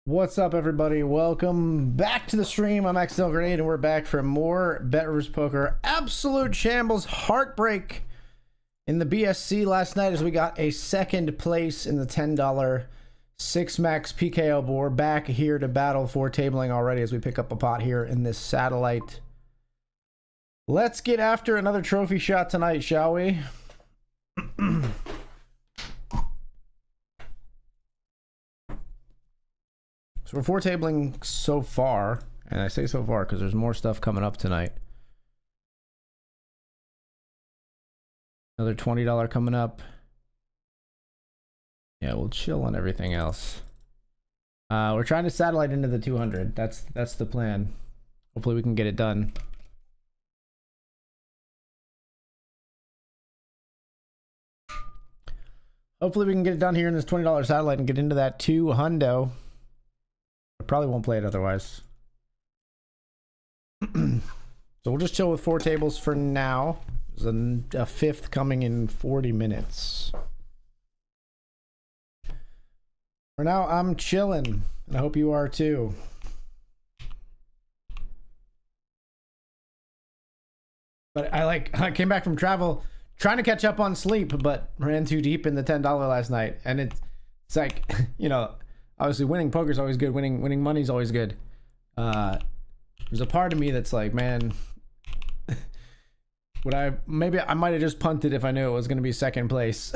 What's up, everybody? Welcome back to the stream. I'm XL Grenade, and we're back for more BetRivers Poker. Absolute shambles, heartbreak in the BSC last night as we got a second place in the $10 6 max PKO board. Back here to battle for tabling already as we pick up a pot here in this satellite. Let's get after another trophy shot tonight, shall we? So we're four tabling so far, and I say so far because there's more stuff coming up tonight. Another $20 coming up. Yeah, we'll chill on everything else. We're trying to satellite into the 200. That's the plan. Hopefully we can get it done. Hopefully we can get it done here in this $20 satellite and get into that 200. I probably won't play it otherwise. So we'll just chill with four tables for now. There's a fifth coming in 40 minutes. For now, I'm chilling, and I hope you are too. But I came back from travel trying to catch up on sleep, but ran too deep in the $10 last night. And it's like, you know, obviously winning poker is always good. Winning money is always good. There's a part of me that's like, man, maybe I might have just punted if I knew it was going to be second place.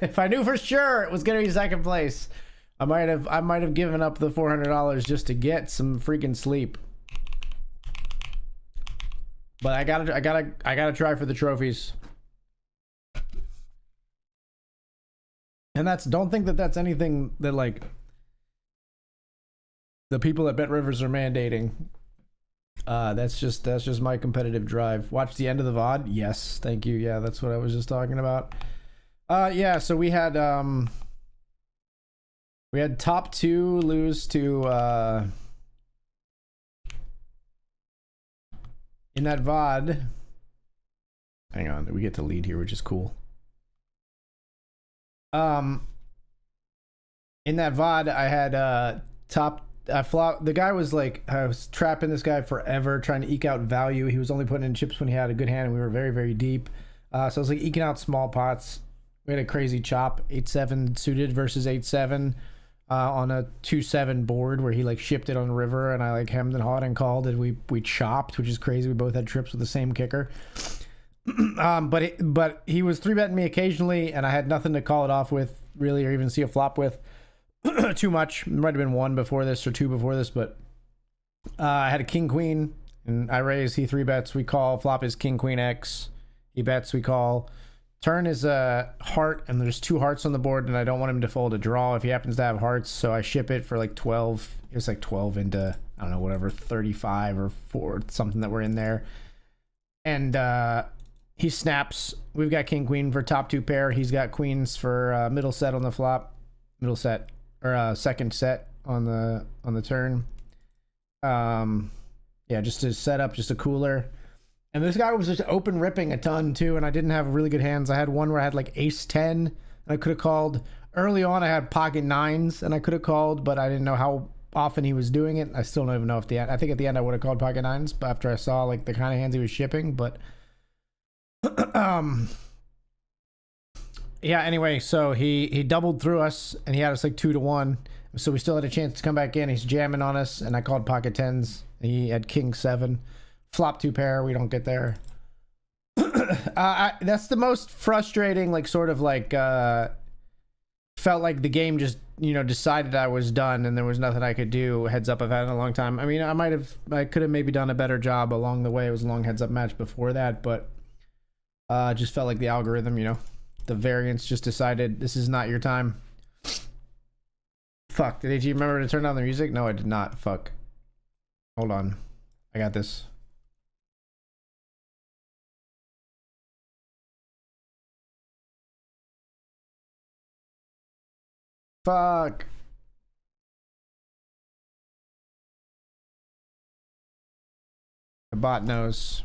If I knew for sure it was going to be second place, I might have given up the $400 just to get some freaking sleep. But I gotta try for the trophies. And don't think that that's anything that like the people at BetRivers are mandating. That's just my competitive drive. Watch the end of the VOD. Yes, thank you. Yeah, that's what I was just talking about. Yeah, so we had top two lose to in that VOD. Hang on, we get to lead here, which is cool. In that VOD, I had the guy was like, I was trapping this guy forever, trying to eke out value. He was only putting in chips when he had a good hand, and we were very, very deep. So I was like eking out small pots. We had a crazy chop, 8-7 suited versus 8-7 on a 2-7 board where he like shipped it on the river, and I like hemmed and hawed and called, and we chopped, which is crazy. We both had trips with the same kicker. But he was 3-betting me occasionally, and I had nothing to call it off with really, or even see a flop with. Too much. Might have been one before this or two before this, but I had a king queen, and I raise. He 3-bets. We call. Flop is king queen X. He bets. We call. Turn is a heart, and there's two hearts on the board, and I don't want him to fold a draw if he happens to have hearts, so I ship it for like 12. It was like 12 into, I don't know, whatever, 35 or 4, something that we're in there. And he snaps. We've got king queen for top two pair. He's got queens for middle set on the flop. Middle set. Or second set on the turn. Yeah, just to set up just a cooler. And this guy was just open ripping a ton too, and I didn't have really good hands. I had one where I had like ace-10, and I could have called. Early on I had pocket nines, and I could have called, but I didn't know how often he was doing it. I still don't even know if I think at the end I would have called pocket nines, but after I saw like the kind of hands he was shipping. But yeah, anyway, so he doubled through us, and he had us like 2-1, so we still had a chance to come back in. He's jamming on us, and I called pocket 10s. He had king 7, flop 2 pair. We don't get there. That's the most frustrating, like sort of like felt like the game just, you know, decided I was done and there was nothing I could do. Heads up I've had in a long time. I mean, I could have maybe done a better job along the way. It was a long heads up match before that, but just felt like the algorithm, you know, the variance just decided this is not your time. Fuck, did AG remember to turn down the music? No, I did not. Fuck. Hold on. I got this. Fuck. The bot knows.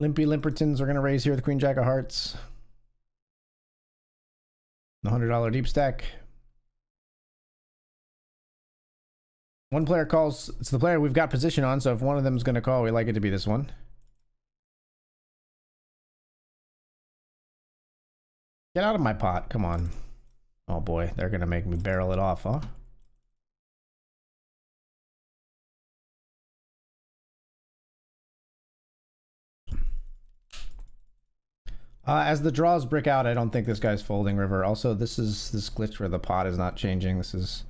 Limpy Limpertons are going to raise here with Queen Jack of Hearts. The $100 deep stack. One player calls. It's the player we've got position on, so if one of them is going to call, we like it to be this one. Get out of my pot. Come on. Oh boy, they're going to make me barrel it off, huh? As the draws brick out, I don't think this guy's folding river. Also, this glitch where the pot is not changing. This is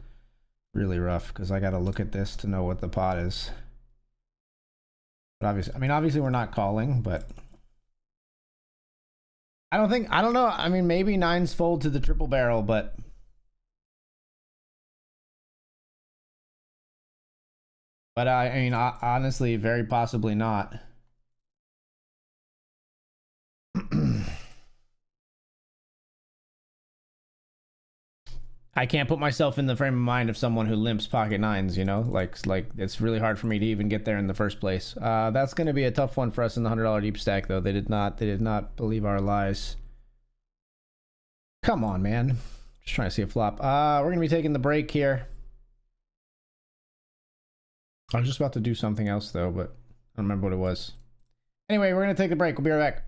really rough because I got to look at this to know what the pot is. But obviously we're not calling, but I don't know. I mean, maybe nines fold to the triple barrel, but I mean, honestly, very possibly not. I can't put myself in the frame of mind of someone who limps pocket nines, you know? Like it's really hard for me to even get there in the first place. That's going to be a tough one for us in the $100 deep stack, though. They did not believe our lies. Come on, man. Just trying to see a flop. We're going to be taking the break here. I was just about to do something else, though, but I don't remember what it was. Anyway, we're going to take the break. We'll be right back.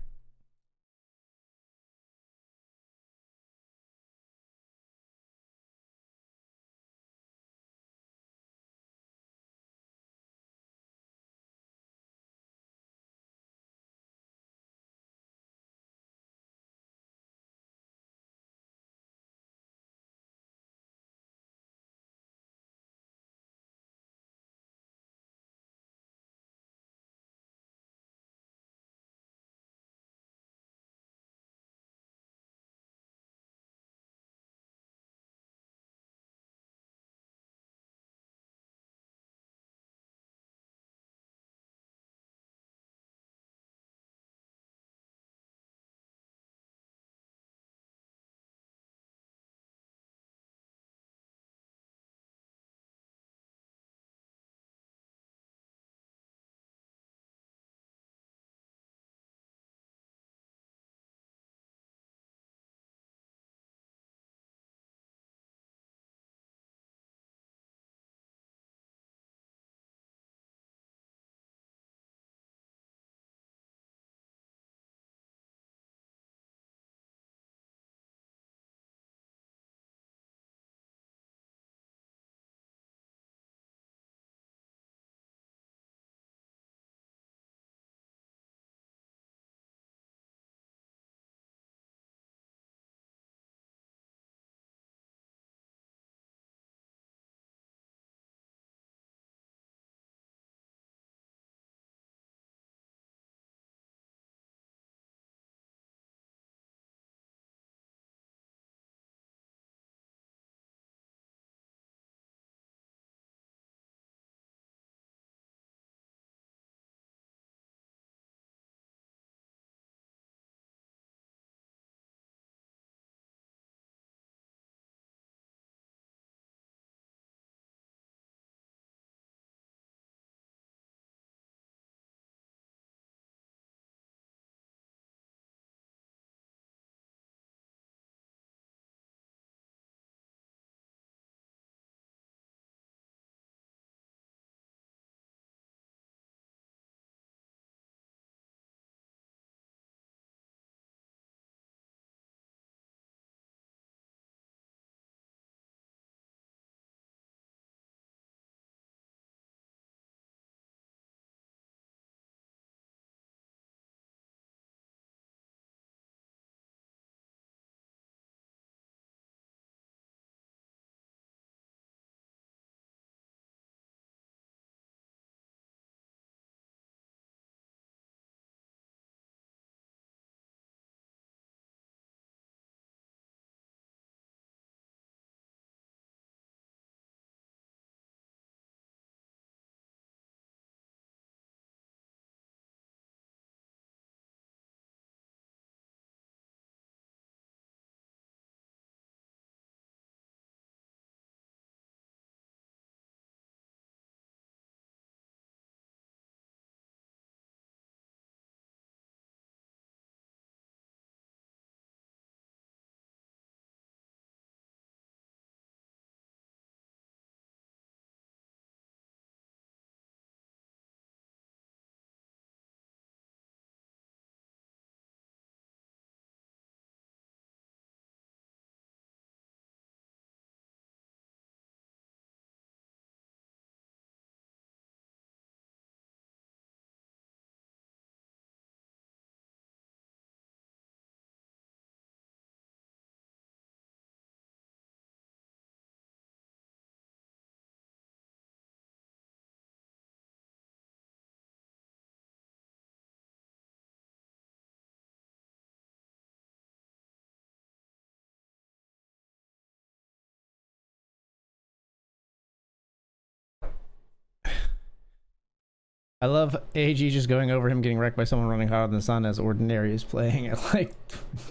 I love AG just going over him getting wrecked by someone running hot in the sun as Ordinary is playing at like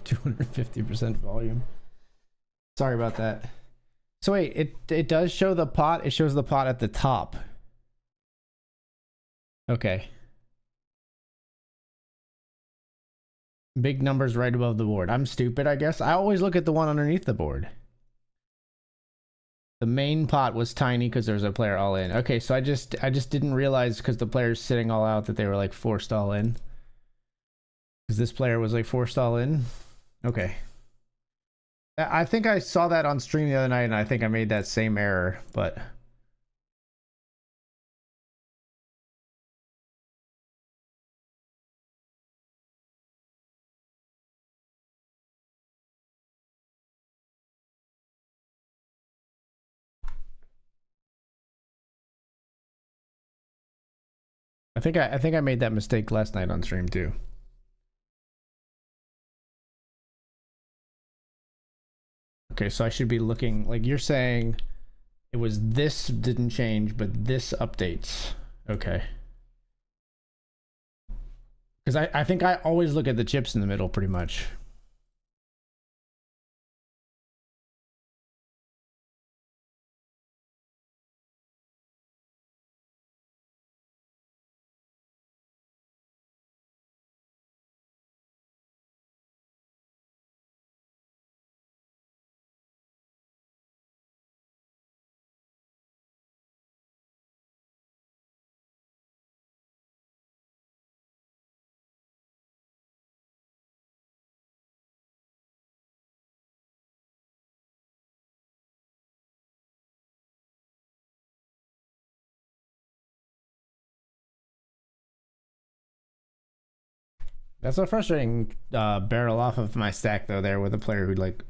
250% volume. Sorry about that. So wait, it does show the pot. It shows the pot at the top. Okay. Big numbers right above the board. I'm stupid, I guess. I always look at the one underneath the board. The main pot was tiny because there was a player all in. Okay, so I just didn't realize because the player's sitting all out that they were like forced all in. Because this player was like forced all in. Okay. I think I saw that on stream the other night and I think I made that same error, but... I think I made that mistake last night on stream too. Okay, so I should be looking like you're saying it was this didn't change, but this updates. Okay. Because I think I always look at the chips in the middle pretty much. That's a frustrating barrel off of my stack though there with a player who like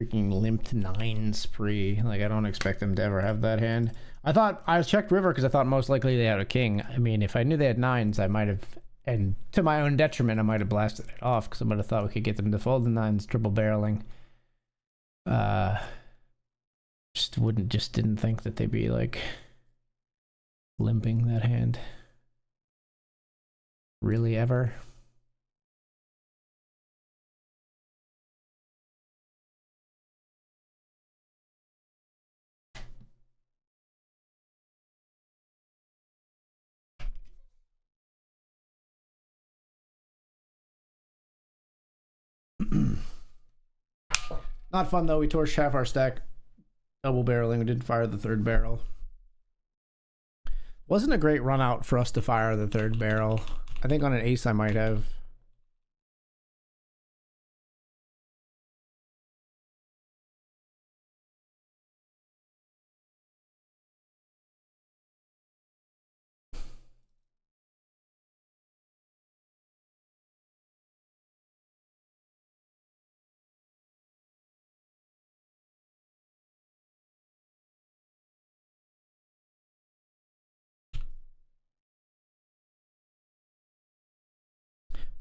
freaking limped 9s pre. Like I don't expect them to ever have that hand. I checked river because I thought most likely they had a king. I mean, if I knew they had 9s, I might have, and to my own detriment, I might have blasted it off because I might have thought we could get them to fold the 9s, triple barreling. Just didn't think that they'd be like limping that hand. Really ever. Not fun though. We torched half our stack, double barreling. We didn't fire the third barrel. Wasn't a great run out for us to fire the third barrel. I think on an ace I might have.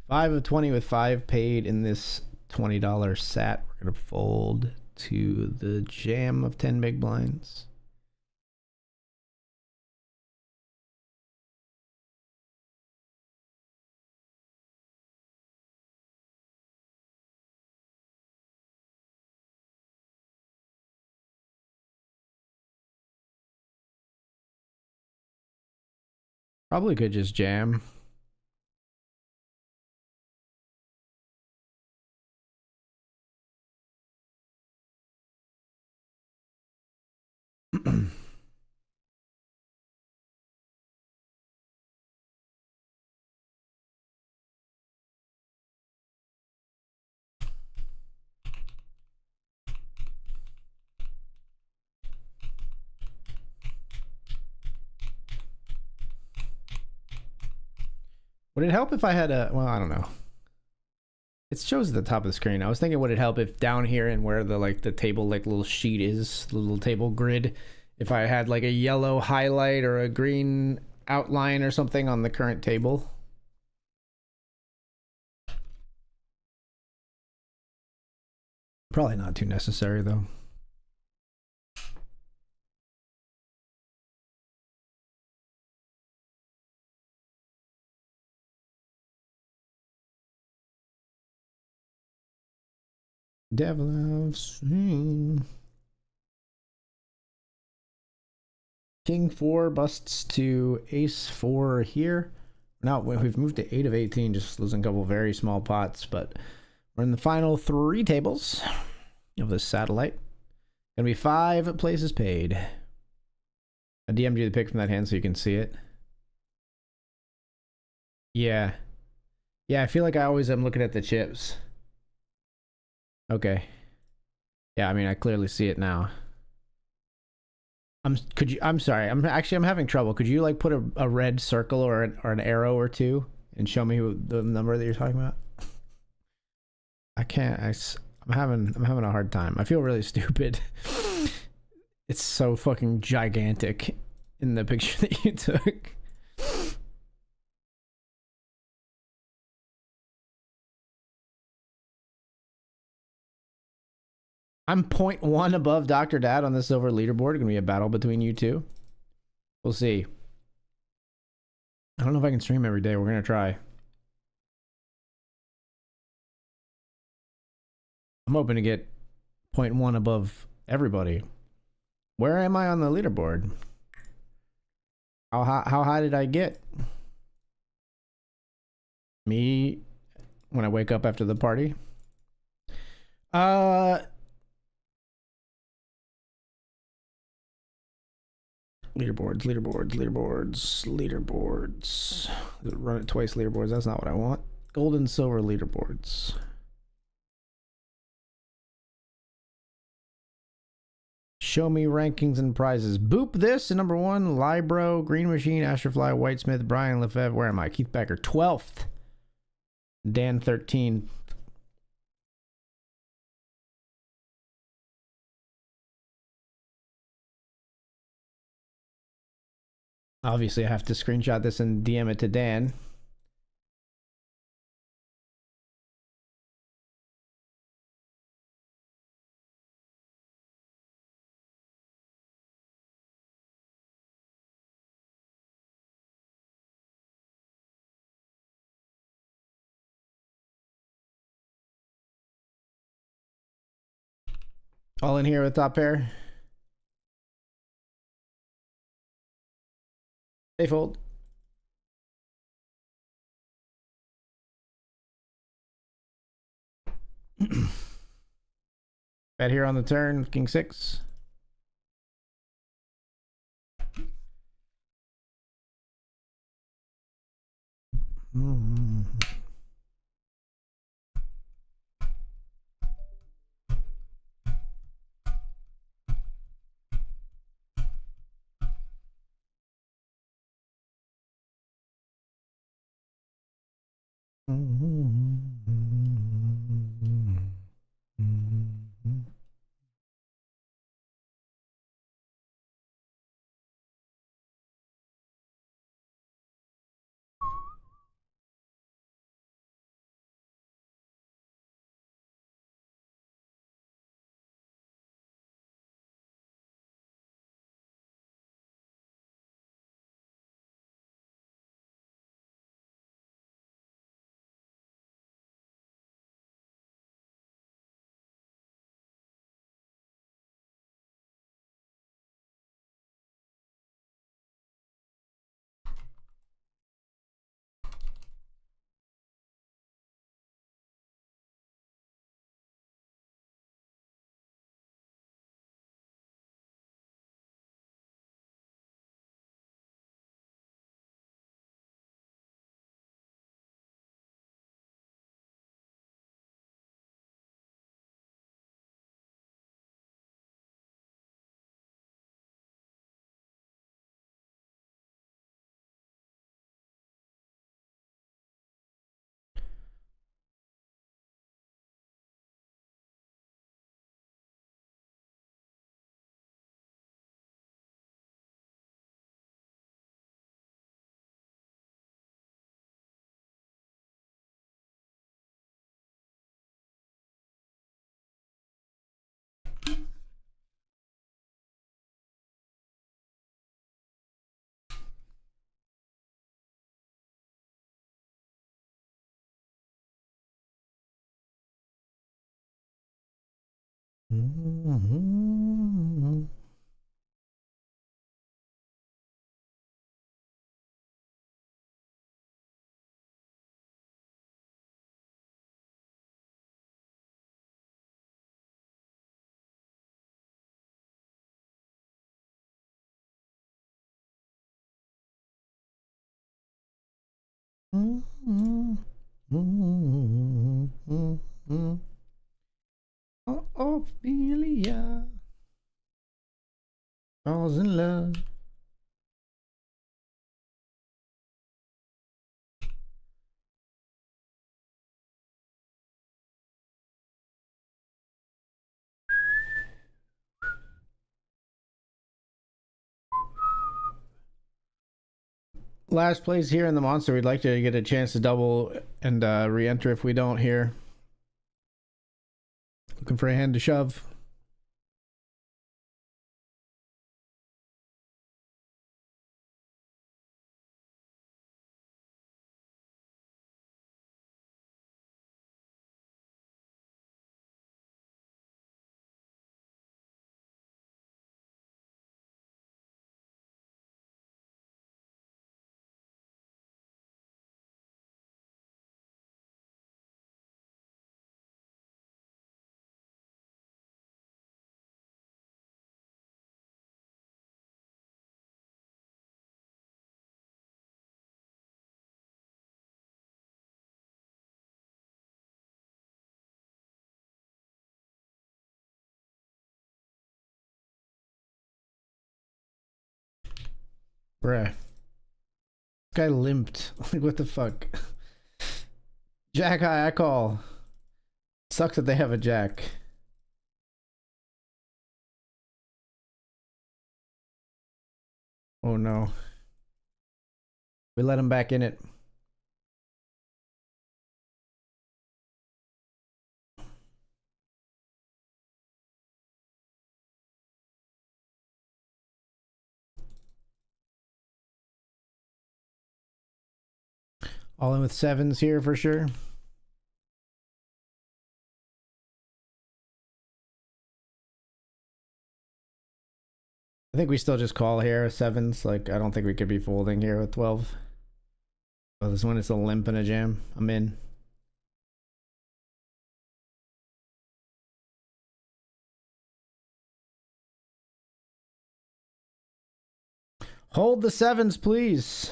Five of 20 with 5 paid in this $20 sat. We're gonna fold to the jam of 10 big blinds. Probably could just jam. Would it help if I had a, well, I don't know. It shows at the top of the screen. I was thinking, would it help if down here and where the like the table like little sheet is, the little table grid, if I had like a yellow highlight or a green outline or something on the current table? Probably not too necessary though. Devil of Swing. King 4 busts to Ace 4 here. Now we've moved to 8 of 18, just losing a couple very small pots, but we're in the final 3 tables of this satellite. Gonna be 5 places paid. I DM'd you the pick from that hand so you can see it. Yeah. Yeah, I feel like I always am looking at the chips. Okay. Yeah, I mean, I clearly see it now. I'm sorry. I'm having trouble. Could you like put a red circle or an arrow or two and show me the number that you're talking about? I can't. I'm having a hard time. I feel really stupid. It's so fucking gigantic in the picture that you took. I'm 0.1 above Dr. Dad on the silver leaderboard. Gonna be a battle between you two. We'll see. I don't know if I can stream every day. We're gonna try. I'm hoping to get 0.1 above everybody. Where am I on the leaderboard? How high did I get? Me when I wake up after the party? Leaderboards. Run it twice, leaderboards. That's not what I want. Gold and silver leaderboards. Show me rankings and prizes. Boop this in number 1. Libro, Green Machine, Astrofly, Whitesmith, Brian Lefebvre. Where am I? Keith Becker, 12th. Dan, 13th. Obviously, I have to screenshot this and DM it to Dan. All in here with top pair. They fold. Bet here on the turn, King 6. Mm-hmm. Oh, Ophelia falls in love. Last place here in the monster. We'd like to get a chance to double and re-enter if we don't here. Looking for a hand to shove. Bruh. This guy limped. Like, what the fuck? Jack high, I call. Sucks that they have a jack. Oh no. We let him back in it. All in with sevens here for sure. I think we still just call here sevens. Like, I don't think we could be folding here with 12. Oh, this one is a limp and a jam. I'm in. Hold the sevens, please.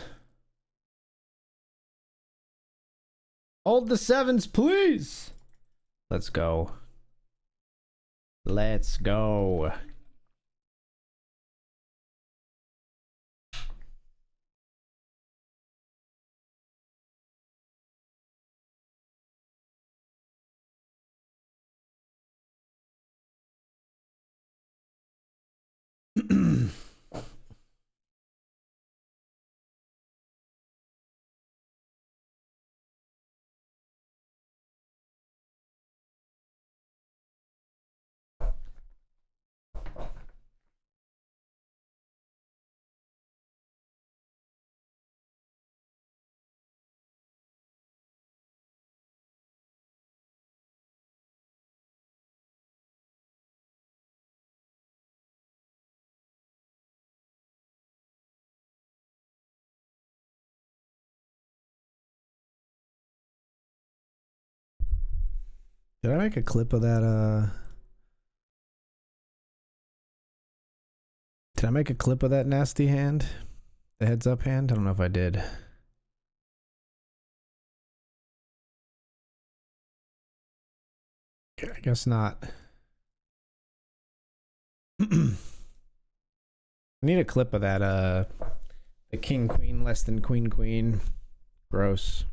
Hold the sevens, please. Let's go. Let's go. Did I make a clip of that? Did I make a clip of that nasty hand? The heads up hand? I don't know if I did. I guess not. I need a clip of that, the king queen less than queen queen. Gross.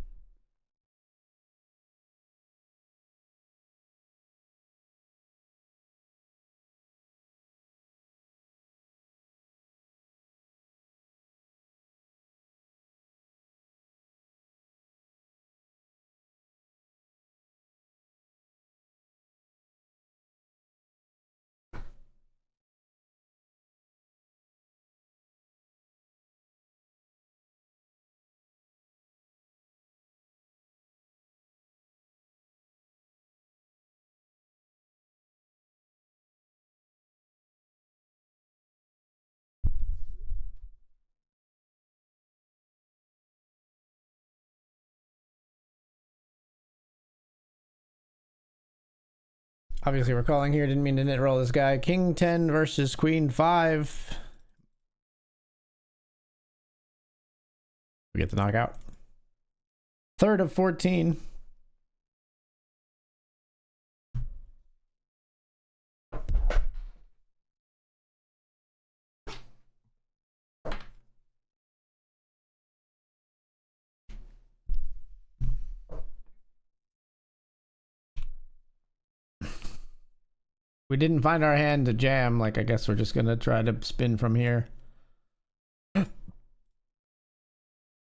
Obviously, we're calling here. Didn't mean to knit roll this guy. King 10 versus Queen 5. We get the knockout. Third of 14. We didn't find our hand to jam. Like, I guess we're just gonna try to spin from here.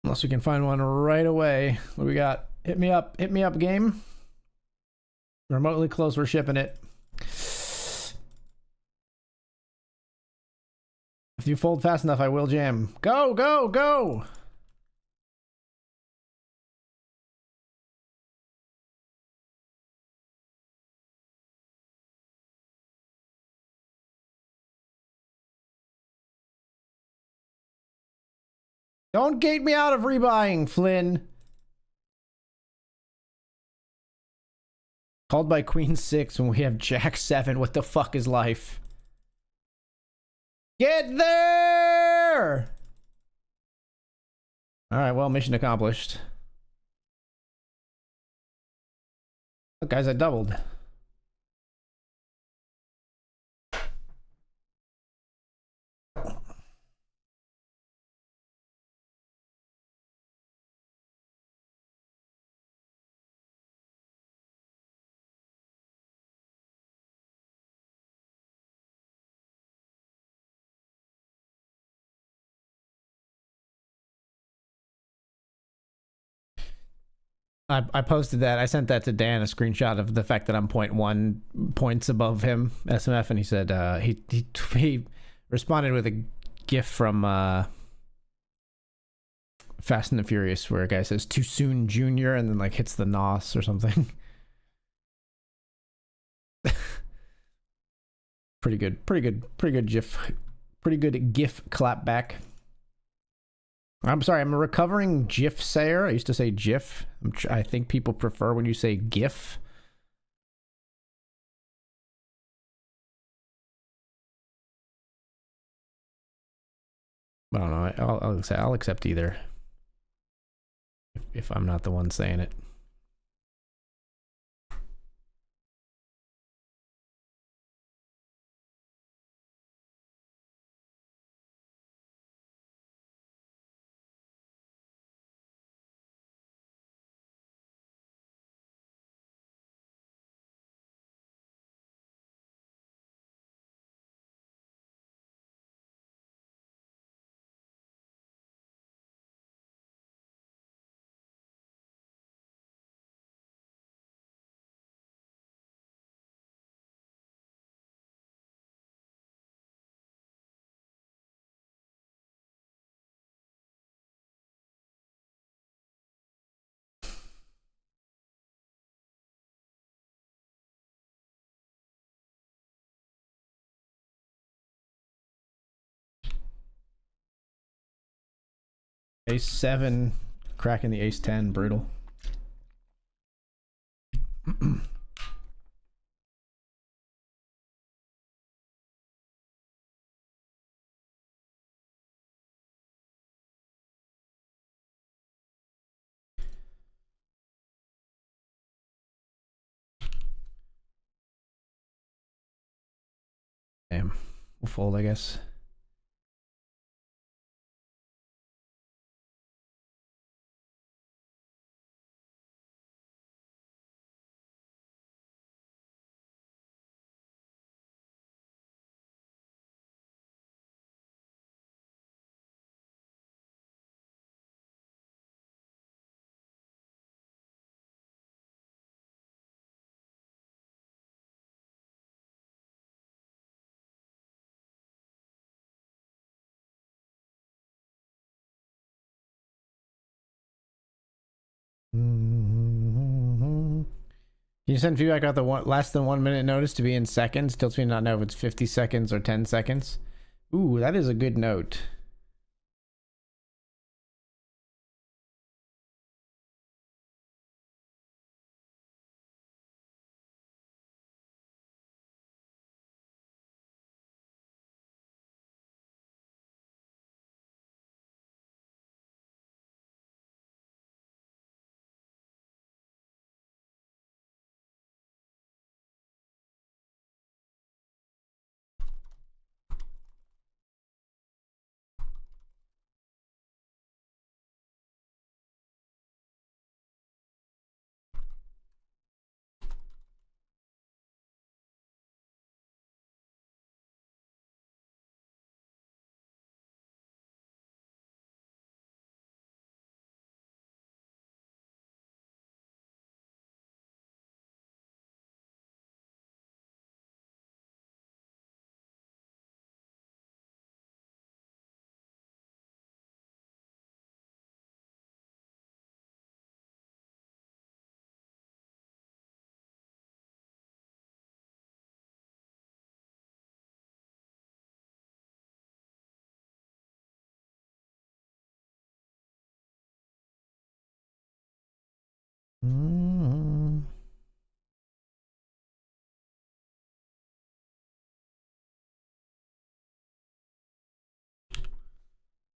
Unless we can find one right away. What do we got? Hit me up game. Remotely close, we're shipping it. If you fold fast enough, I will jam. Go, go, go! Don't gate me out of rebuying, Flynn. Called by Queen 6 when we have Jack 7. What the fuck is life? Get there! Alright, well, mission accomplished. Look, guys, I doubled. I posted that. I sent that to Dan, a screenshot of the fact that I'm 0.1 points above him, SMF, and he said he responded with a gif from Fast and the Furious where a guy says "too soon, Junior," and then like hits the nos or something. pretty good gif clap back. I'm sorry, I'm a recovering GIF sayer. I used to say GIF. I think people prefer when you say GIF. I don't know. I'll accept either. If I'm not the one saying it. Ace 7, cracking the Ace 10, brutal. Damn, we'll fold, I guess. Can you send feedback about the less than 1 minute notice to be in seconds? Tilts me to not know if it's 50 seconds or 10 seconds. Ooh, that is a good note.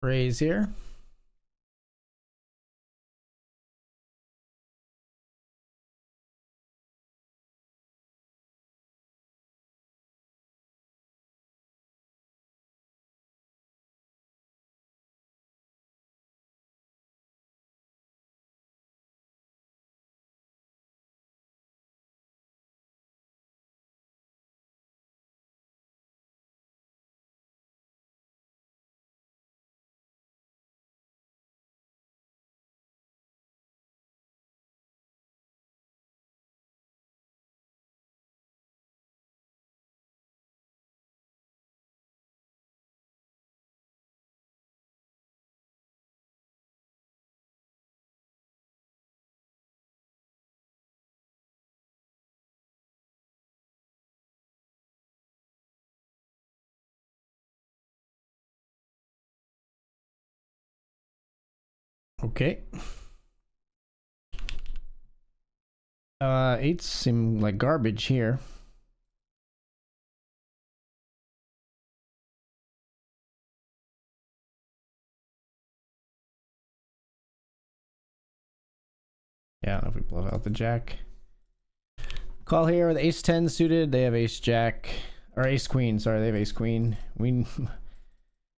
Raise here. Okay. Eights seem like garbage here. Yeah, I don't know if we bluff out the jack. Call here with ace 10 suited. They have ace jack. Or ace queen. Sorry, they have ace queen.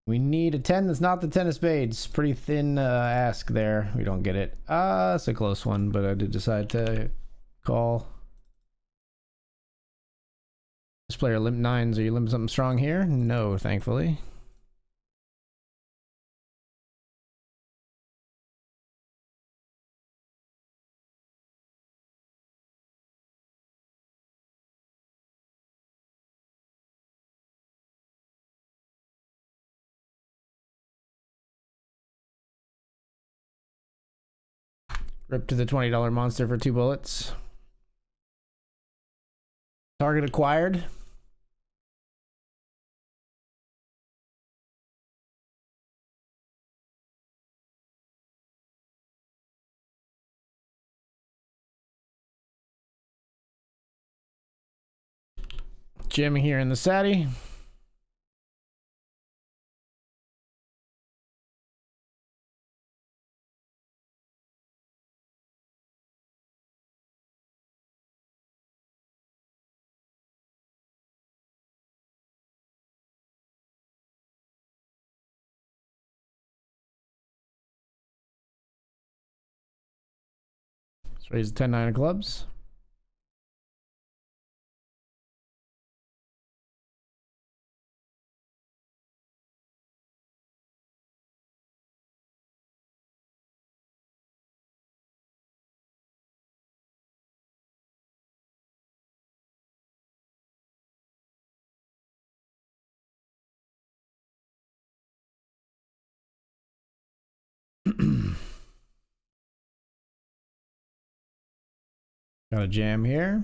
We need a 10 that's not the 10 of spades. Pretty thin ask there. We don't get it. It's a close one, but I did decide to call. This player limp nines. Are you limp something strong here? No, thankfully. Rip to the $20 monster for 2 bullets. Target acquired. Jim here in the Sadie. Let's raise the 10-9 of clubs. Got a jam here.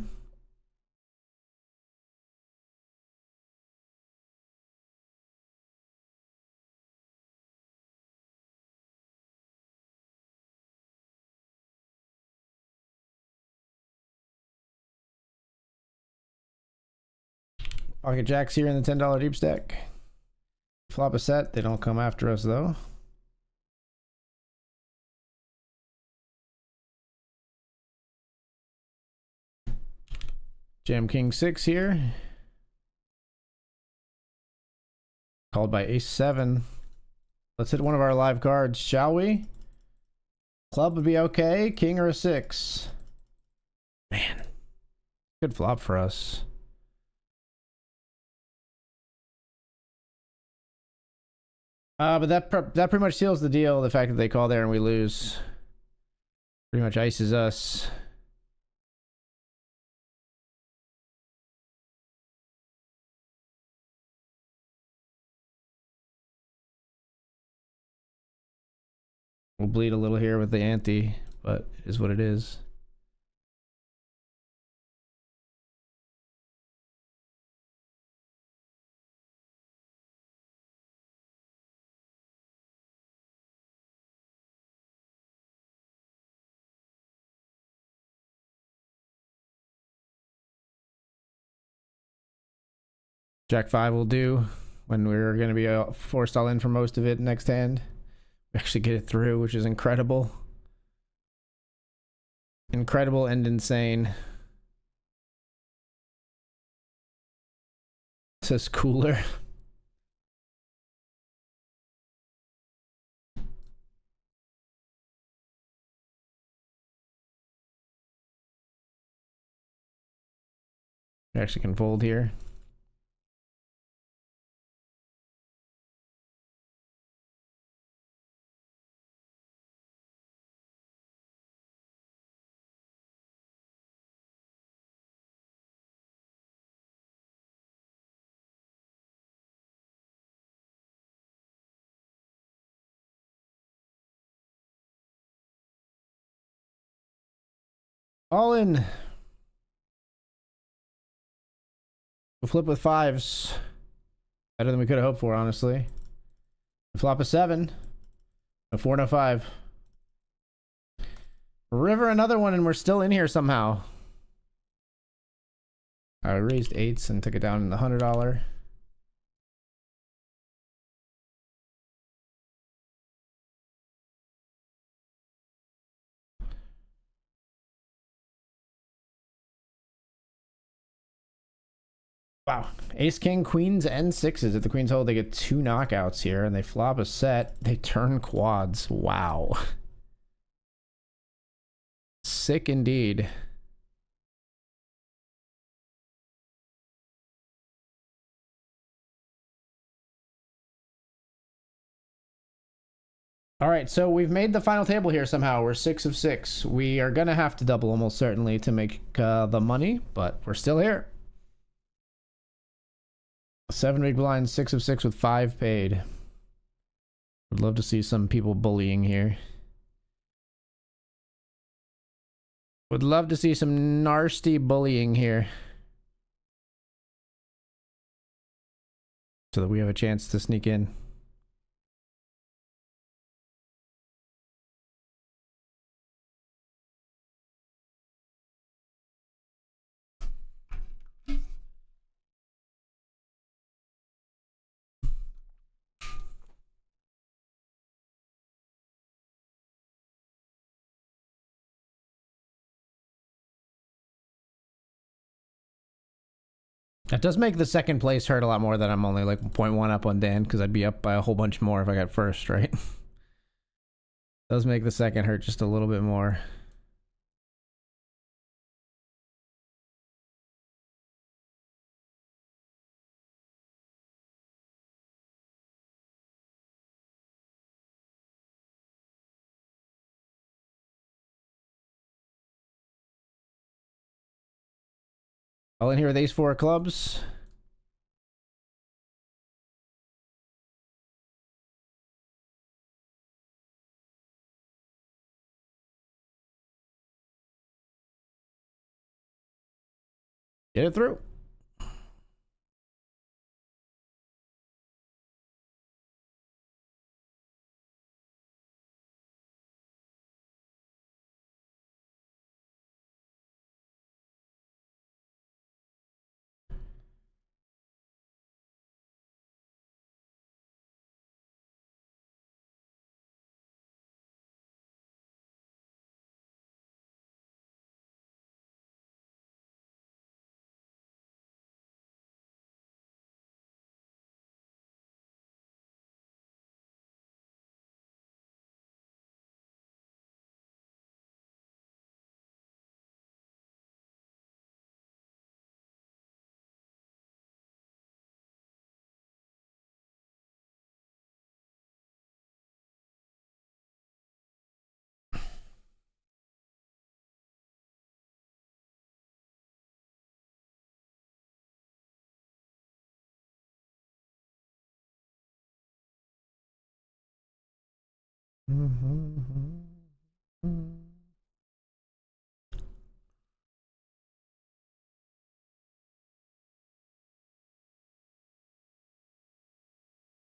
Pocket jacks here in the $10 deep stack. Flop a set. They don't come after us though. Jam king 6 here. Called by ace 7. Let's hit one of our live cards, shall we? Club would be okay. King or a 6. Man. Good flop for us. But that pretty much seals the deal. The fact that they call there and we lose pretty much ices us. We'll bleed a little here with the ante, but it is what it is. Jack 5 will do when we're going to be forced all in for most of it next hand. We actually get it through, which is incredible. Incredible and insane. This is cooler. We actually can fold here. All in. We'll flip with 5s. Better than we could have hoped for, honestly. We flop a 7. A 4 and a 5. River another one, and we're still in here somehow. I raised 8s and took it down in the $100. Wow. Ace, king, queens, and 6s. If the queens hold, they get 2 knockouts here, and they flop a set. They turn quads. Wow. Sick indeed. All right, so we've made the final table here somehow. We're 6 of 6. We are going to have to double almost certainly to make the money, but we're still here. 7 big blinds, 6 of 6 with 5 paid. Would love to see some people bullying here. Would love to see some nasty bullying here. So that we have a chance to sneak in. That does make the second place hurt a lot more than I'm only like 0.1 up on Dan, because I'd be up by a whole bunch more if I got first, right? Does make the second hurt just a little bit more. All in here with ace 4 of clubs. Get it through.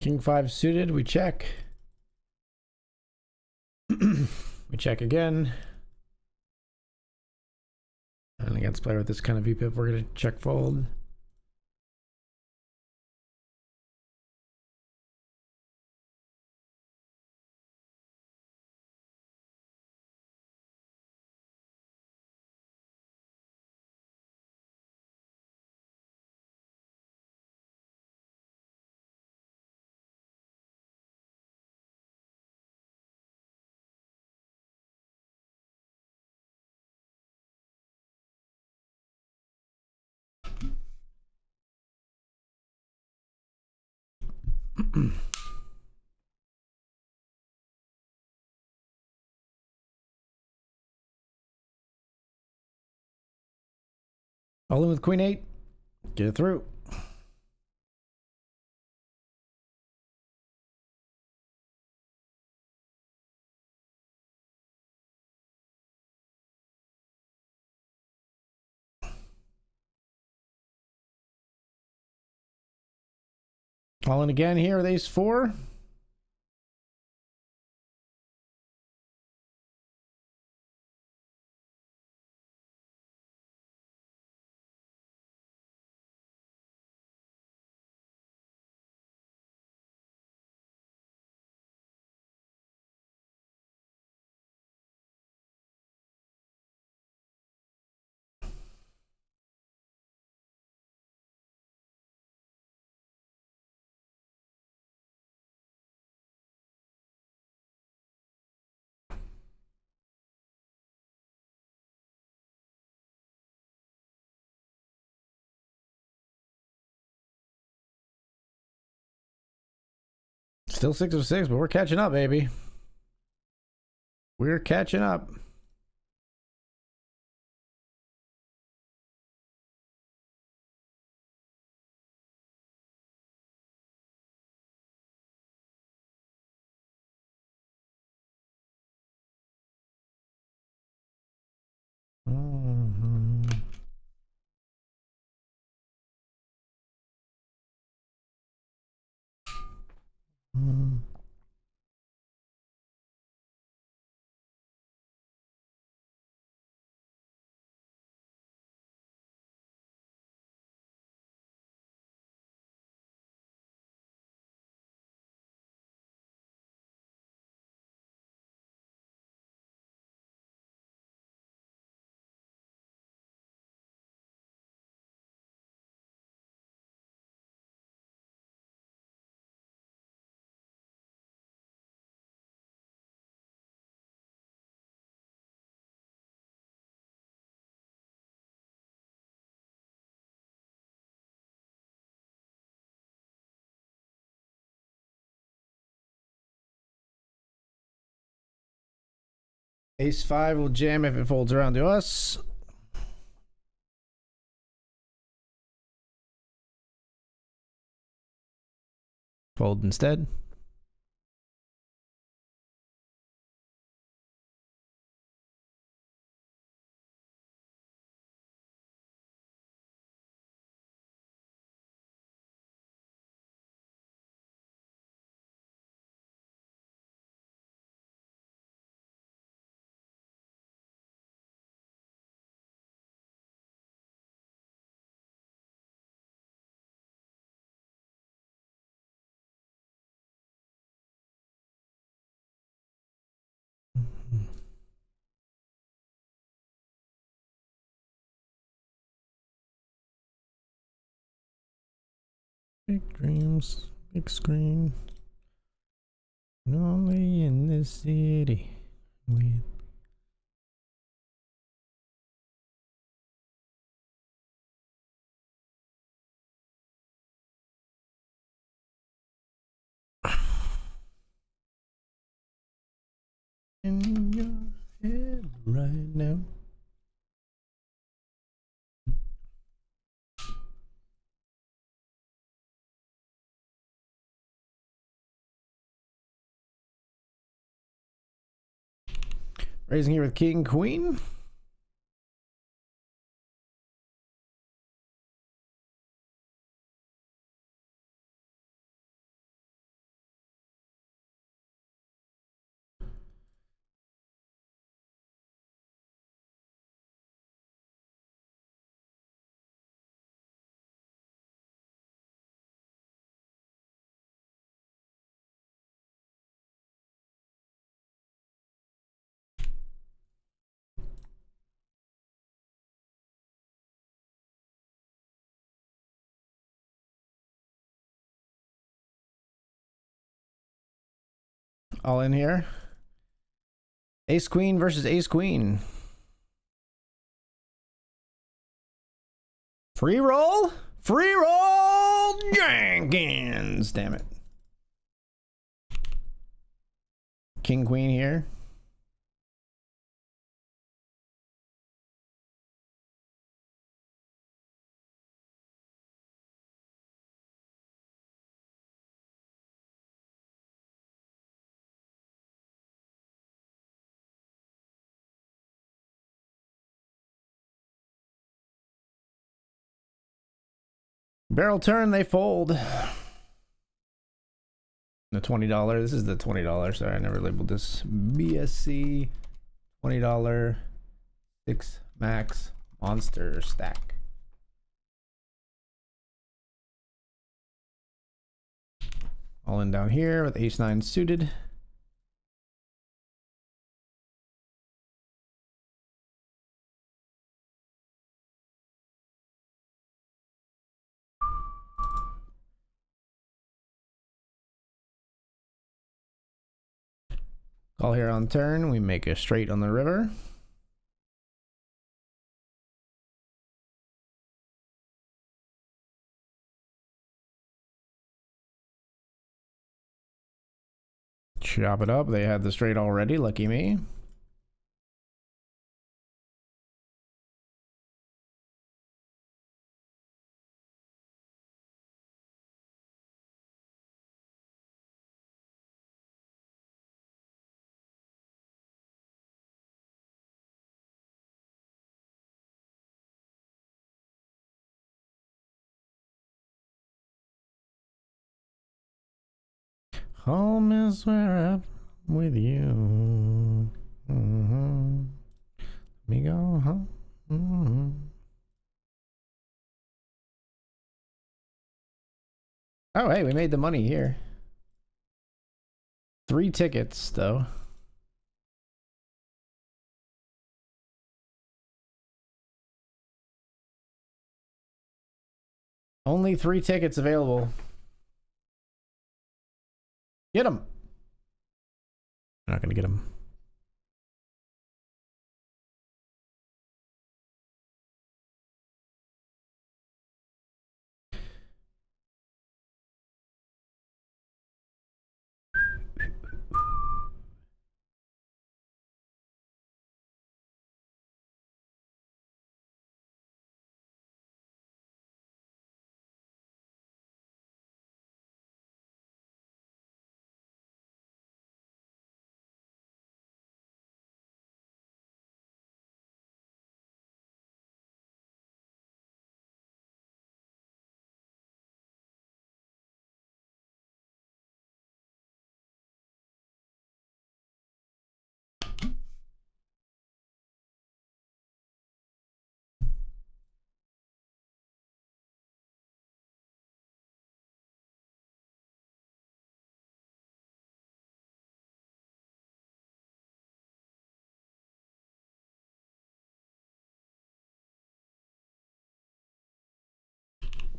King 5 suited, we check. We check again. And against player with this kind of VPIP, we're going to check fold. All in with queen 8. Get it through. All in again here with ace 4. Still 6 of 6, but we're catching up, baby. We're catching up. Ace 5 will jam if it folds around to us. Fold instead. Big dreams, big screen. Only in this city with in your head right now. Raising here with king, queen. All in here. Ace queen versus ace queen. Free roll? Free roll Jenkins. Damn it. king queen here. Barrel turn, they fold. The $20. This is the $20. Sorry, I never labeled this. BSC $20 6 max monster stack. All in down here with ace-9 suited. Call here on turn. We make a straight on the river. Chop it up. They had the straight already. Lucky me. Home is where I'm with you. Me go home. Oh, hey, we made the money here. 3 tickets, though. Only 3 tickets available. Get him. I'm not gonna get him.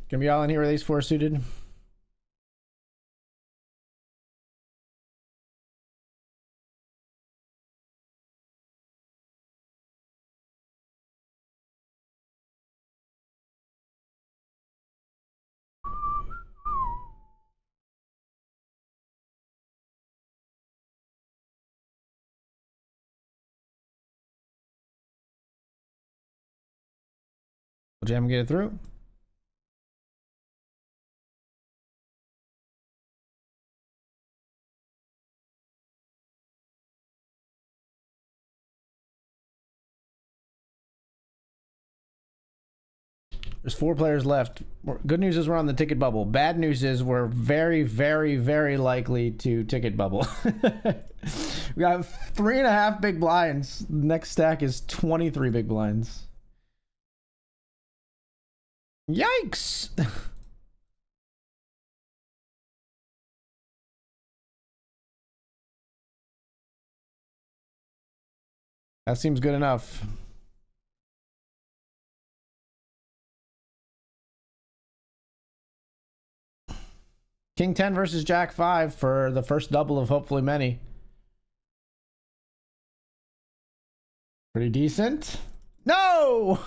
Gonna be all in here with ace 4 suited. Will Jam get it through? There's 4 players left. Good news is we're on the ticket bubble. Bad news is we're very, very, very likely to ticket bubble. We got 3.5 big blinds. Next stack is 23 big blinds. Yikes! That seems good enough. King 10 versus Jack 5 for the first double of hopefully many. Pretty decent. No!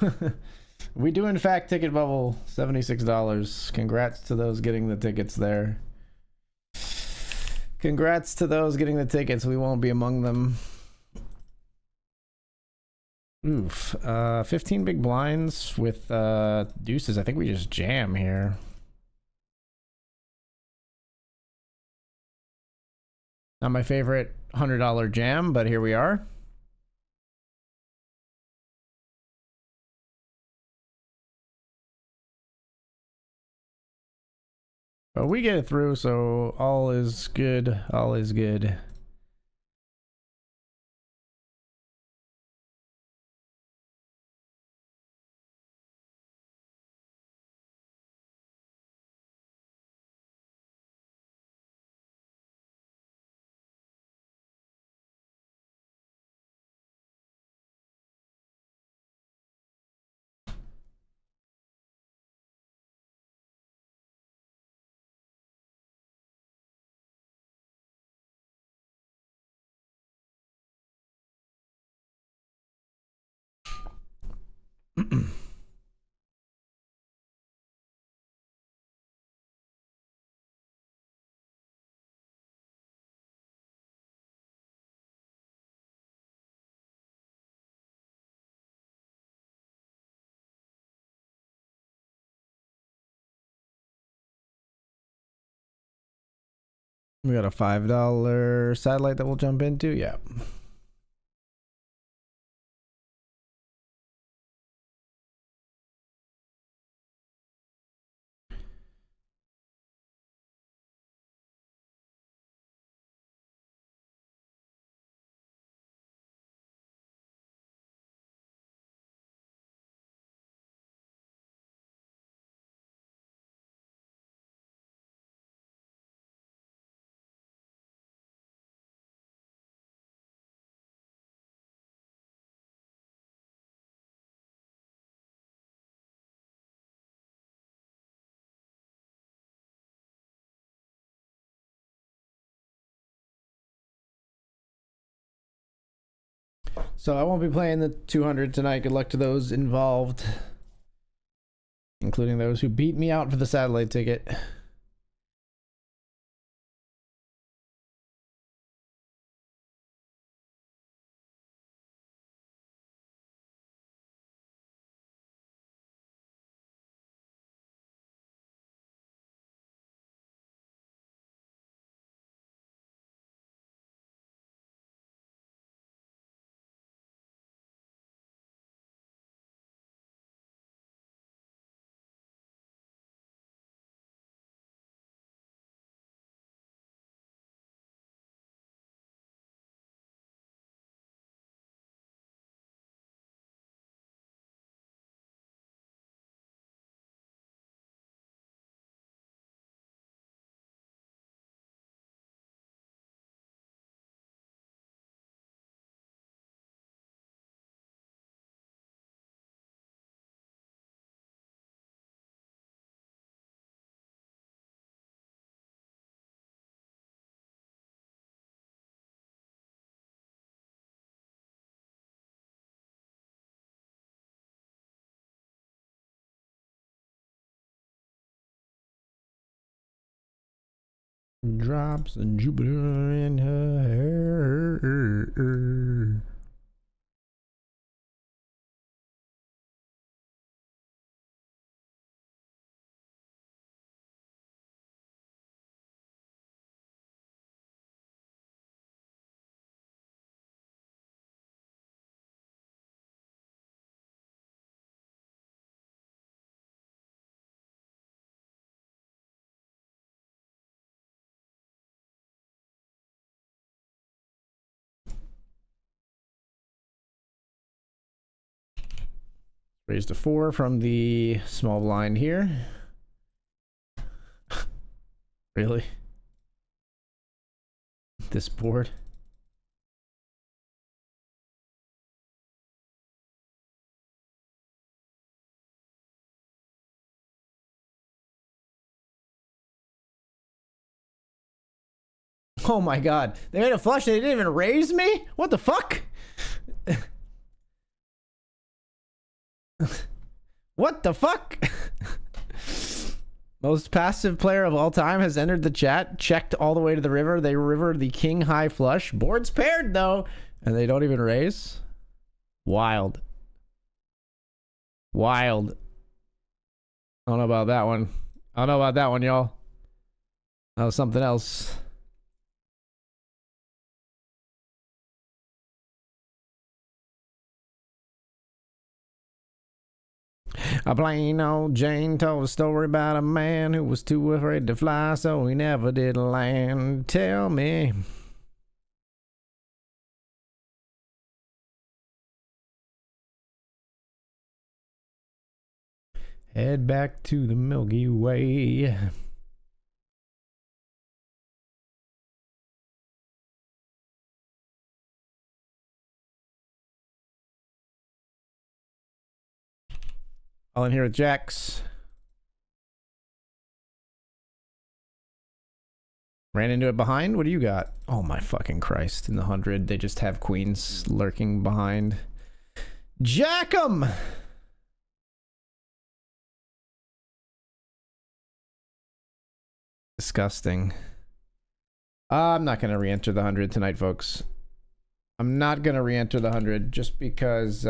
We do in fact ticket bubble. $76. Congrats to those getting the tickets there. Congrats to those getting the tickets. We won't be among them. Oof. 15 big blinds with deuces. I think we just jam here. Not my favorite $100 jam, but here we are. But we get it through, so all is good. All is good. We got a $5 satellite that we'll jump into. Yeah. So I won't be playing the 200 tonight. Good luck to those involved, including those who beat me out for the satellite ticket. Drops and Jupiter in her hair. Raised a 4 from the small blind here. Really? This board? Oh my god. They made a flush and they didn't even raise me? What the fuck? What the fuck? Most passive player of all time has entered the chat. Checked all the way to the river. They river the king high flush. Board's paired though, and they don't even raise. Wild. Wild. I don't know about that one. I don't know about that one, y'all. That was something else. A plain old Jane told a story about a man who was too afraid to fly, so he never did land. Tell me. Head back to the Milky Way. All in here with Jacks. Ran into it behind? What do you got? Oh my fucking Christ. In the 100, they just have queens lurking behind. Jack 'em! Disgusting. I'm not going to re-enter the 100 tonight, folks. I'm not going to re-enter the 100 just because,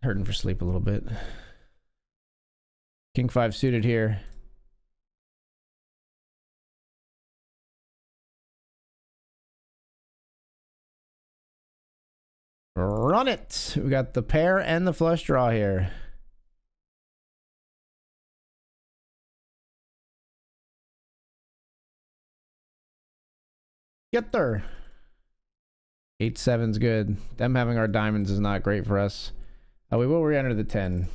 hurting for sleep a little bit. King 5 suited here. Run it! We got the pair and the flush draw here. Get there. 8-7's good. Them having our diamonds is not great for us. We will re-enter the 10.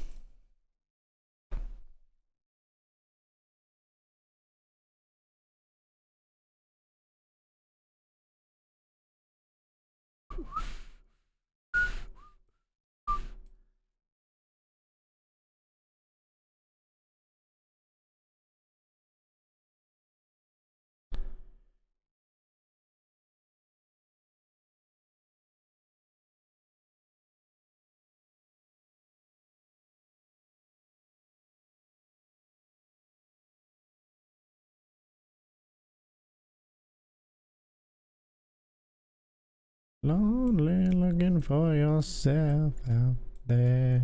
Lonely looking for yourself out there.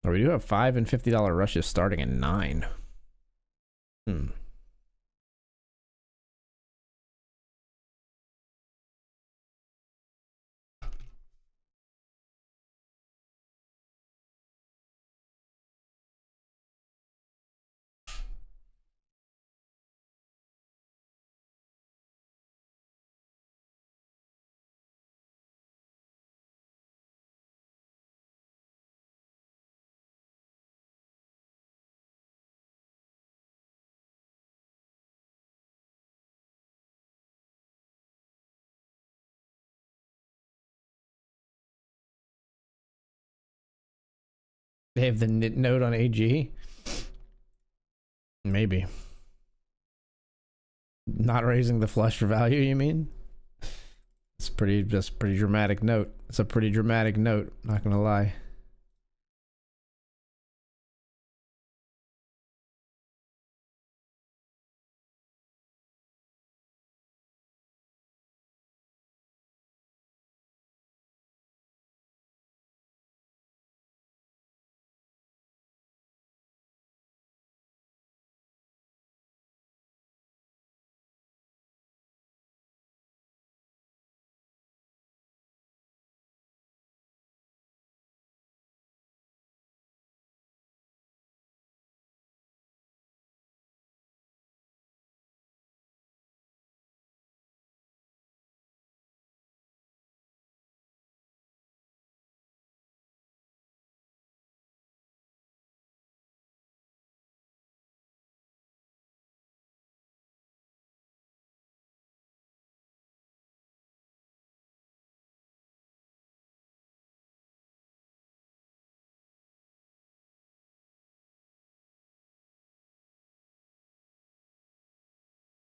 Oh, we do have $5 and $50 rushes starting at 9. They have the knit note on AG? Maybe. Not raising the flush for value, you mean? It's pretty dramatic note. It's a pretty dramatic note, not gonna lie.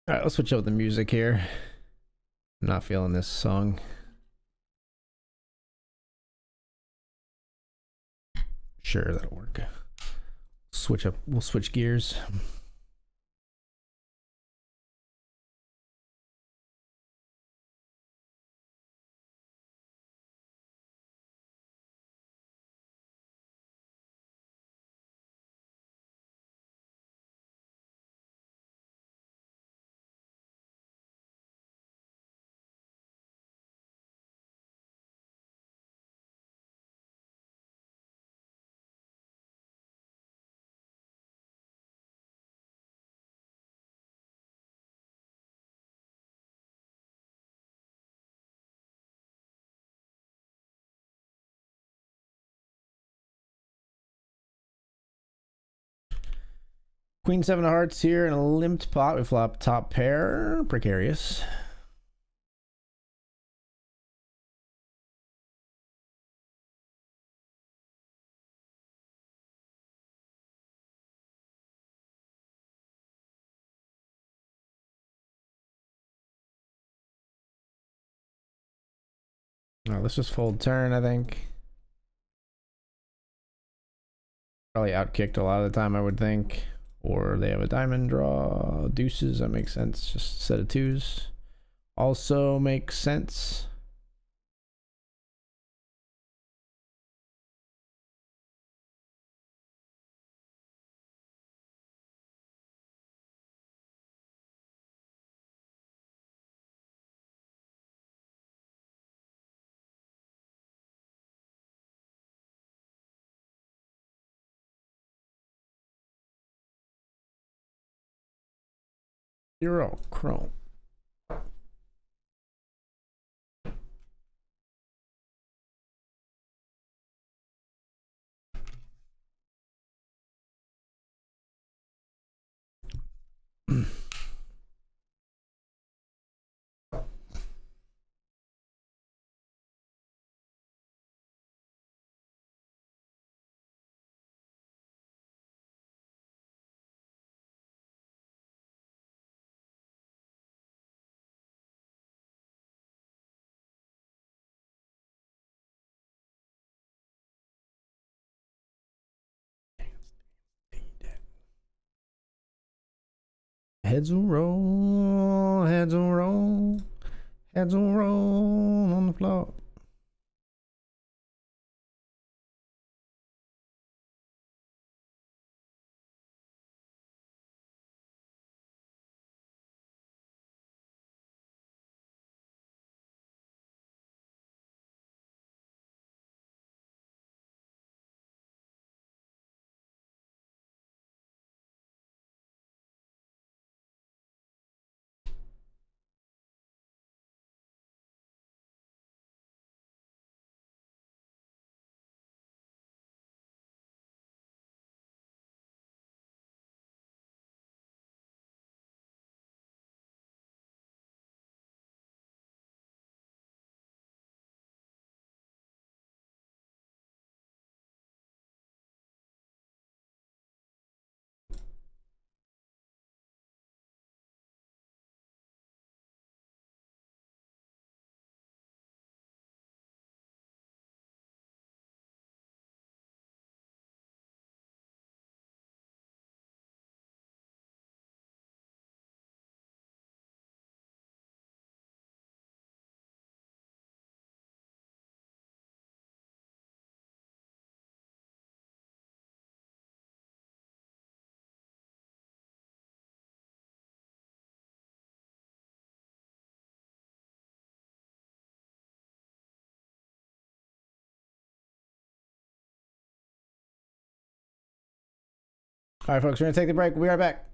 All right, let's switch up the music here. I'm not feeling this song. Sure, that'll work. Switch up. We'll switch gears. Queen 7 of hearts here in a limped pot. We flop top pair. Precarious. Oh, let's just fold turn, I think. Probably outkicked a lot of the time, I would think. Or they have a diamond draw. Deuces, that makes sense. Just a set of twos. Also makes sense. Zero chrome. Heads will roll, heads will roll, heads will roll on the floor. All right, folks, we're going to take the break. We are back.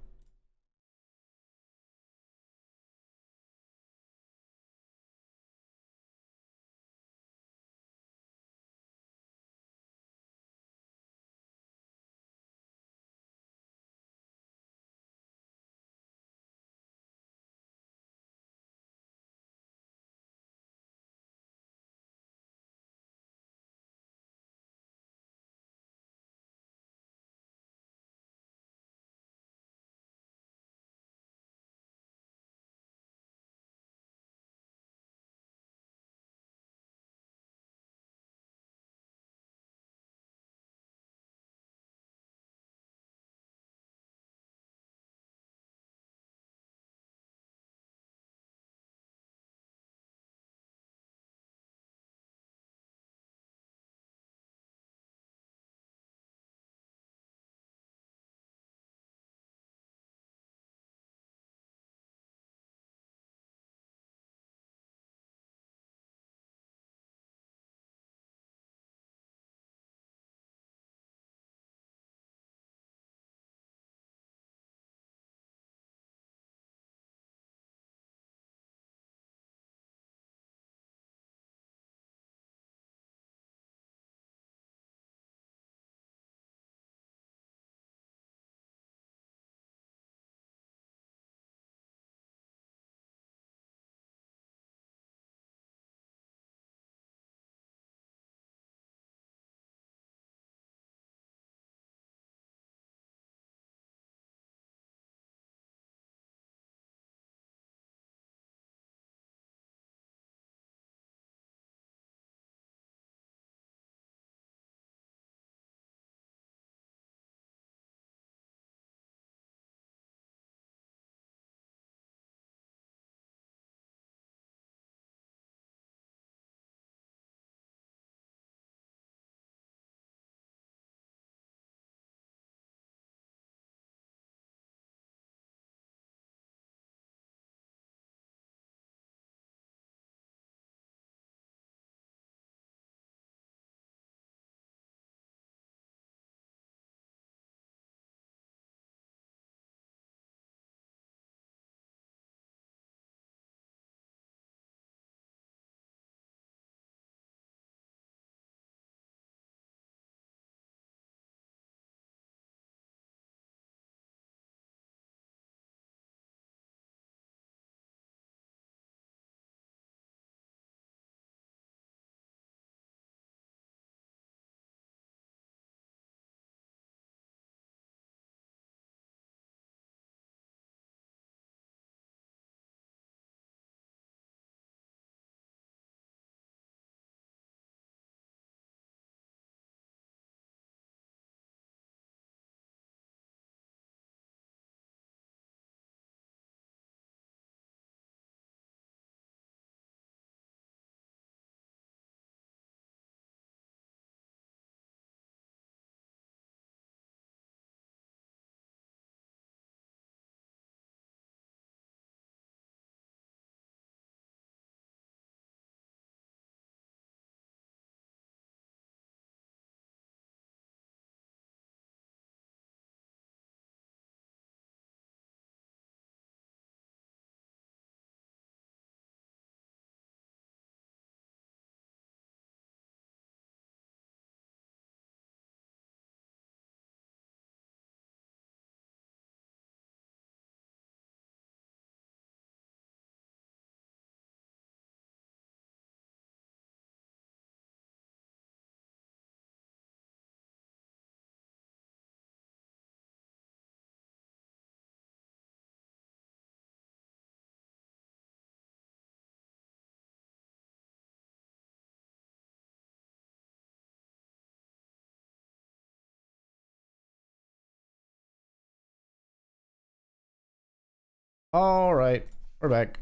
All right, we're back.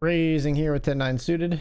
Raising here with 10-9 suited.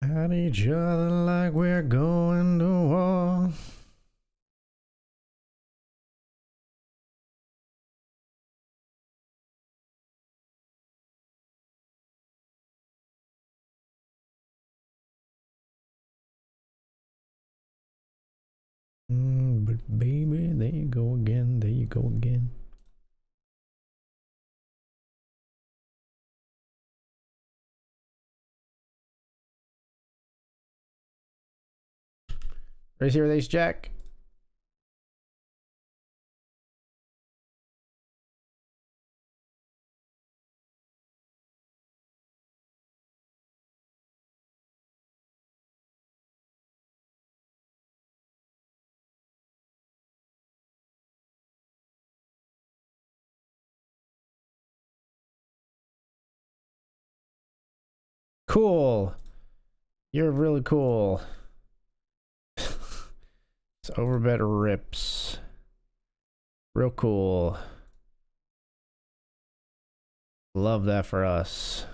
At each other like we're going to war. But baby, there you go again. There you go again. Raise here with ace jack. Cool. You're really cool. It's overbet rips. Real cool. Love that for us.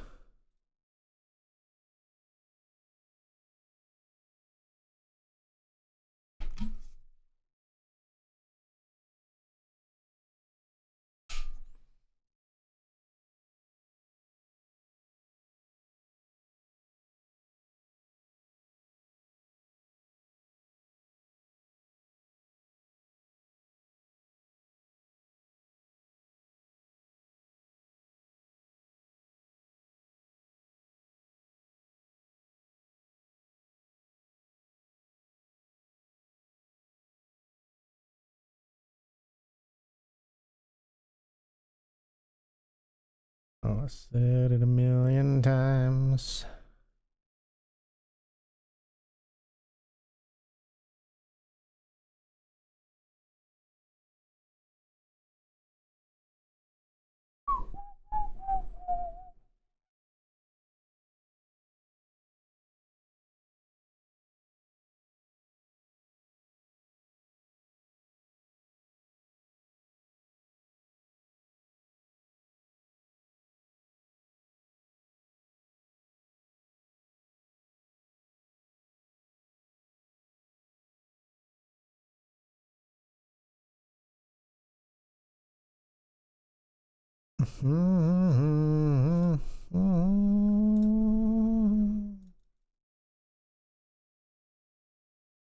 Oh, I said it a million times.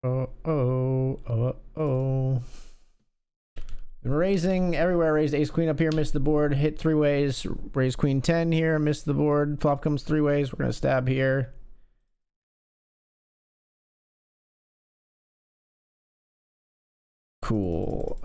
Oh, oh, oh, oh. raising everywhere. Raised ace queen up here, missed the board. Hit 3 ways. Raised queen 10 here, missed the board. Flop comes 3 ways. We're gonna stab here. Cool.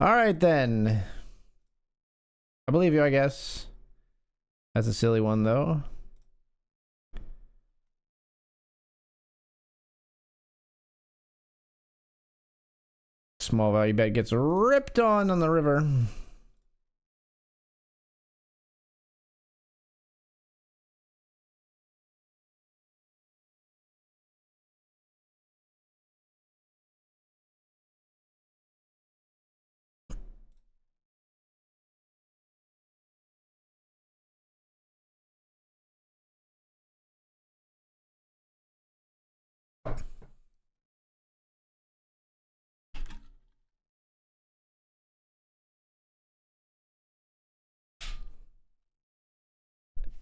All right then. I believe you, I guess. That's a silly one though. Small value bet gets ripped on the river.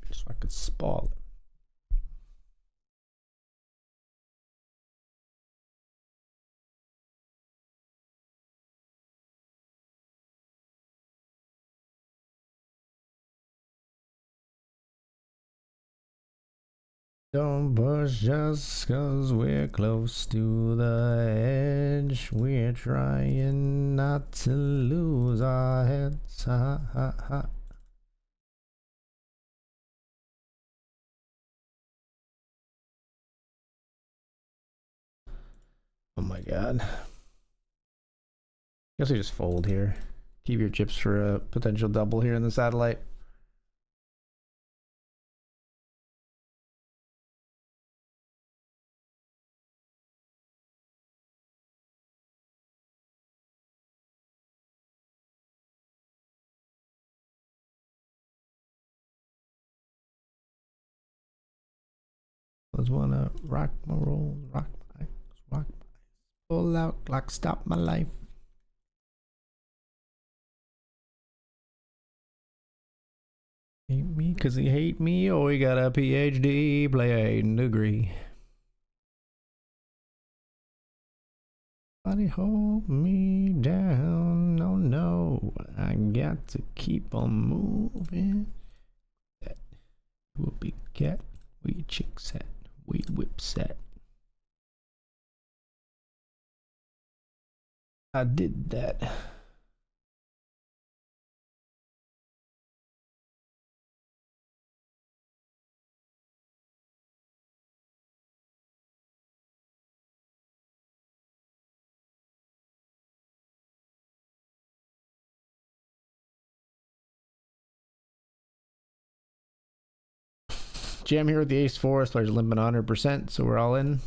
So I could spall it. Don't push just cause we're close to the edge. We're trying not to lose our heads. Ha ha ha. Oh my god. Guess we just fold here. Keep your chips for a potential double here in the satellite. Let's wanna rock my roll, rock my pull out clock, stop my life. Hate me cause he hate me. Oh, he got a PhD, play a hating degree. Somebody hold me down. No, no, I got to keep on moving. That whoopee cat, we chick set, we whip set. I did that. Jam here with the ace four. Players limping 100%, so we're all in.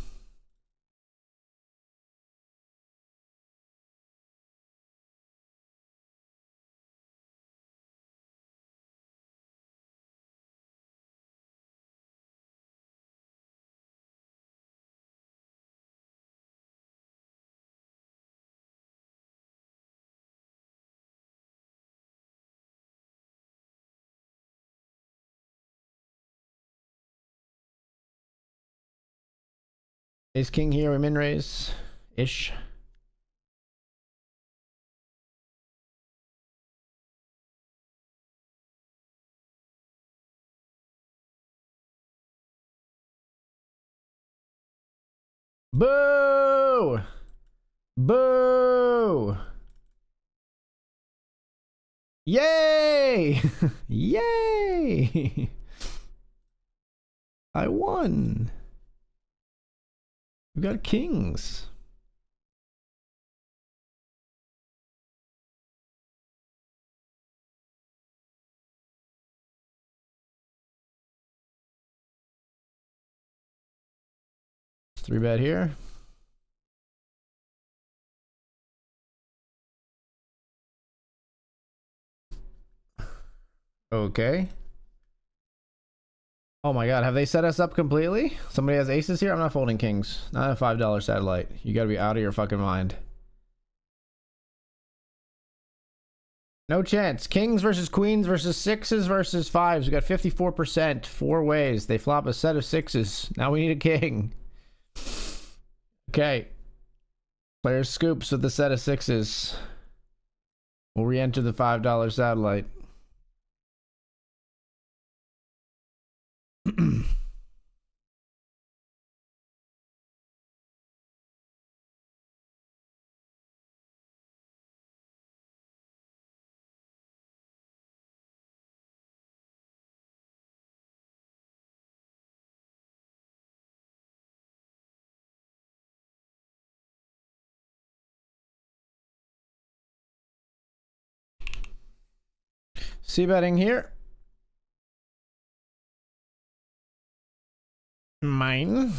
Ace king here, we min raise ish. Boo! Boo! Yay! Yay! I won. We got kings. Three bet here. Okay. Oh my god, have they set us up completely? Somebody has aces here? I'm not folding kings. Not a $5 satellite. You gotta be out of your fucking mind. No chance. Kings versus queens versus sixes versus fives. We got 54%. Four ways. They flop a set of sixes. Now we need a king. Okay. Player scoops with the set of sixes. We'll re-enter the $5 satellite. C betting here. Mine.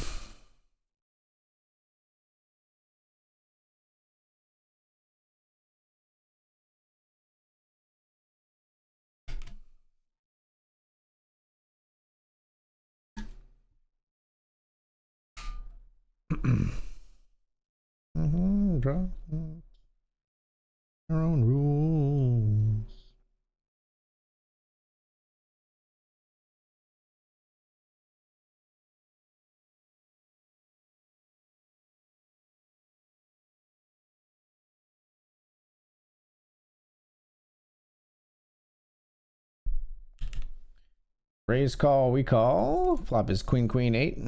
Draw our own rules. Raise call, we call. Flop is queen, queen, 8.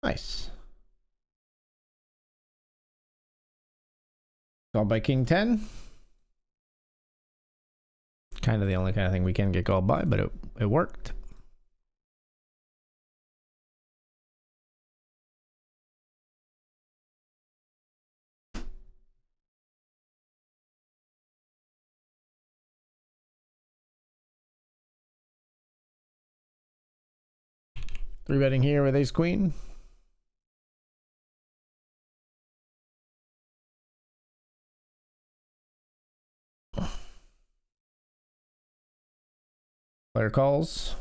Nice. Called by king 10. Kind of the only kind of thing we can get called by, but it worked. Three betting here with ace queen. Player calls.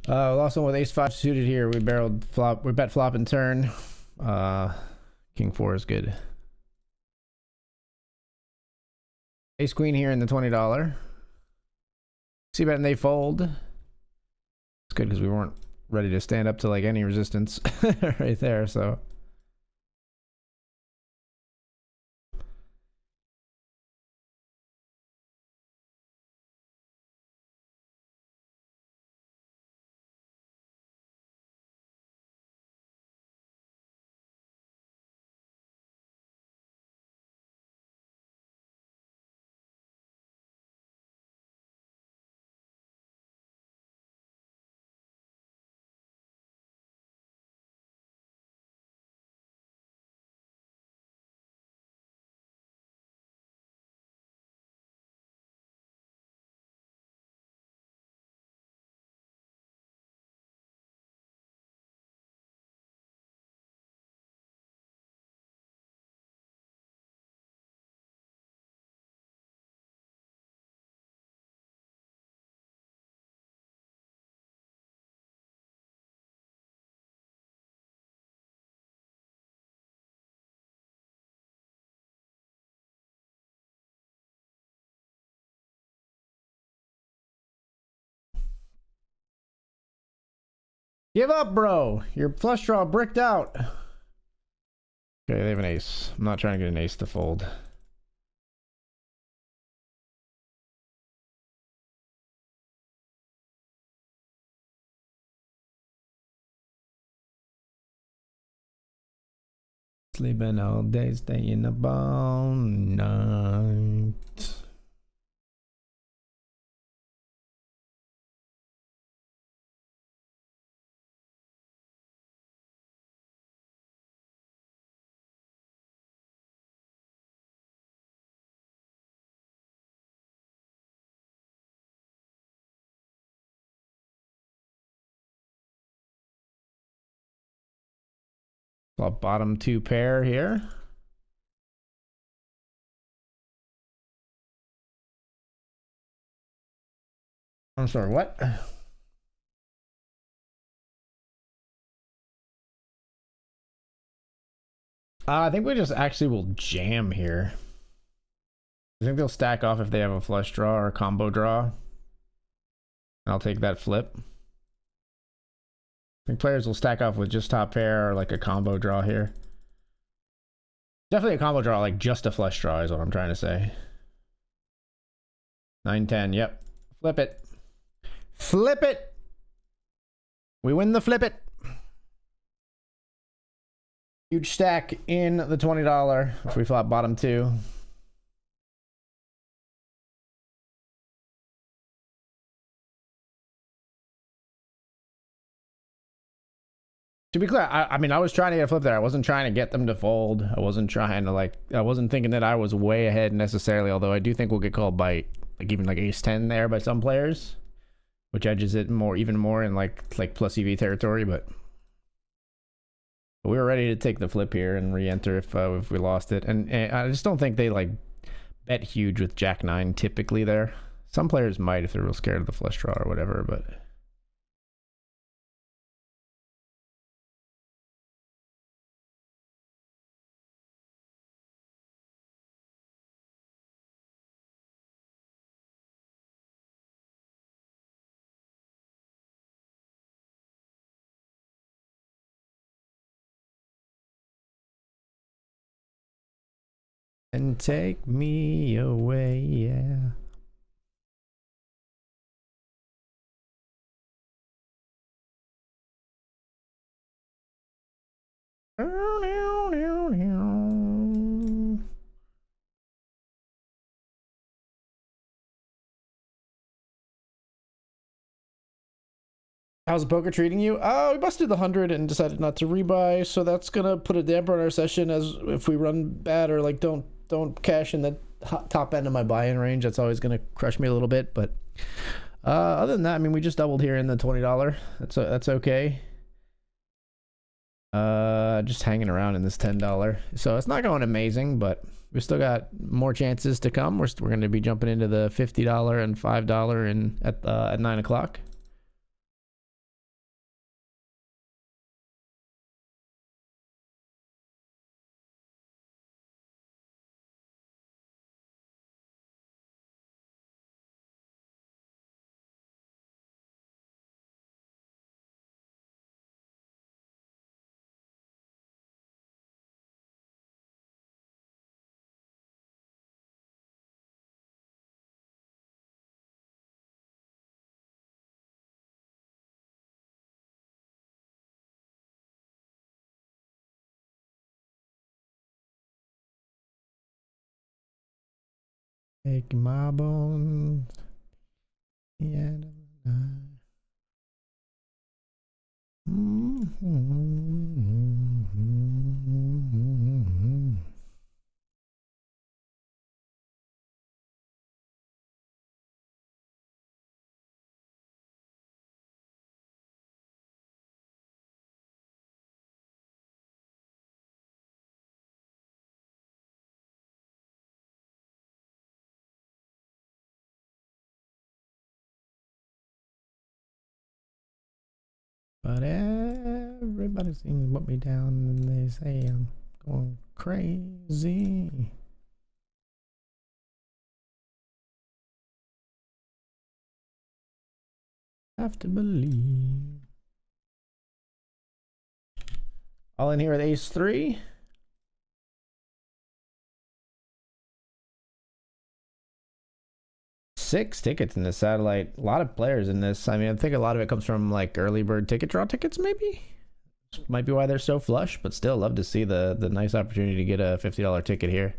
Lost one with ace 5 suited here. We barreled flop. We bet flop and turn. King 4 is good. Ace queen here in the $20. See bet and they fold. It's good because we weren't ready to stand up to like any resistance right there. So. Give up, bro. Your flush draw bricked out. Okay, they have an ace. I'm not trying to get an ace to fold. Sleeping all day, staying up all night. Flop bottom 2 pair here. I'm sorry, what? I think we just actually will jam here. I think they'll stack off if they have a flush draw or a combo draw. I'll take that flip. I think players will stack off with just top pair or like a combo draw here. Definitely a combo draw, like just a flush draw is what I'm trying to say. 9-10, yep. Flip it. Flip it! We win the flip it. Huge stack in the $20 if we flop bottom 2. To be clear, I mean, I was trying to get a flip there. I wasn't trying to get them to fold. I wasn't trying to I wasn't thinking that I was way ahead necessarily, although I do think we'll get called by even like ace-10 there by some players, which edges it even more in like plus EV territory, but we were ready to take the flip here and re-enter if we lost it. And I just don't think they bet huge with Jack-9 typically there. Some players might if they're real scared of the flush draw or whatever, but and take me away, yeah. How's the poker treating you? We busted the 100 and decided not to rebuy, so that's gonna put a damper on our session as if we run bad or don't cash in the top end of my buy-in range. That's always gonna crush me a little bit, but other than that, I mean, we just doubled here in the $20. That's okay. Just hanging around in this $10, so it's not going amazing, but we still got more chances to come. We're going to be jumping into the $50 and $5 at 9 o'clock. Take my bones. Yeah. But everybody seems to put me down and they say I'm going crazy. Have to believe. All in here with ace-3. Six tickets in this satellite. A lot of players in this. I mean, I think a lot of it comes from like early bird ticket draw tickets, maybe. Might be why they're so flush, but still love to see the nice opportunity to get a $50 ticket here.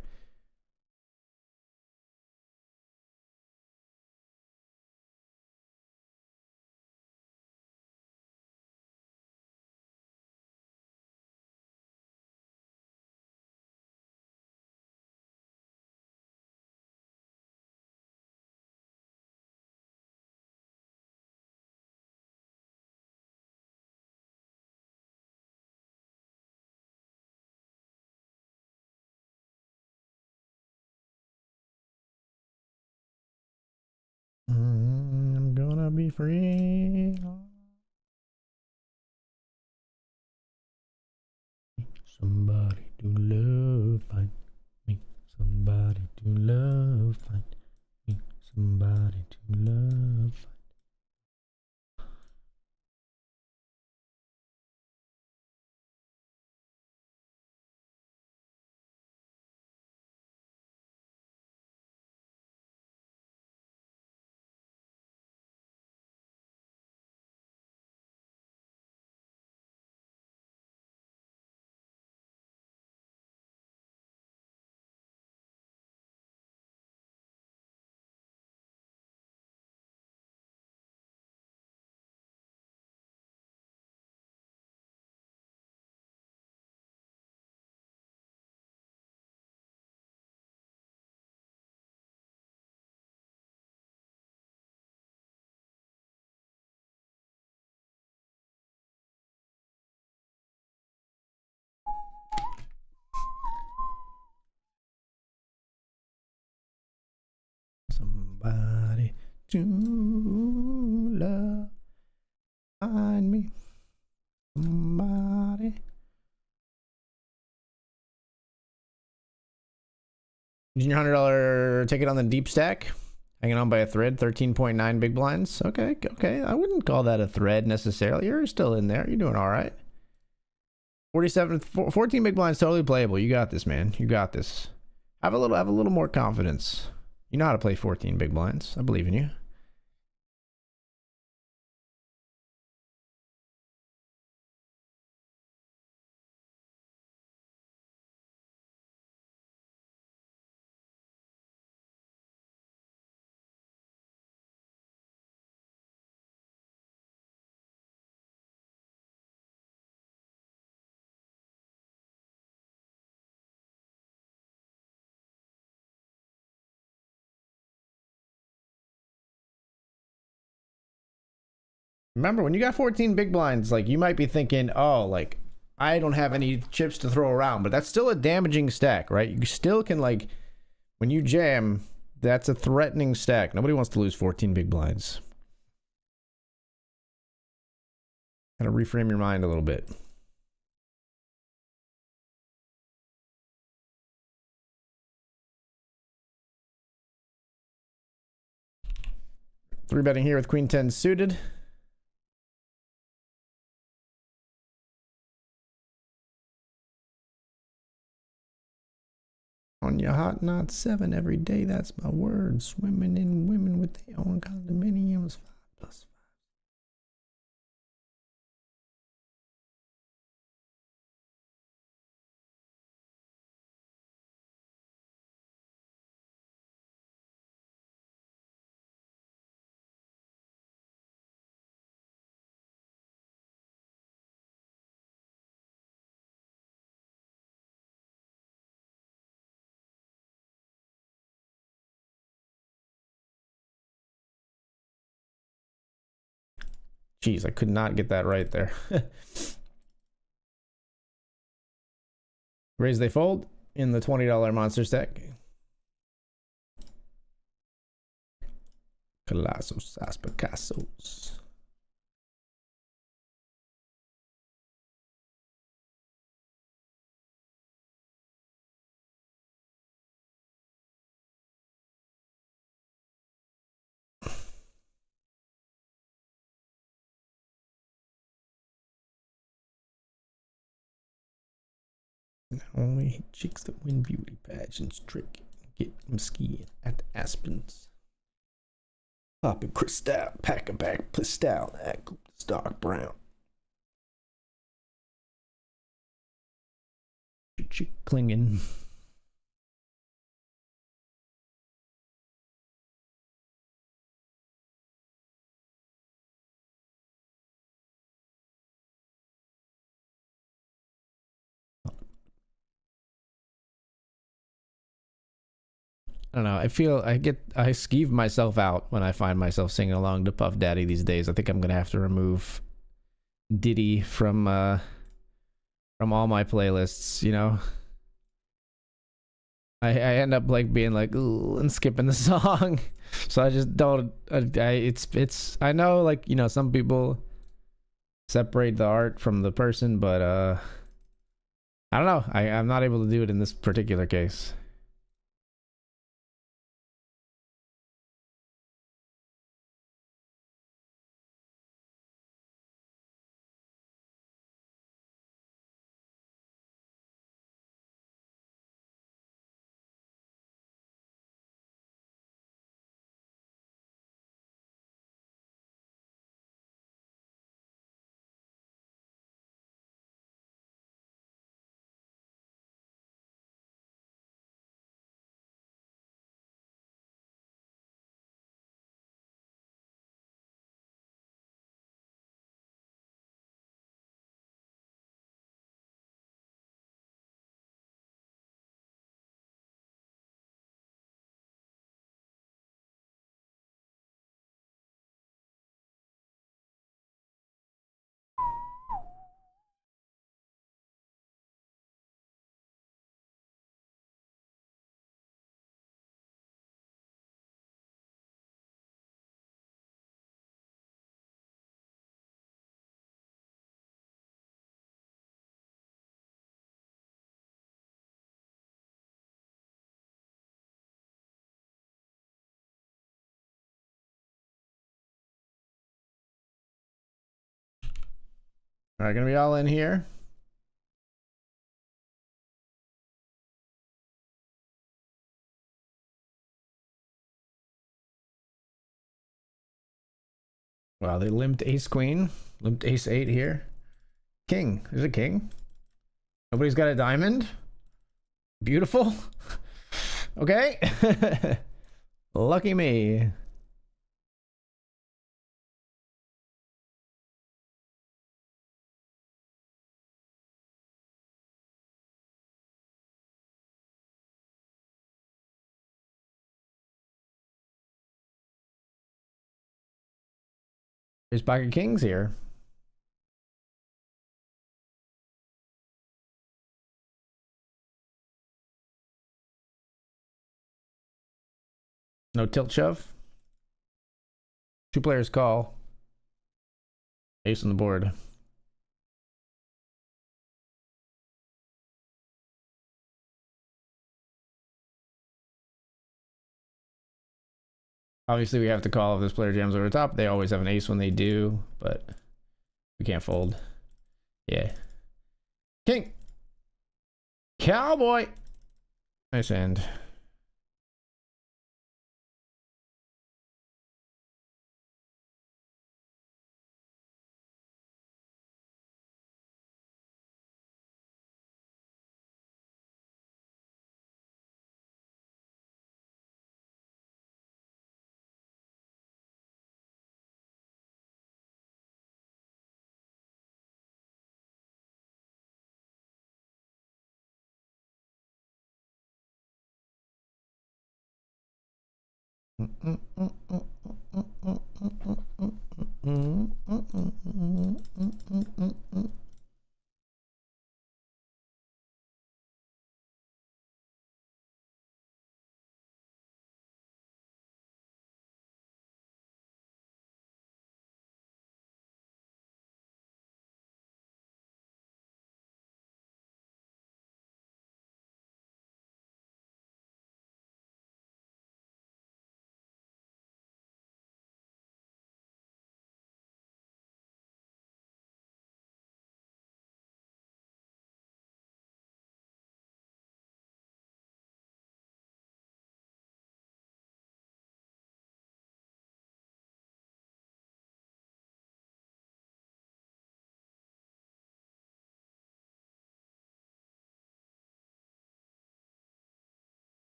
be free. Somebody to love, find me. Somebody to love, find me. Somebody to love. Somebody to love, find me. Somebody. Junior $100 ticket on the deep stack. Hanging on by a thread. 13.9 big blinds. Okay, okay. I wouldn't call that a thread necessarily. You're still in there. You're doing all right. 14 big blinds, totally playable. You got this, man. You got this. Have a little more confidence. You know how to play 14 big blinds. I believe in you. Remember, when you got 14 big blinds, like, you might be thinking, oh, like, I don't have any chips to throw around, but that's still a damaging stack, right? You still can, like, when you jam, that's a threatening stack. Nobody wants to lose 14 big blinds. Kind of reframe your mind a little bit. Three betting here with Queen 10 suited. On your hot knot 7 every day, that's my word. Swimming in women with their own condominiums. 5+5. Jeez, I could not get that right there. Raise they fold in the $20 monster stack. Colossus, Aspicassos. Only chicks that win beauty pageants trick get them skiing at the Aspens. Poppin' crystal, pack a back, pistol, that dark brown. Chick clinging. I don't know. I feel I skeeve myself out when I find myself singing along to Puff Daddy these days. I think I'm gonna have to remove Diddy from all my playlists, you know. I end up like being like ooh and skipping the song. So I just don't. It's. I know like some people separate the art from the person, but I don't know. I'm not able to do it in this particular case. All right, gonna be all in here. Wow, they limped ace queen, limped ace eight here. King, there's a king. Nobody's got a diamond. Beautiful. Okay. Lucky me. There's pocket kings here. No tilt shove. Two players call. Ace on the board. Obviously, we have to call if this player jams over the top. They always have an ace when they do, but we can't fold. Yeah. King. Cowboy. Nice hand.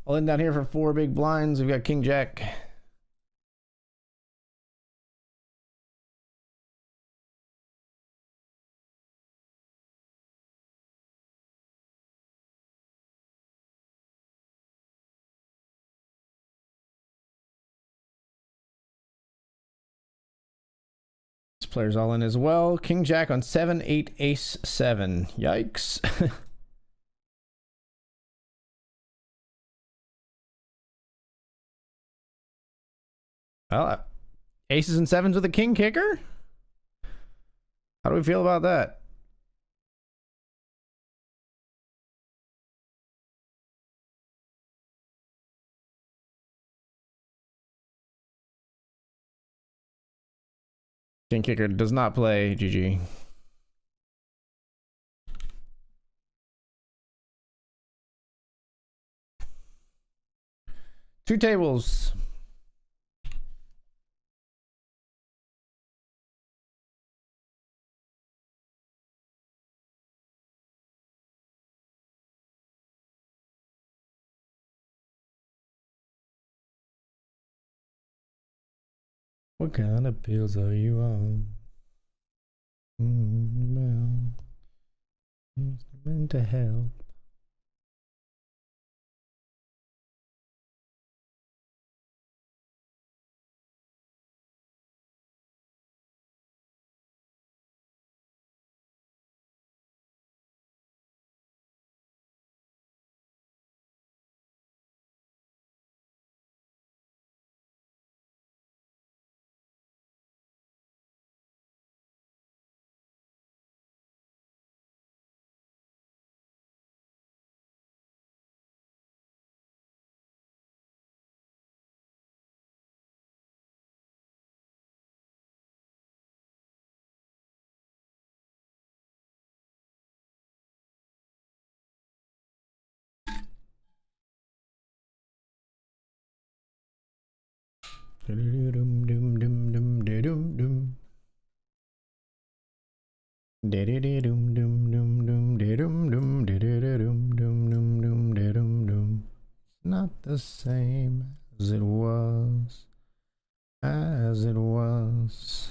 All in down here for 4 big blinds. We've got King Jack. This player's all in as well. King Jack on 7, 8, Ace 7. Yikes. Well, aces and sevens with a king kicker? How do we feel about that? King kicker does not play. GG. Two tables. What kind of pills are you on? Meant to help. Not the same as it was. As it was.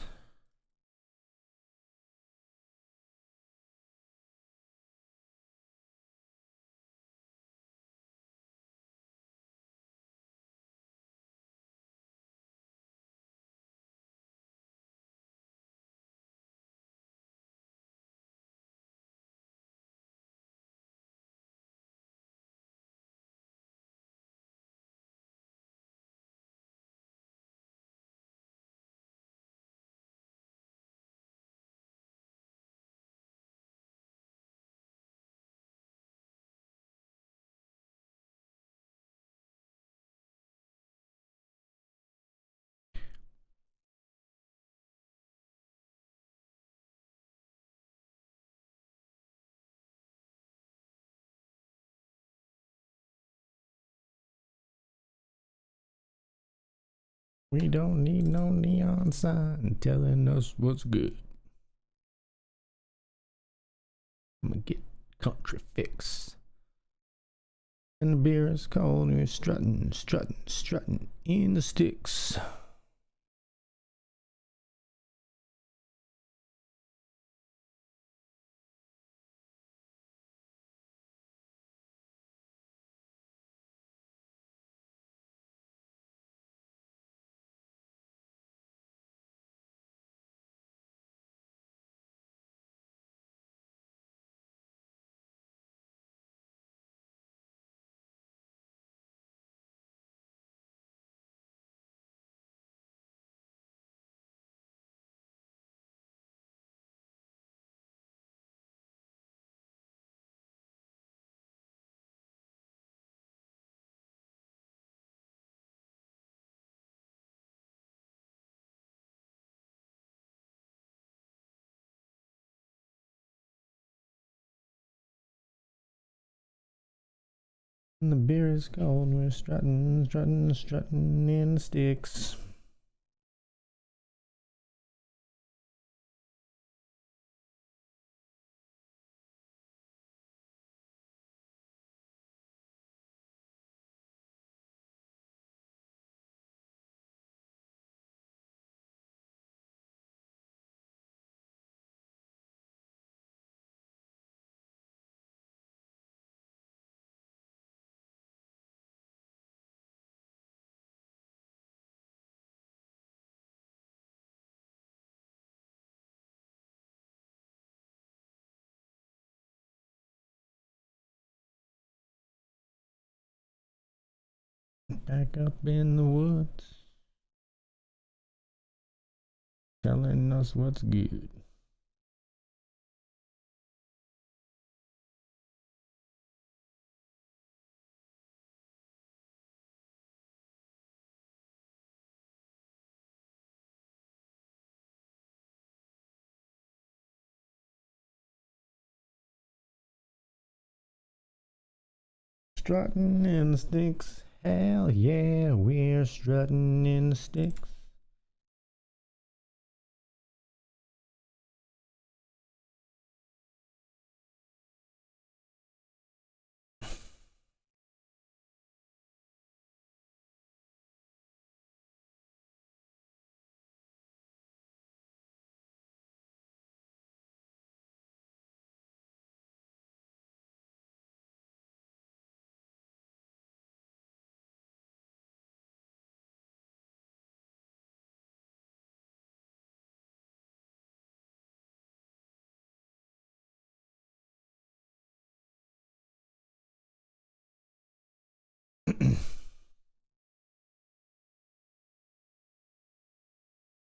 We don't need no neon sign telling us what's good. I'm gonna get country fix. And the beer is cold and we're strutting, strutting, strutting in the sticks. And the beer is cold, we're strutting, strutting, strutting in the sticks. Back up in the woods, telling us what's good. Strutting in the sticks, hell yeah, we're strutting in the sticks.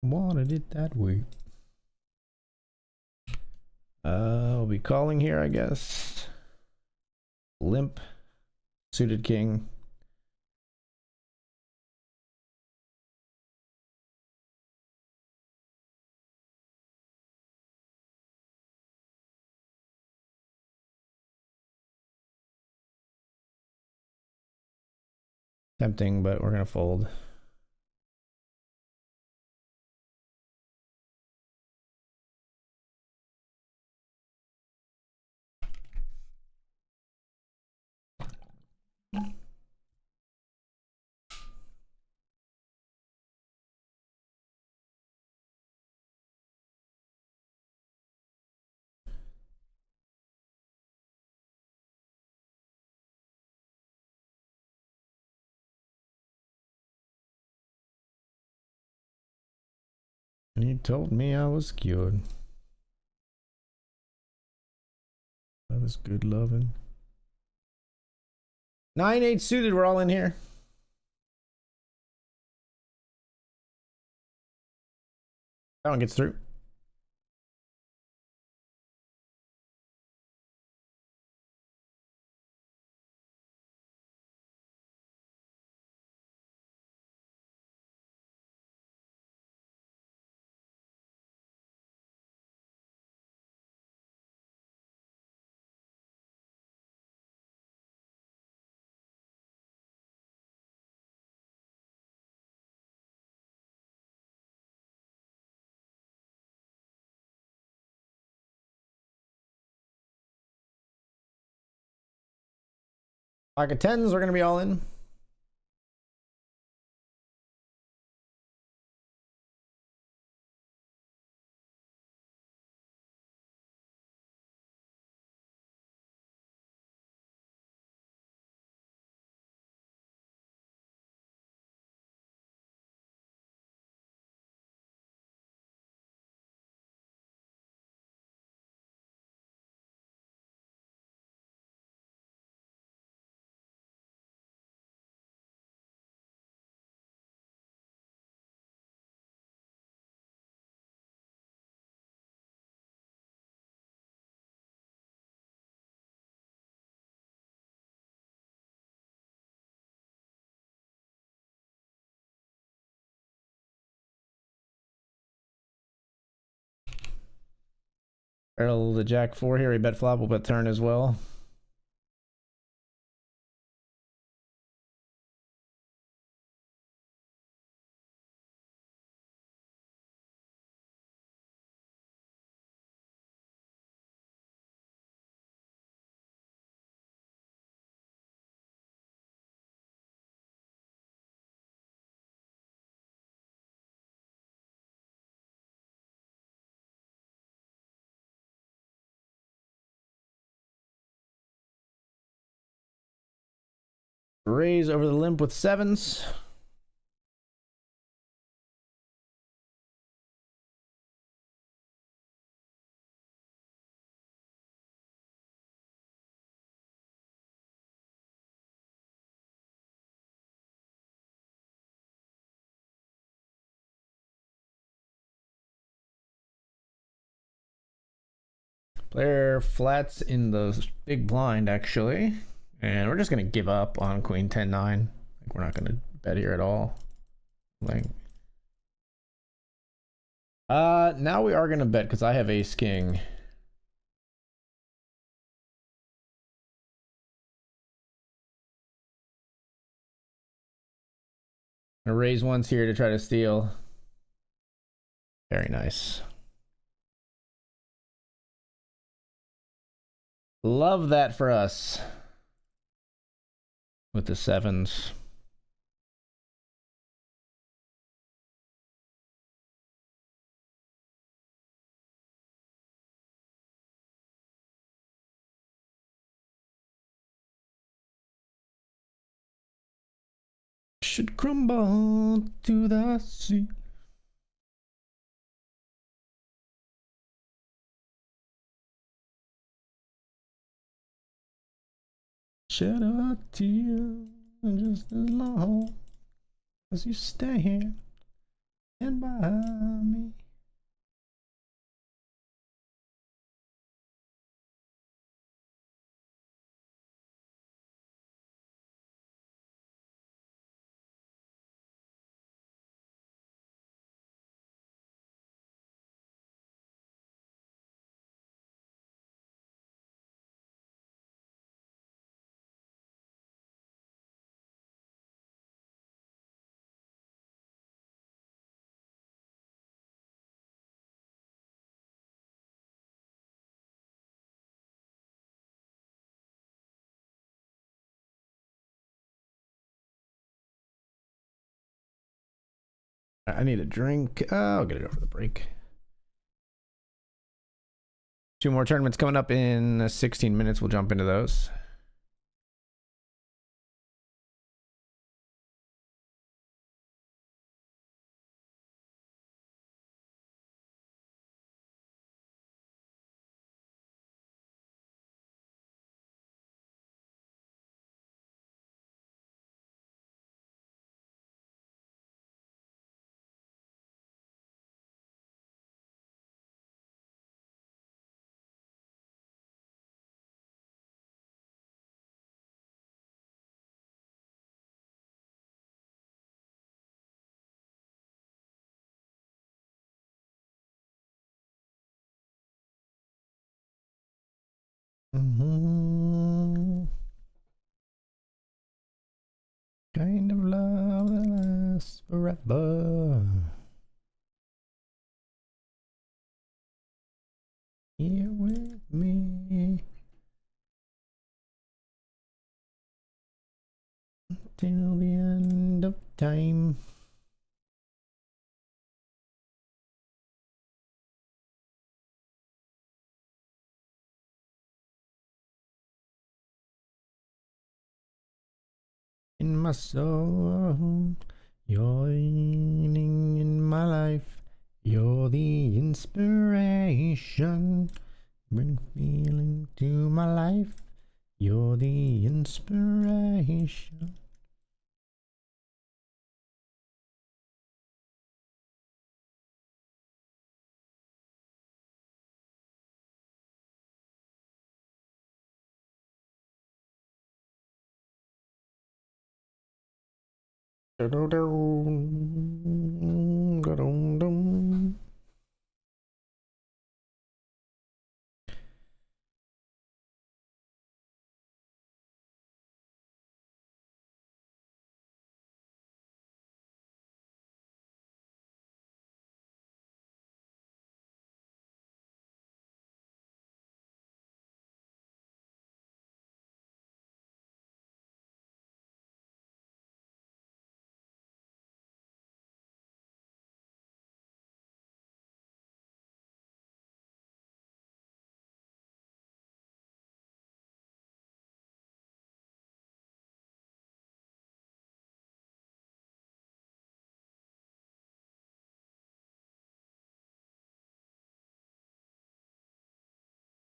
Wanted it that way. I'll be calling here, I guess. Limp, suited king. Tempting, but we're gonna fold. And he told me I was cured. That was good loving. 9-8 suited, we're all in here. That one gets through. Pocket tens, we're gonna be all in. Barrel the jack four here. We bet flop. We'll bet turn as well. Raise over the limp with sevens. Player flats in the big blind, actually. And we're just going to give up on queen 10-9. Like, we're not going to bet here at all. Like, now we are going to bet because I have ace king. I'm gonna raise once here to try to steal. Very nice. Love that for us. With the sevens. Should crumble to the sea. Shed a tear just as long as you stand by me. I need a drink. I'll get it over the break. 2 more tournaments coming up in 16 minutes. We'll jump into those. Kind of love that lasts forever. Here with me till the end of time. In my soul, you're leaning in my life. You're the inspiration. Bring feeling to my life. You're the inspiration.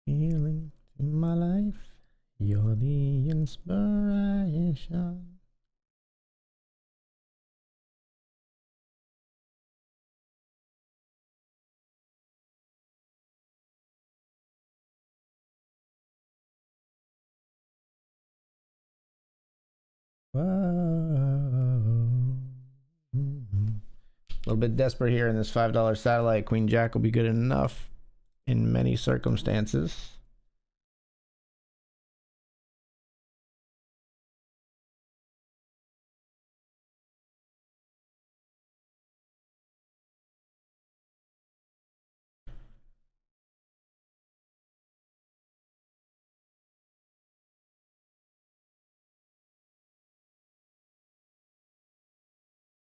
Feeling to my life. You're the inspiration. Whoa. A little bit desperate here in this $5 satellite. Queen Jack will be good enough in many circumstances.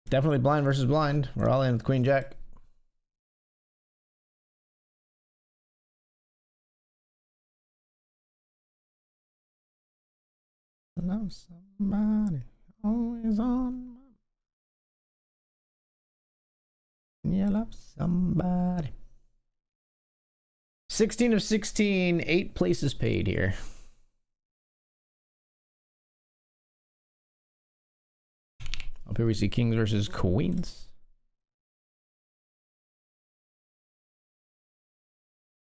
Definitely blind versus blind. We're all in with Queen Jack. Love somebody, always on my... Yeah, love somebody. 16 of 16, 8 places paid here. Up here we see kings versus queens.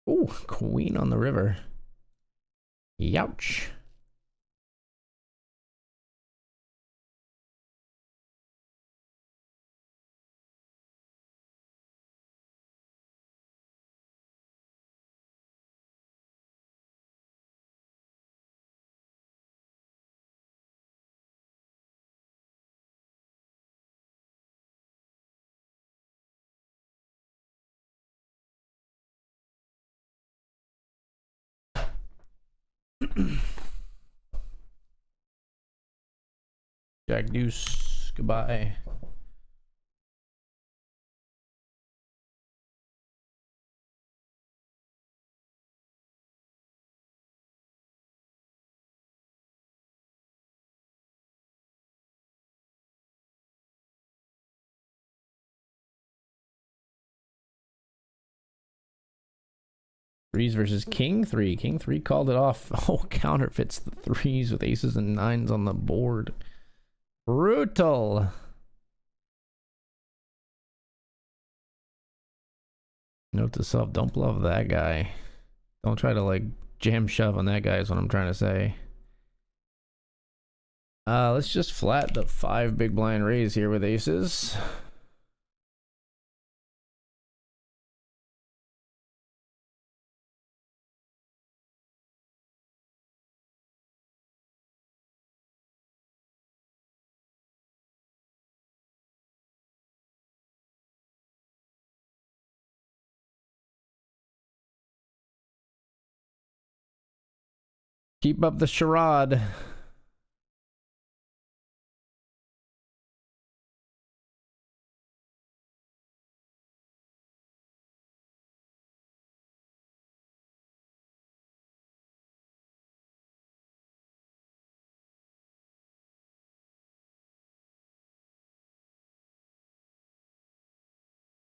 Ooh, queen on the river. Youch. Jack deuce. Goodbye. Threes versus king three. King three called it off. Oh, counterfeits the threes with aces and nines on the board. Brutal. Note to self, don't bluff that guy. Don't try to like jam shove on that guy is what I'm trying to say. Let's just flat the 5 big blind raise here with aces. Keep up the charade.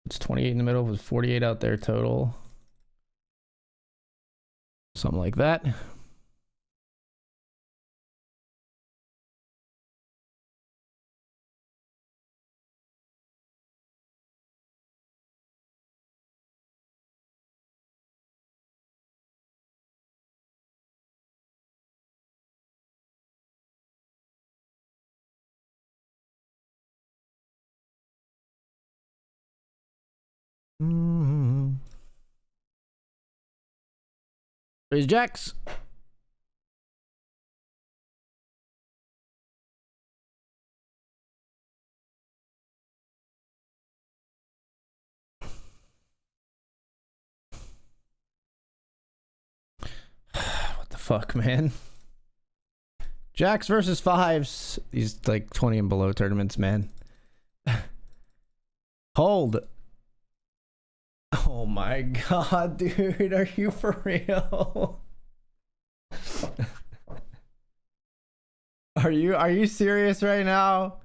It's 28 in the middle with 48 out there total. Something like that. Raise jacks. What the fuck, man? Jacks versus fives. These like 20 and below tournaments, man. Hold. Oh my god, dude. Are you for real? Are you serious right now?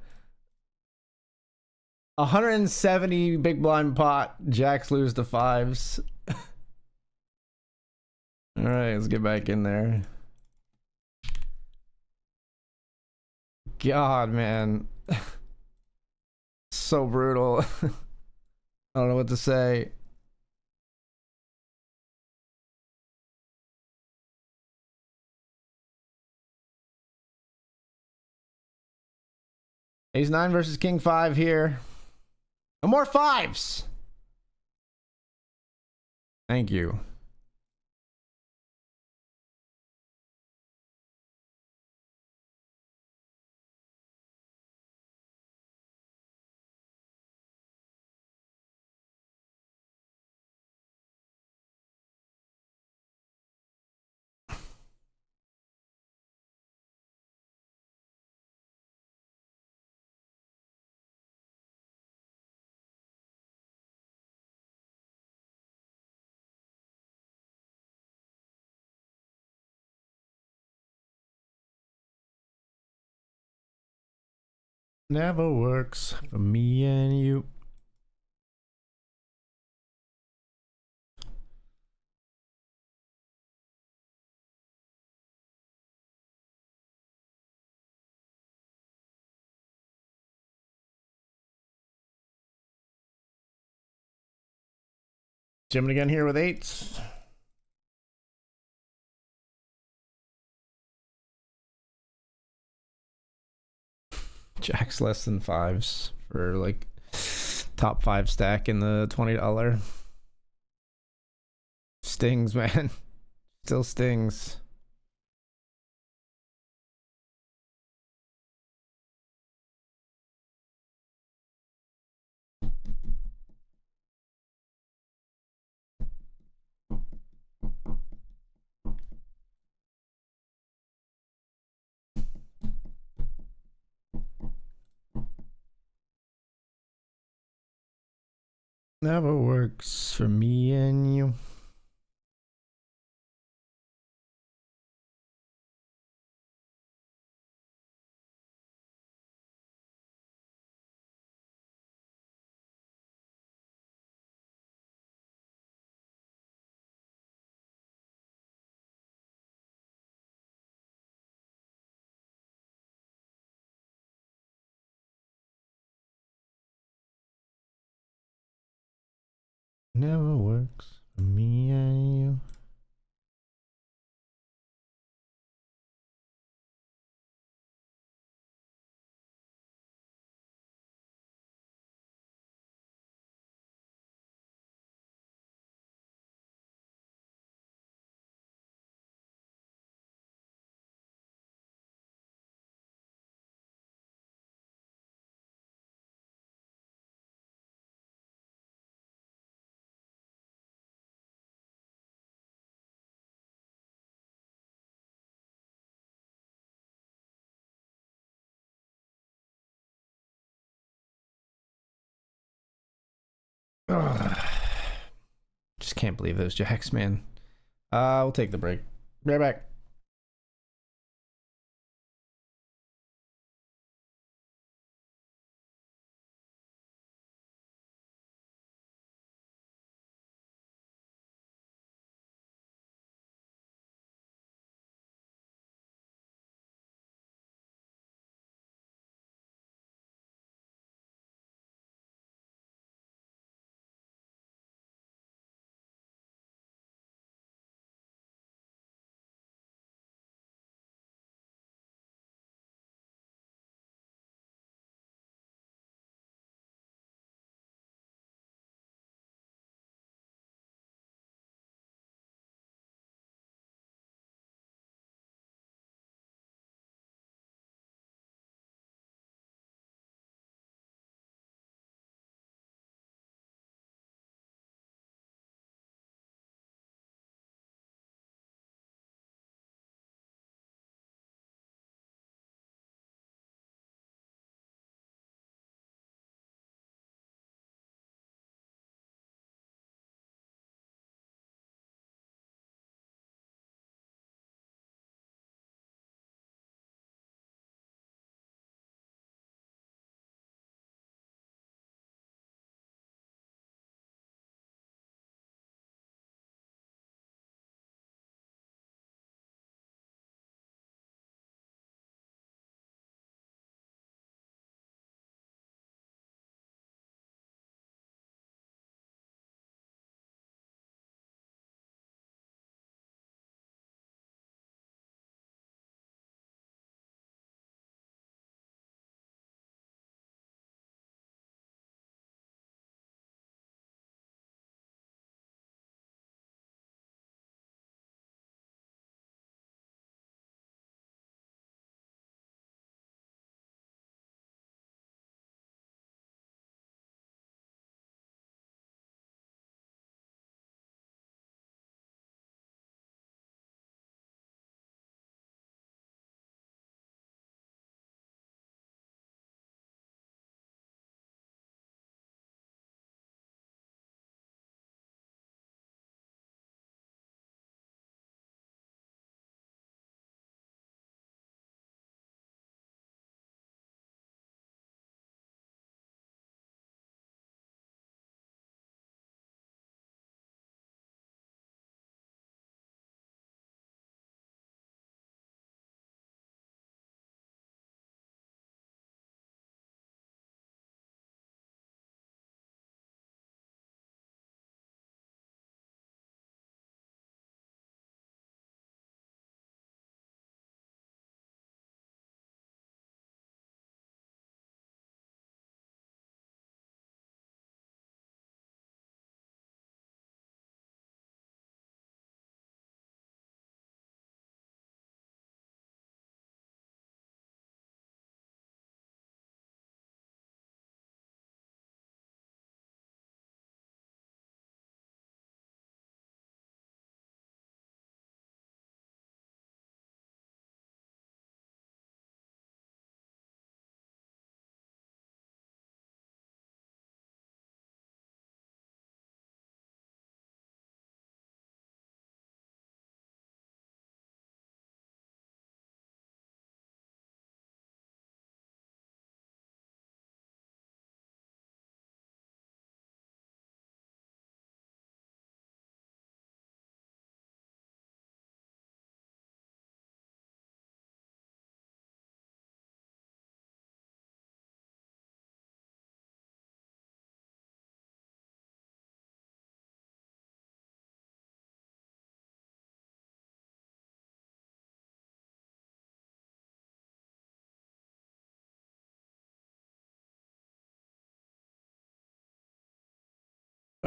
170 big blind pot. Jacks lose to fives. All right, let's get back in there. God, man. So brutal. I don't know what to say. Ace 9 versus King 5 here. No more 5s. Thank you. Never works for me and you. Jamming again here with 8s. Jacks less than 5s for like top 5 stack in the $20. Stings, man. Still stings. Never works for me and you. Never works for me and you. Ugh. Just can't believe those jacks, man. We'll take the break. Be right back.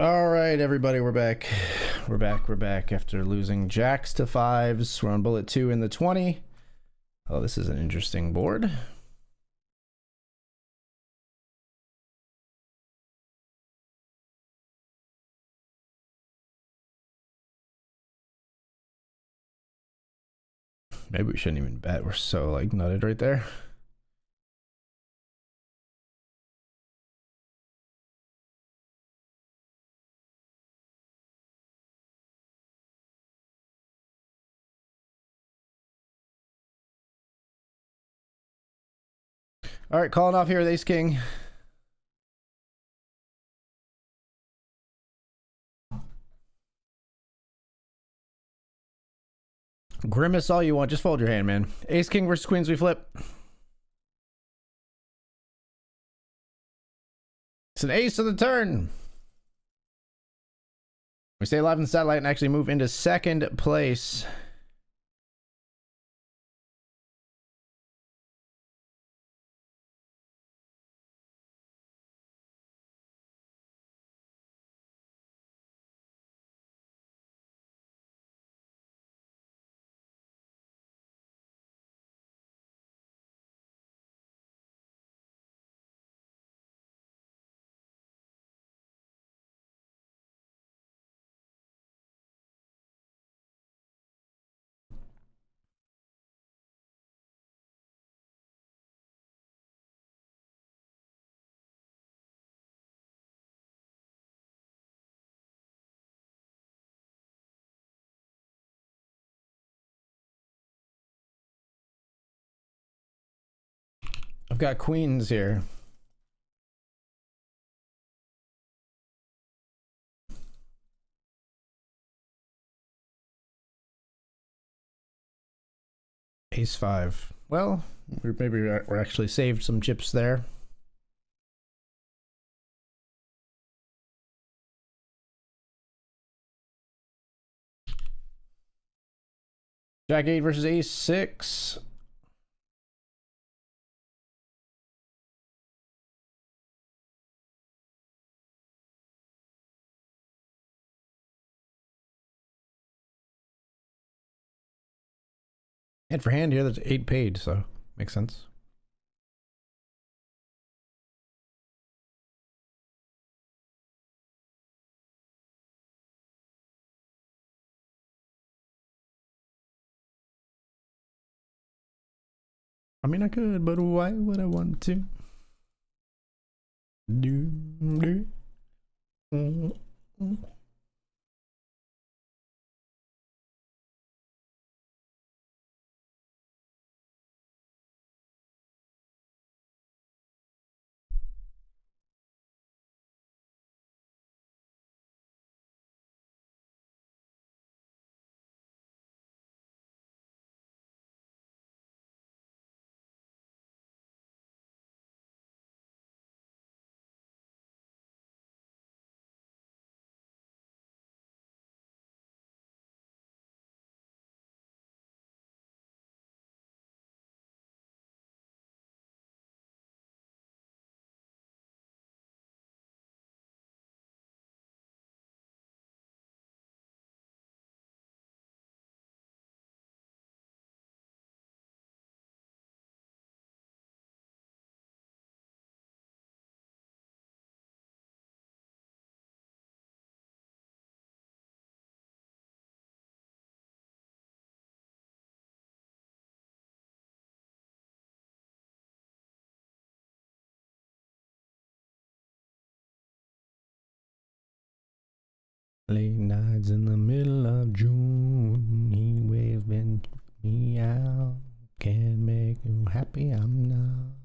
All right, everybody, we're back. We're back after losing jacks to fives. We're on bullet 2 in the 20. Oh, this is an interesting board. Maybe we shouldn't even bet. We're so like nutted right there. All right, calling off here with ace king. Grimace all you want. Just fold your hand, man. Ace king versus queens, we flip. It's an ace of the turn. We stay alive in the satellite and actually move into second place. I've got queens here. Ace 5. Well, we're actually saved some chips there. Jack 8 versus ace 6. Head for hand here, that's 8 paid, so makes sense. I mean, I could, but why would I want to? Late nights in the middle of June, he waves been me out. Can't make you happy, I'm not.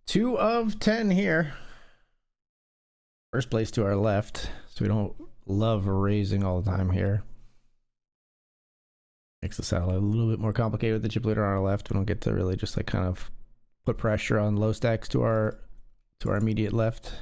2 of 10 here. First place to our left, so we don't love raising all the time here. Makes the saddle a little bit more complicated with the chip leader on our left. We don't get to really just like kind of put pressure on low stacks to our immediate left.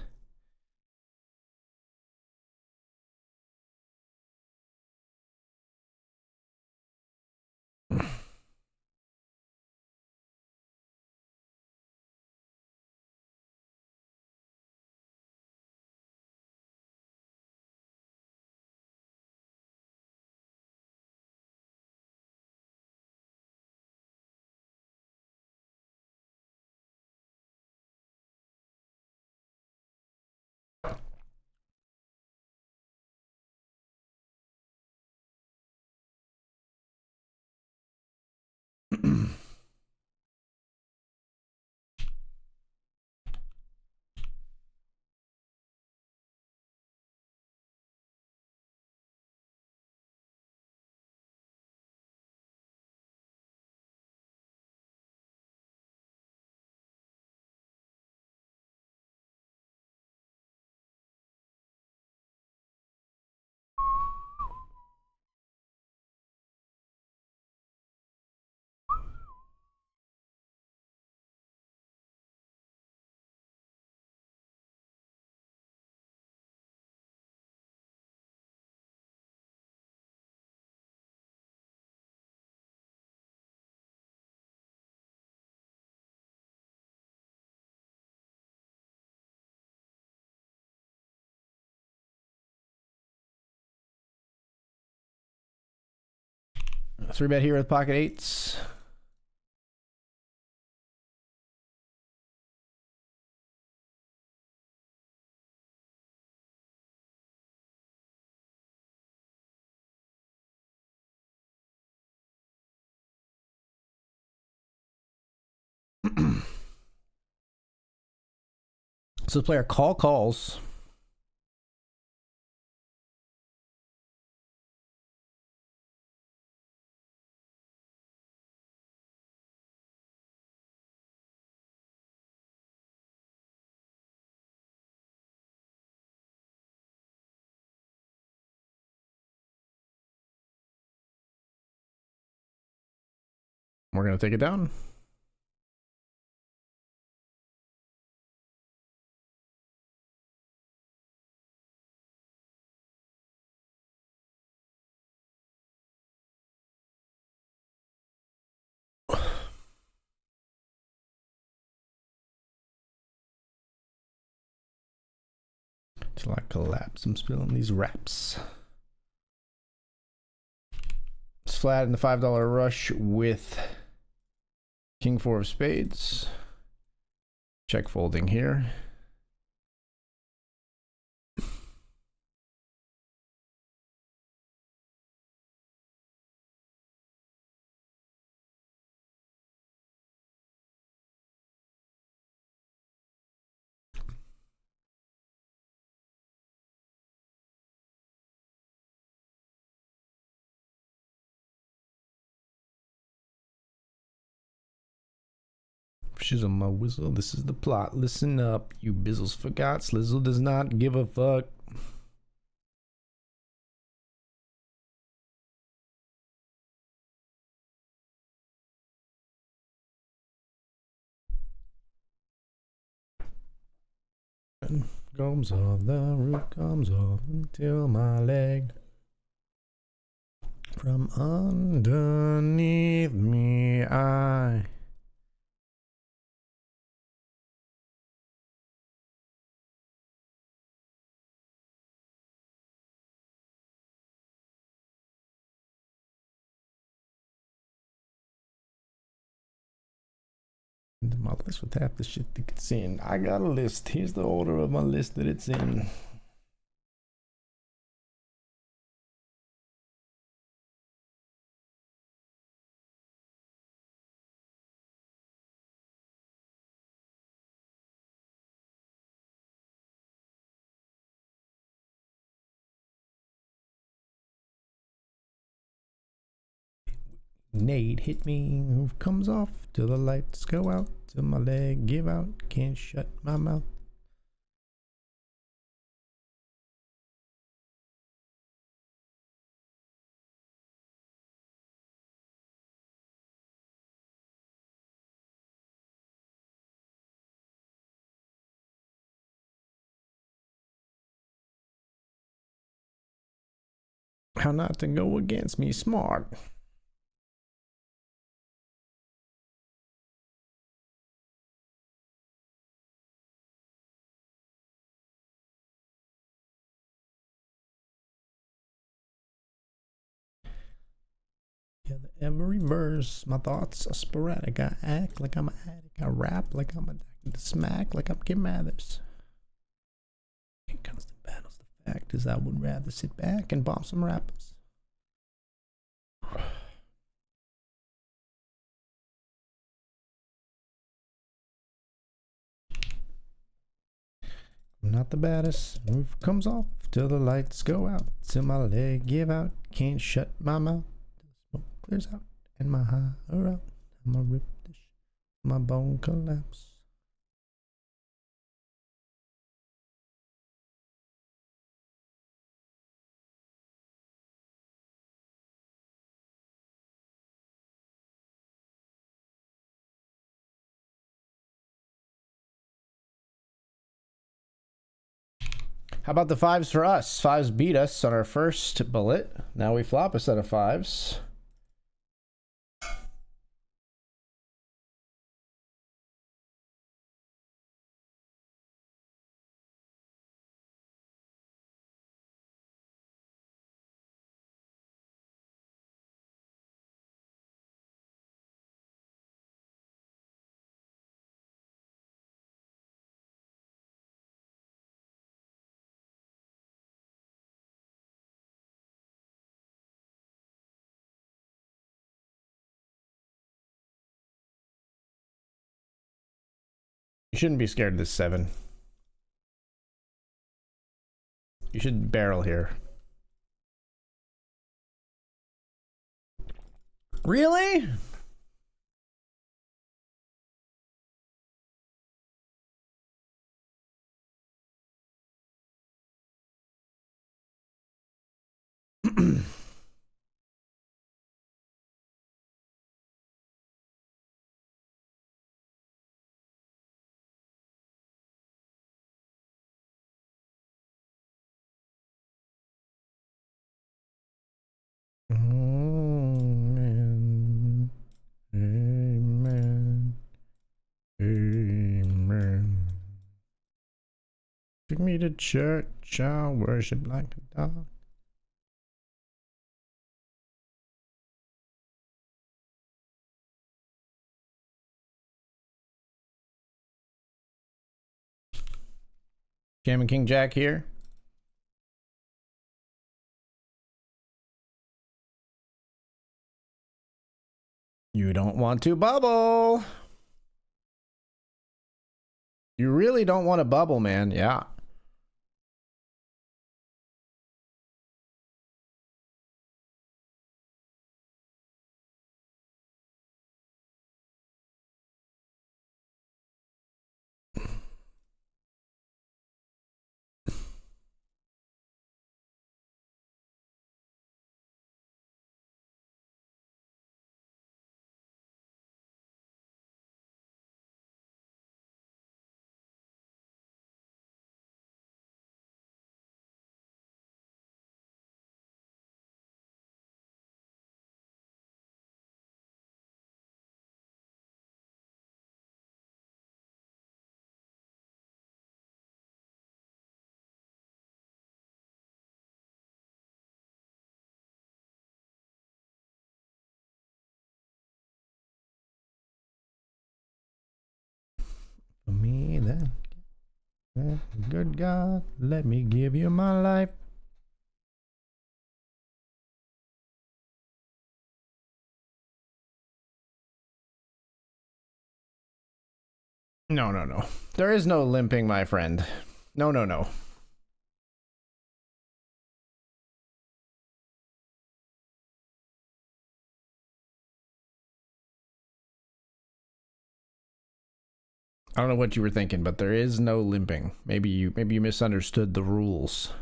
Three bet here with pocket eights. So the player calls. We're going to take it down. Till I collapse. I'm spilling these wraps. It's flat in the $5 rush with King 4 of spades. Check folding here. Shizzle my whistle, this is the plot. Listen up, you bizzles forgot. Slizzle does not give a fuck. Comes off, the roof comes off until my leg from underneath me. My list with half the shit that it's in. I got a list. Here's the order of my list that it's in. Nade hit me, roof comes off till the lights go out, till my leg give out, can't shut my mouth. How not to go against me, smart. Yeah, every verse, my thoughts are sporadic. I act like I'm an addict. I rap like I'm addicted to smack, like I'm Kim Mathers. In constant battles, the fact is I would rather sit back and bomb some rappers. I'm not the baddest. Roof comes off till the lights go out, till my leg give out, can't shut my mouth. Smoke clears out and my high are out. I'ma rip this shit, my bone collapse. How about the fives for us? Fives beat us on our first bullet. Now we flop a set of fives. You shouldn't be scared of this 7. You should barrel here. Really? Amen. Amen. Amen. Took me to church, I'll worship like a dog. Jamming King Jack here. You don't want to bubble. You really don't want to bubble, man. Yeah. For me, then. Good God, let me give you my life. No, no, no. There is no limping, my friend. No, no, no. I don't know what you were thinking, but there is no limping. Maybe you misunderstood the rules.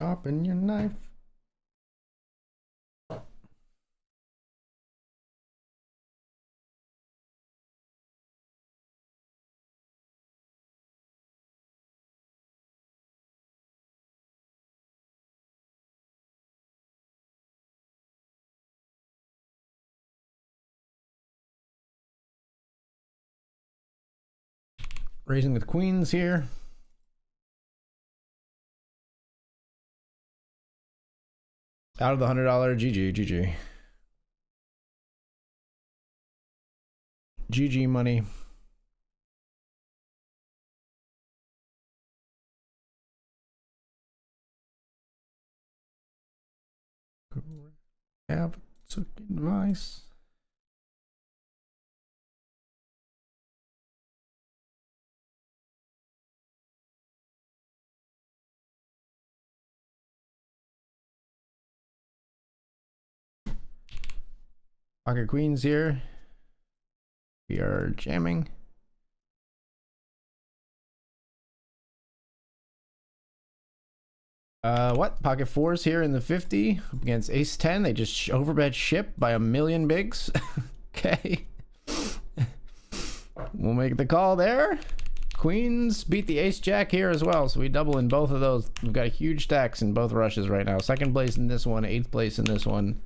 Sharpen your knife. Raising with queens here. Out of the $100 GG. GG money. Have took advice. Pocket queens here. We are jamming. What? Pocket fours here in the 50 against ace 10. They just overbet ship by a million bigs. Okay. We'll make the call there. Queens beat the ace jack here as well, so we double in both of those. We've got huge stacks in both rushes right now. Second place in this one, 8th place in this one.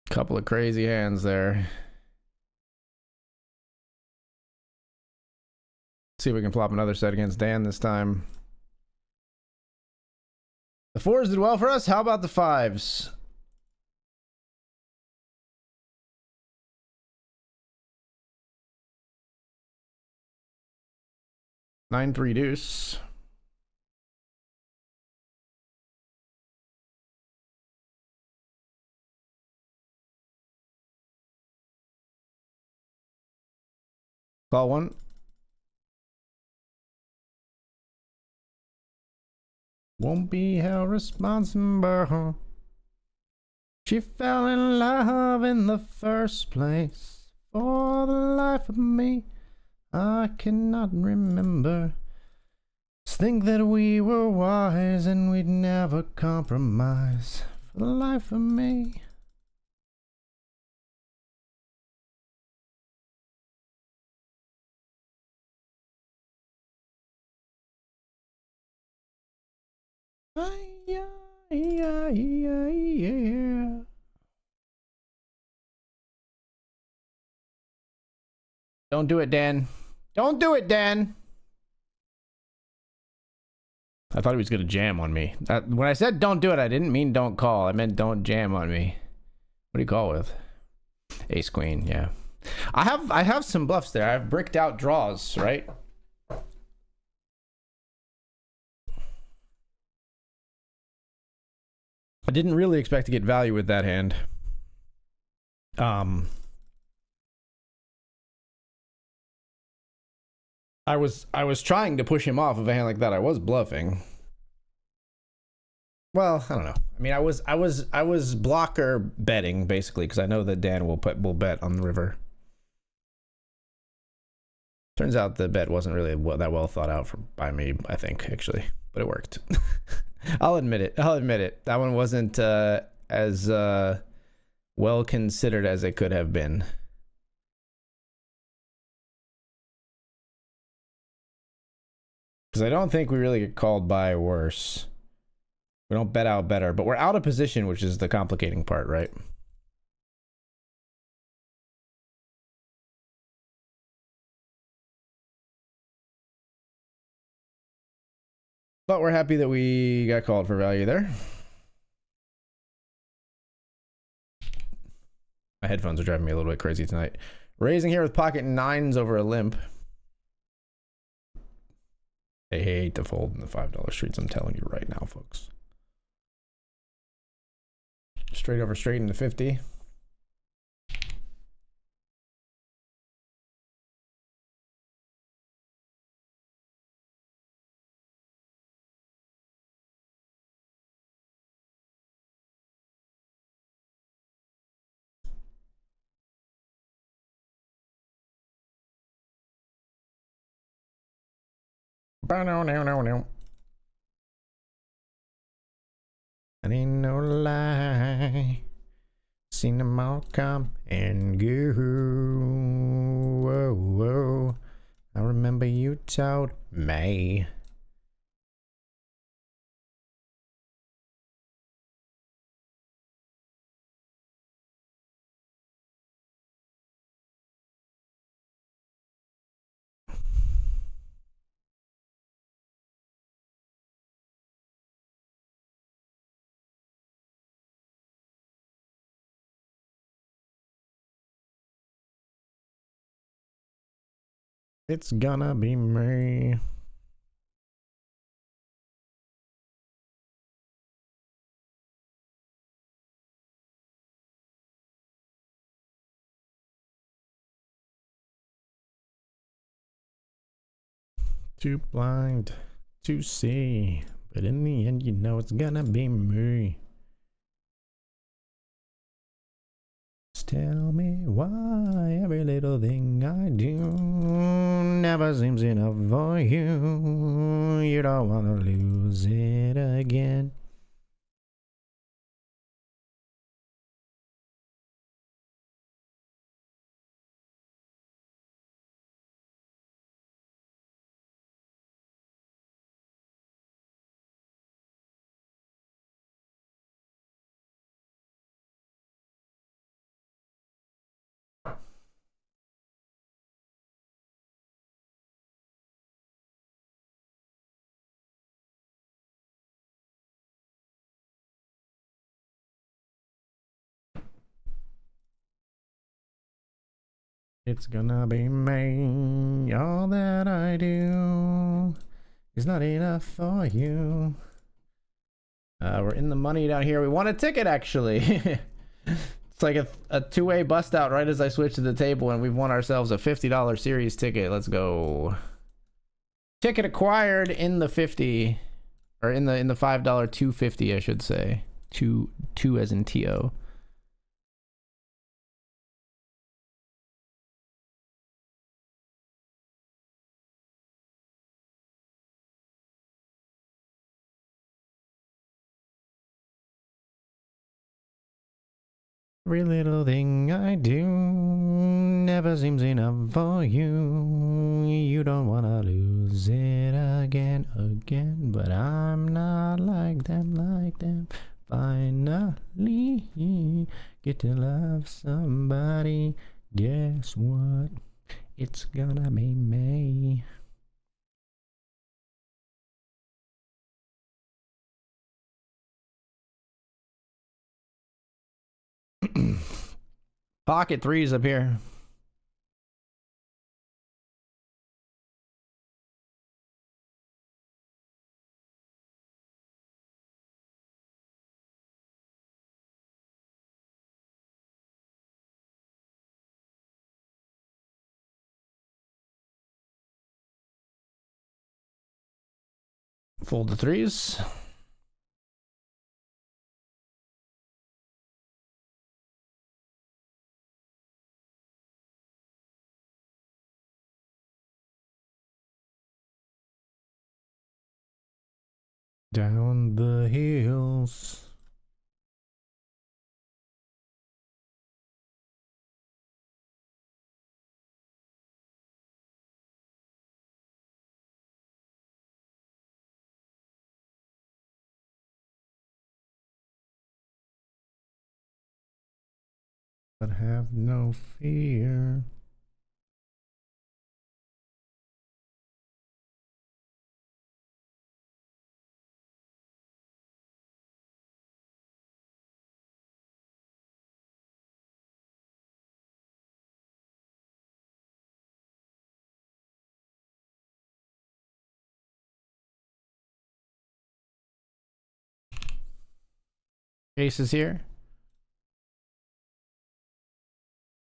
Couple of crazy hands there. See if we can flop another set against Dan this time. The fours did well for us. How about the fives? Nine, three deuce. Call one. Won't be held responsible. She fell in love in the first place. For the life of me, I cannot remember. Just think that we were wise and we'd never compromise. For the life of me. Yeah. Don't do it, Dan. Don't do it, Dan. I thought he was going to jam on me. When I said don't do it, I didn't mean don't call. I meant don't jam on me. What do you call with? Ace queen, yeah. I have some bluffs there. I have bricked out draws, right? I didn't really expect to get value with that hand. I was trying to push him off of a hand like that. I was bluffing. Well, I don't know. I mean, I was blocker betting basically because I know that Dan will bet on the river. Turns out the bet wasn't really that well thought out by me, I think, actually, but it worked. I'll admit it. That one wasn't as well considered as it could have been. Because I don't think we really get called by worse. We don't bet out better, but we're out of position, which is the complicating part, right? But we're happy that we got called for value there. My headphones are driving me a little bit crazy tonight. Raising here with pocket nines over a limp. I hate to fold in the $5 streets. I'm telling you right now, folks. Straight over straight into 50. No. That ain't no lie. Seen them all come and go. Whoa, whoa. I remember you told me. It's gonna be me. Too blind to see, but in the end, you know it's gonna be me. Just tell me why every little thing I do never seems enough for you. You don't wanna lose it again. It's gonna be me. All that I do is not enough for you. We're in the money down here. We won a ticket, actually. It's like a two-way bust out right as I switch to the table, and we've won ourselves a $50 series ticket. Let's go. Ticket acquired in the 50, or in the $5 250, I should say. Two as in TO. Every little thing I do never seems enough for you. You don't wanna lose it again, but I'm not like them. Finally, get to love somebody. Guess what? It's gonna be me. Pocket threes up here. Fold the threes. Down the hills. But have no fear. Aces here.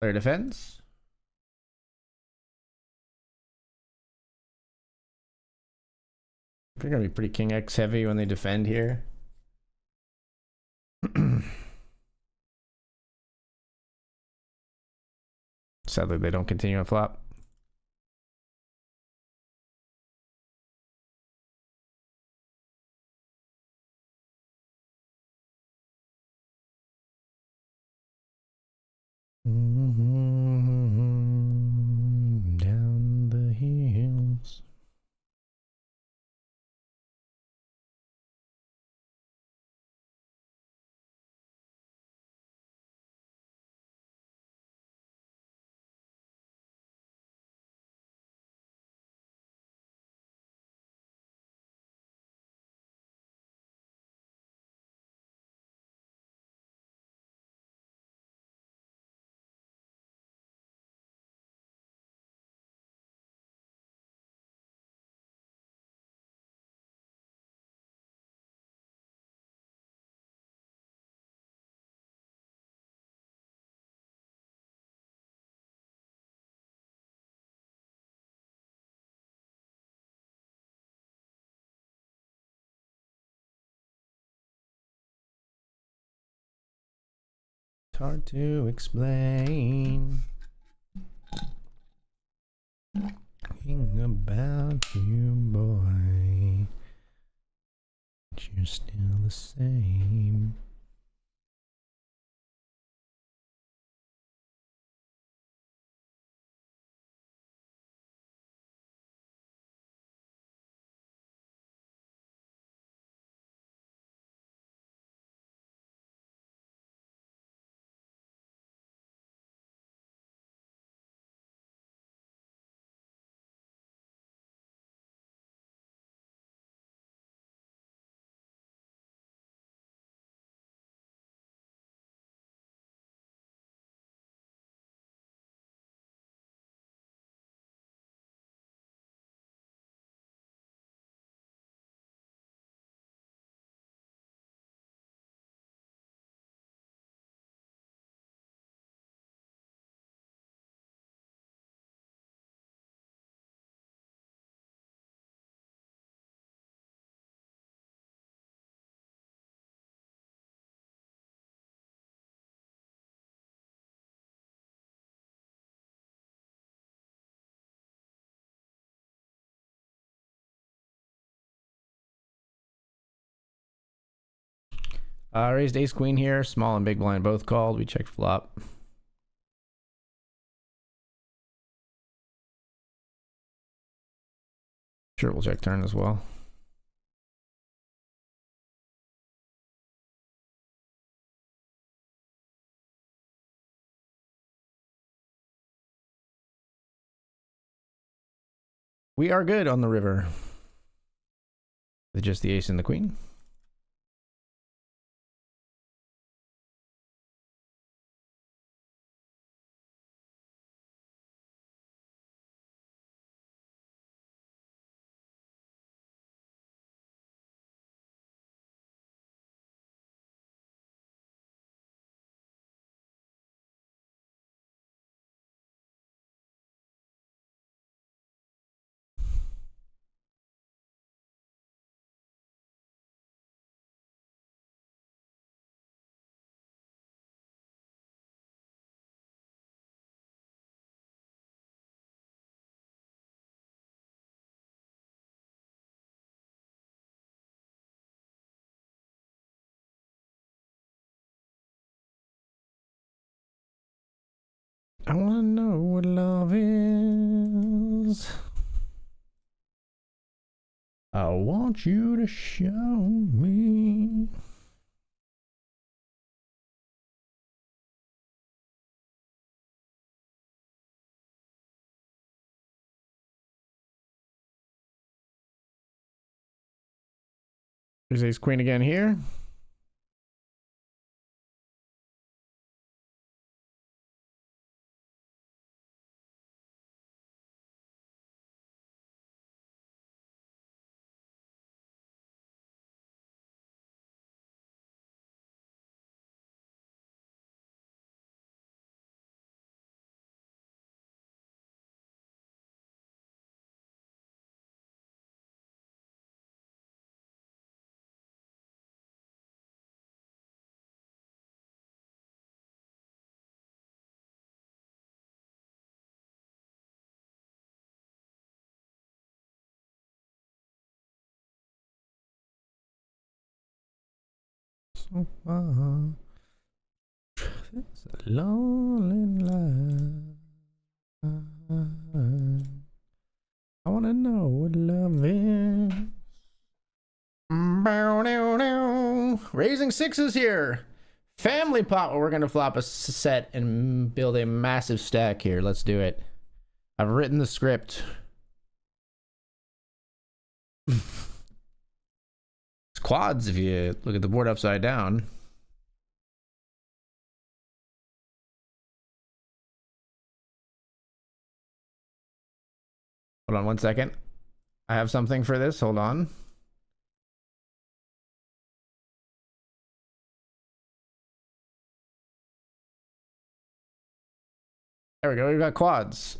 Player defends. They're gonna be pretty king X heavy when they defend here. Sadly, they don't continue on flop. Down the hills. It's hard to explain. Thinking about you, boy. But you're still the same. Raised ace queen here. Small and big blind both called. We checked flop. Sure, we'll check turn as well. We are good on the river. With just the ace and the queen. I want to know what love is. I want you to show me. There's ace queen again here. so far. It's a lonely life. I wanna know what love is. Raising sixes here. Family pot. We're gonna flop a set and build a massive stack here. Let's do it. I've written the script. It's quads if you look at the board upside down. Hold on 1 second. I have something for this. Hold on. There we go. We've got quads.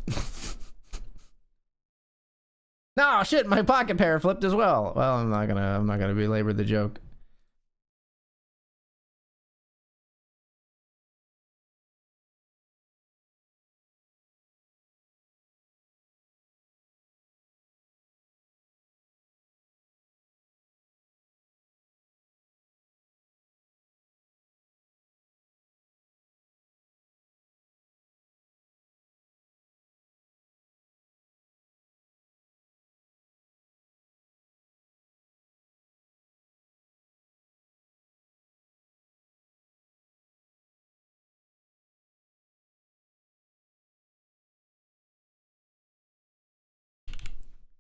No, shit, my pocket pair flipped as well. Well, I'm not gonna belabor the joke.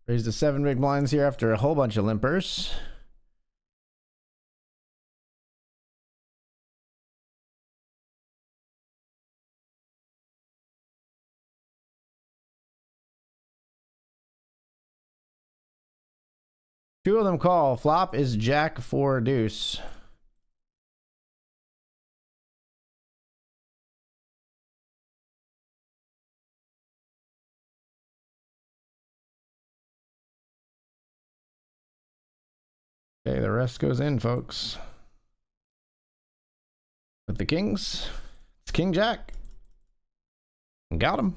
Raised to 7 big blinds here after a whole bunch of limpers. Two of them call. Flop is Jack 4 deuce. Okay, the rest goes in, folks. With the kings, it's King Jack. Got him.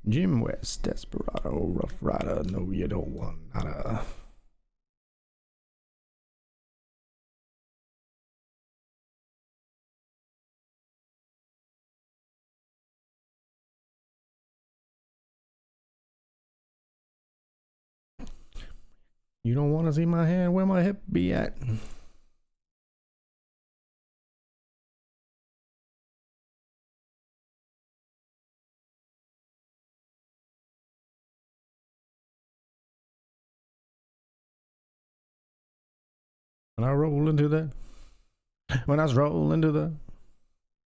Jim West, Desperado, Rough Rider. No, you don't want nada. You don't want to see my hand where my hip be at. When I roll into the, when I roll into the,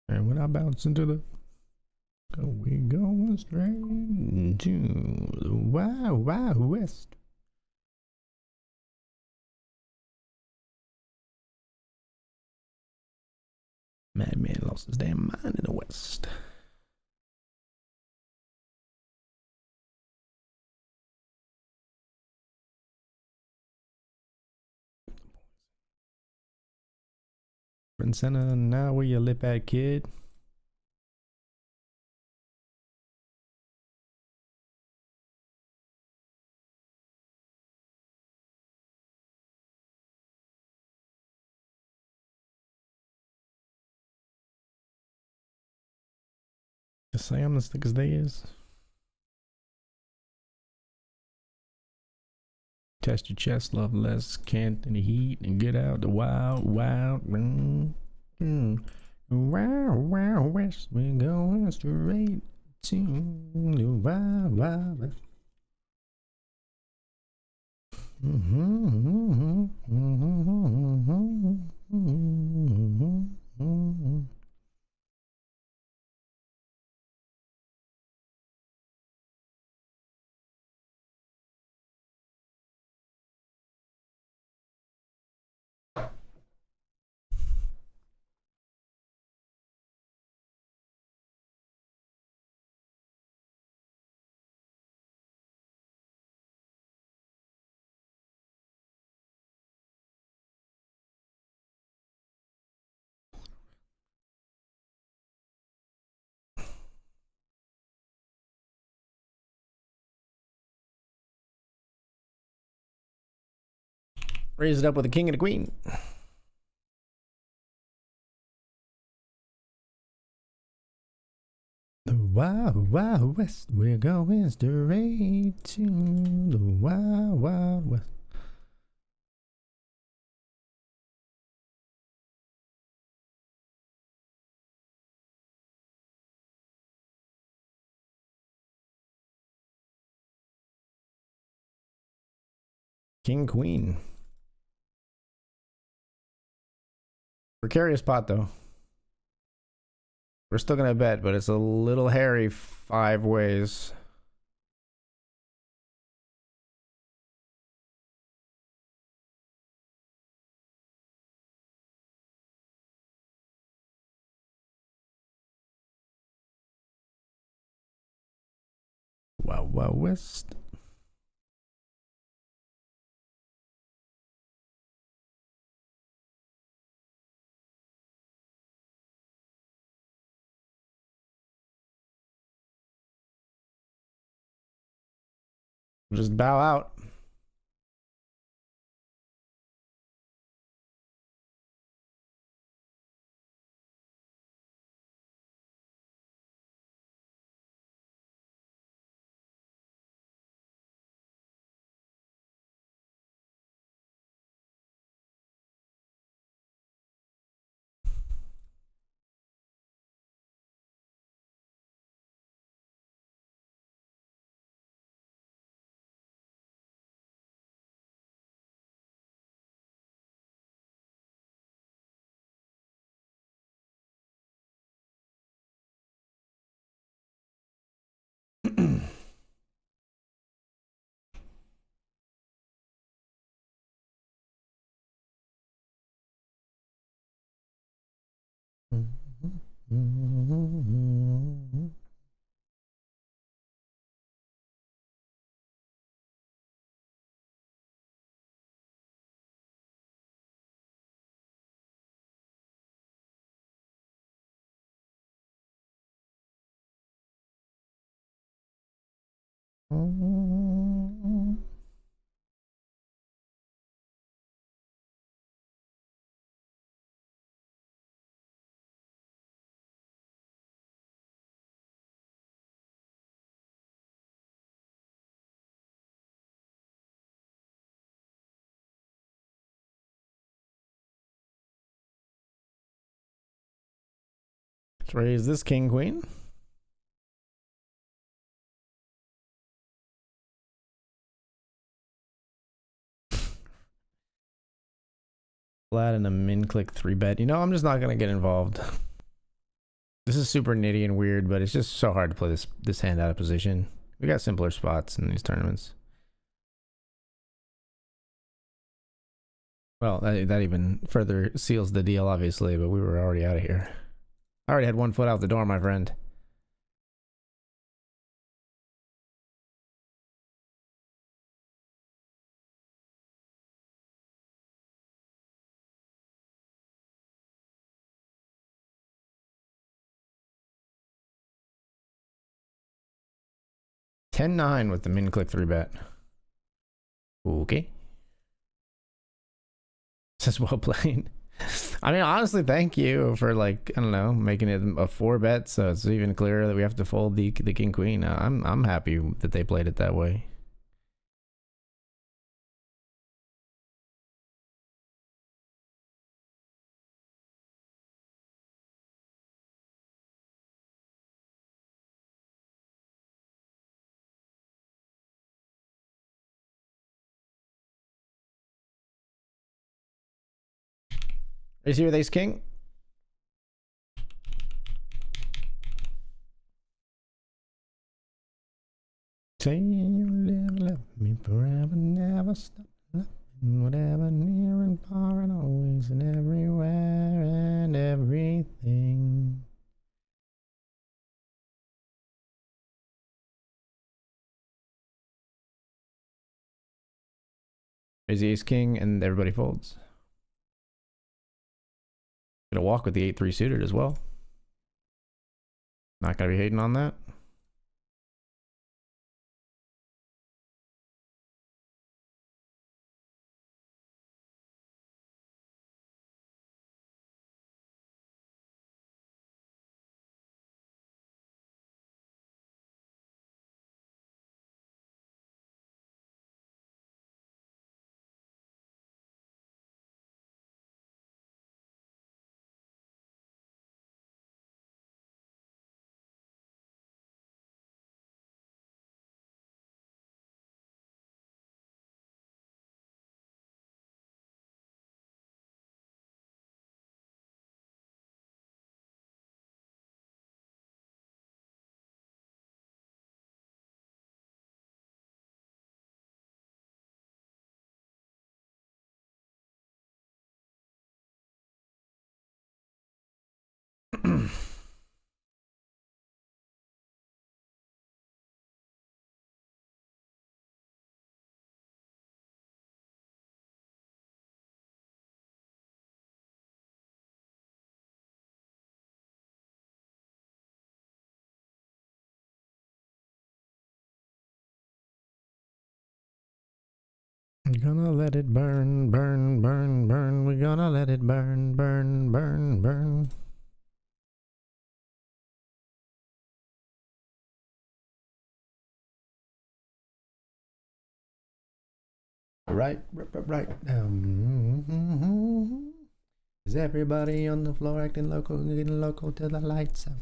and when I bounce into the, we going straight to the wild, wild west. Madman lost his damn mind in the west. Prince Center, now where you lip at, kid? Sam, as thick as they is. Test your chest, love less, can't in the heat, and get out the wild, wild, wild, wild west. We're going straight to the wild, wild west. Raise it up with a king and a queen. The Wild Wild West. We're going straight to the Wild Wild West. King, queen. Precarious pot, though. We're still gonna bet, but it's a little hairy 5 ways. Wild Wild West. Just bow out. Let's raise this king, queen. Flat and a min click 3-bet. You know, I'm just not gonna get involved. This is super nitty and weird, but it's just so hard to play this hand out of position. We got simpler spots in these tournaments. Well, that even further seals the deal, obviously, but we were already out of here. I already had 1 foot out the door, my friend. $10-9 with the min click 3-bet. Okay. Says well played. I mean, honestly, thank you for, like, I don't know, making it a 4-bet, so it's even clearer that we have to fold the king queen. I'm happy that they played it that way. Is here with ace king? Say you live, left me forever, never stop loving, whatever, near and far and always and everywhere and everything. Raise the ace king and everybody folds. Gonna walk with the 8-3 suited as well. Not gonna be hating on that. We're gonna let it burn, burn, burn, burn. We're gonna let it burn, burn, burn, burn. Right. Is everybody on the floor acting local, getting local till the lights out?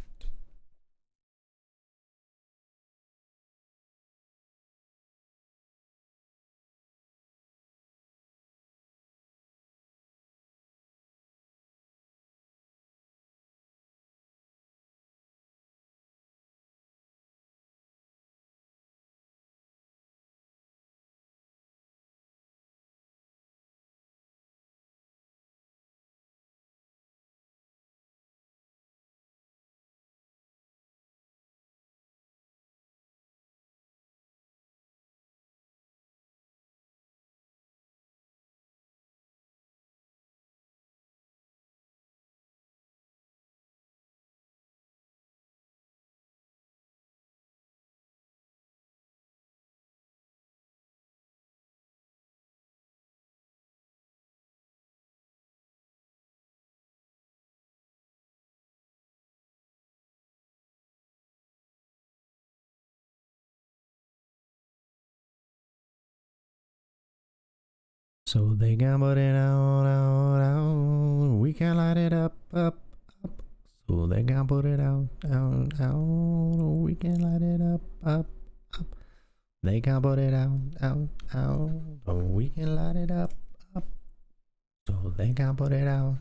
So they gambled it out. We can light it up. So they gambled it out. We can light it up. They gambled it out. So we can light it up. So they gambled it out.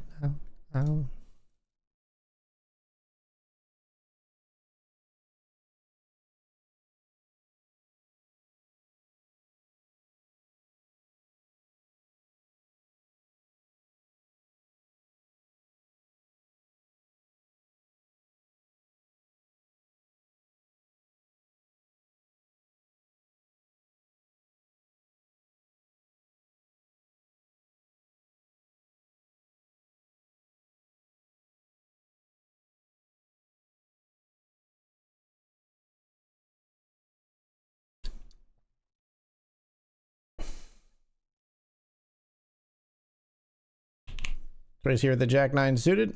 Trace here at the Jack 9 suited.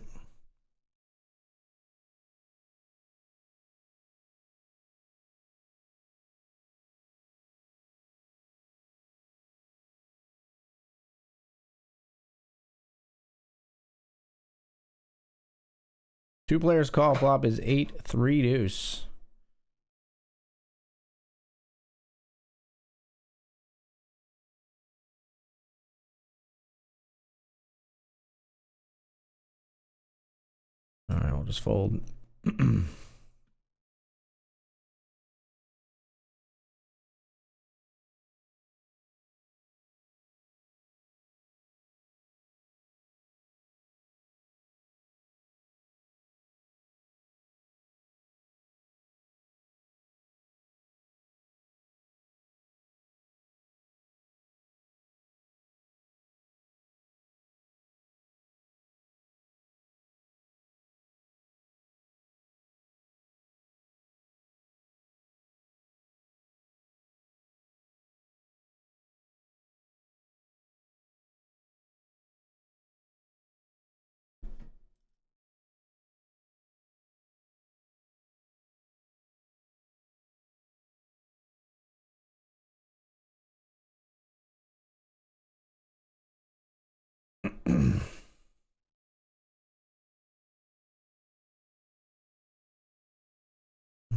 Two players call, flop is 8-3 deuce. All right, we'll just fold.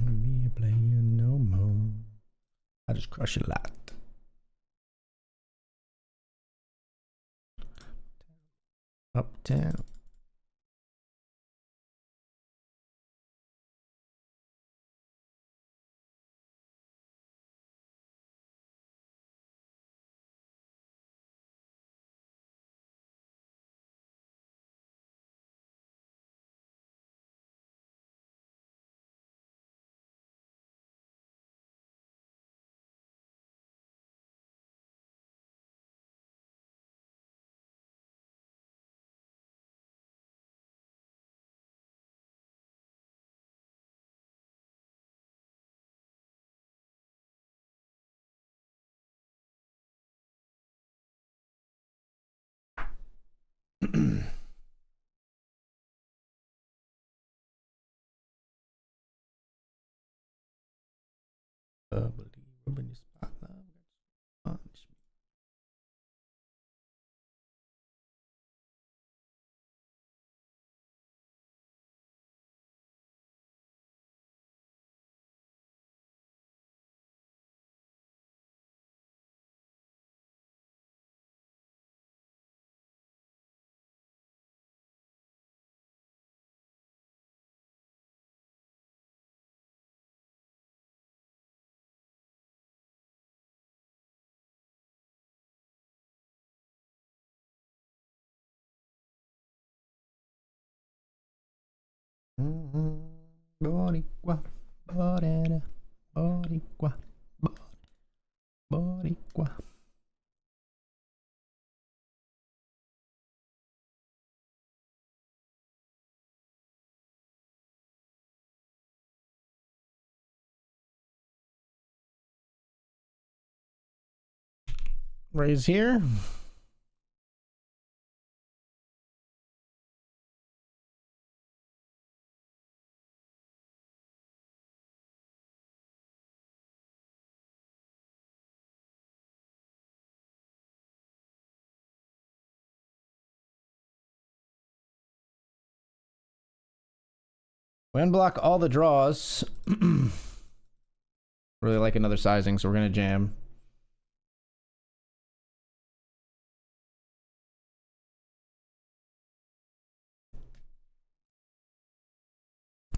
Be a player no more. I just crush a lot. Uptown. Boricua, borera, boricua, boricua. Raise here. We unblock all the draws. Really like another sizing, so we're gonna jam.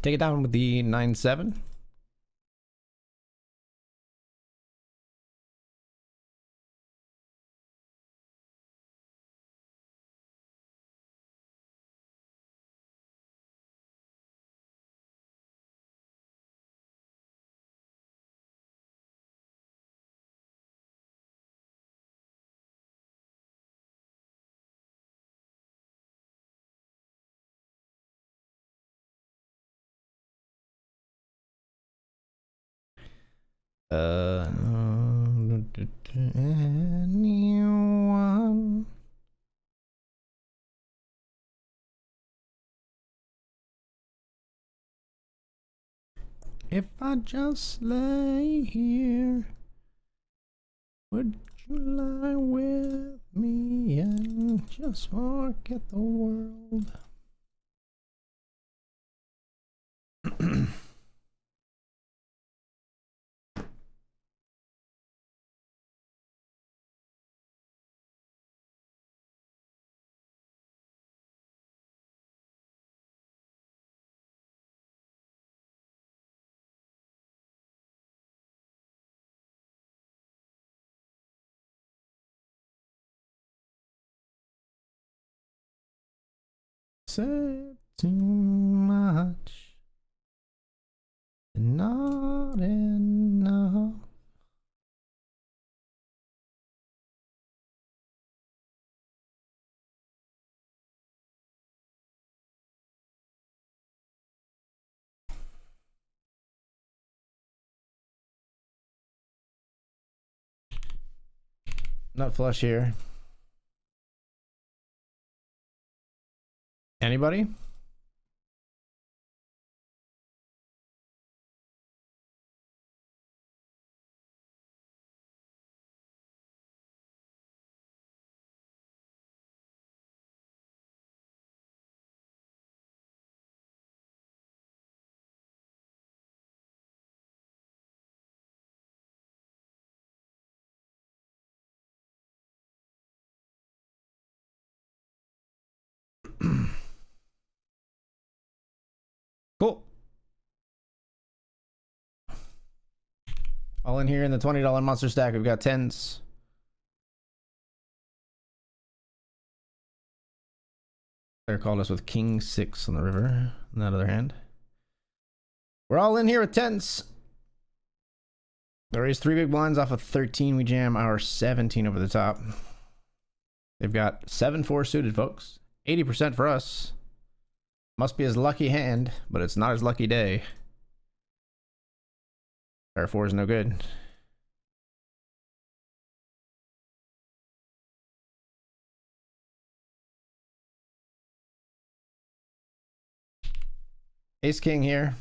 Take it down with the 9-7. Anyone? If I just lay here, would you lie with me and just forget the world? Said too much, not enough. Nut flush here. Anybody? Cool. All in here in the $20 monster stack, we've got 10s. Player called us with King 6 on the river. On that other hand, we're all in here with 10s. There is 3 big blinds off of 13. We jam our 17 over the top. They've got 7-4 suited, folks. 80% for us. Must be his lucky hand, but it's not his lucky day. Pair 4 is no good. Ace King here.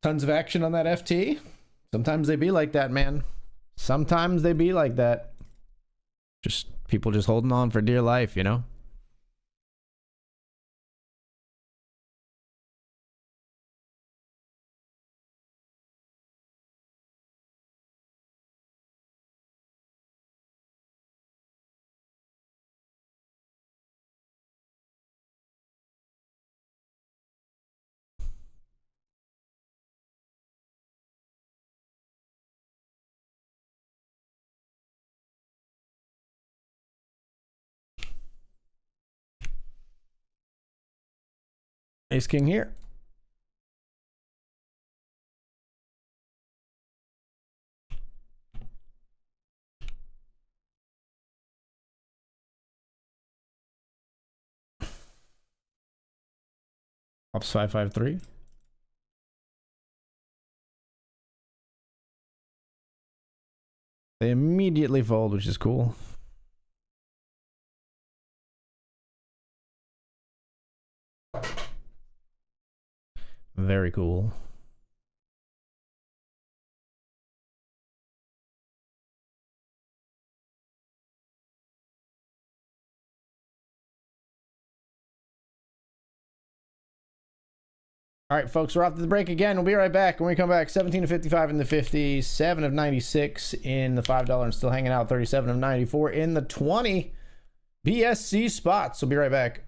Tons of action on that FT. Sometimes they be like that, man. Sometimes they be like that. Just people just holding on for dear life, you know? Ace King here. Ops 553. They immediately fold, which is cool. Very cool. All right, folks, we're off to the break again. We'll be right back. When we come back, 17 of 55 in the 50, 7 of 96 in the $5, and still hanging out 37 of 94 in the 20 BSC spots. We'll be right back.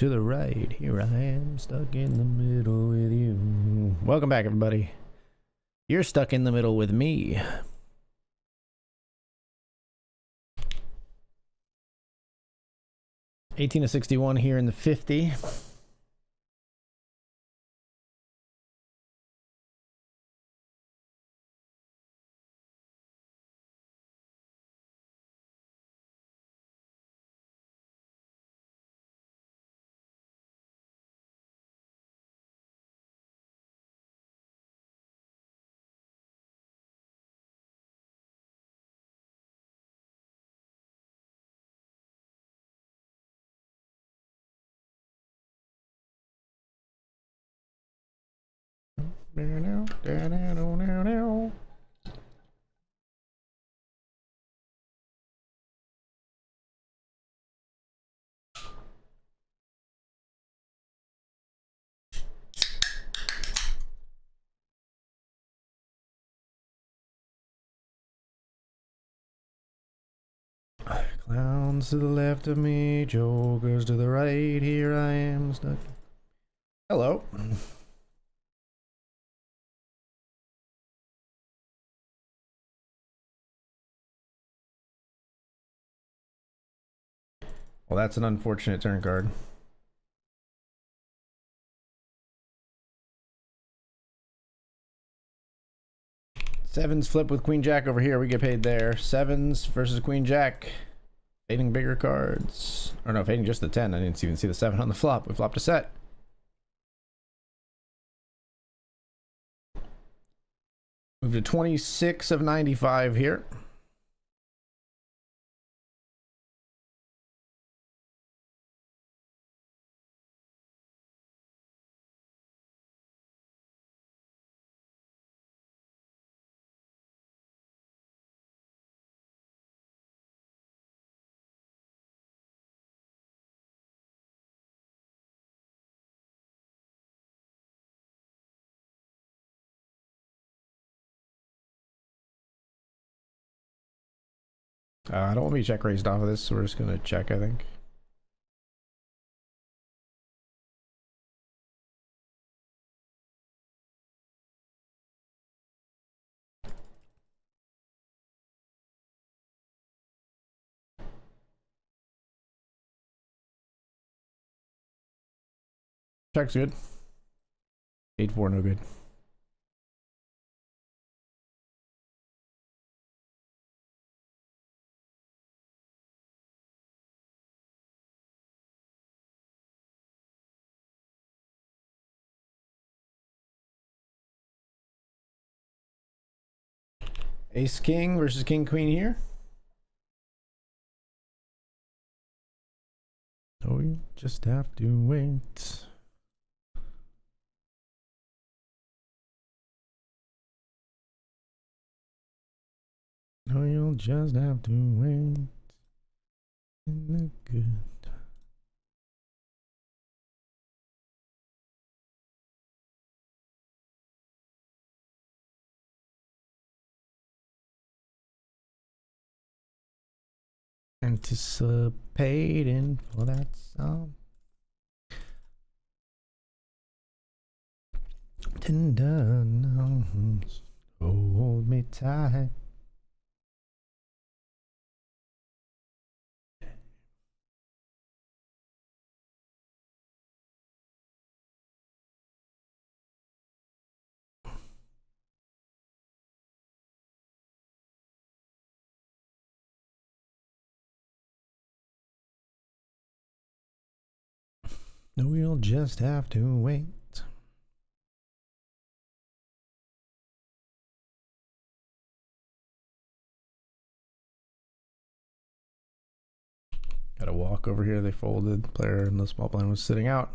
To the right, here I am, stuck in the middle with you. Welcome back, everybody. You're stuck in the middle with me. $18-61 here in the 50. Clowns to the left of me, jokers to the right, here I am stuck. Hello. Well, that's an unfortunate turn card. Sevens flip with Queen Jack over here. We get paid there. Sevens versus Queen Jack. Fading bigger cards. Or no, fading just the 10. I didn't even see the 7 on the flop. We flopped a set. Move to 26 of 95 here. I don't want me check raised off of this, so we're just going to check, I think. Check's good. 8-4, no good. Ace King versus King Queen here. Oh, you just have to wait. No, you'll just have to wait. In the good. Anticipating for that song. Tender numbers, hold me tight. No, you'll just have to wait. Got a walk over here. They folded. Player in the small blind was sitting out.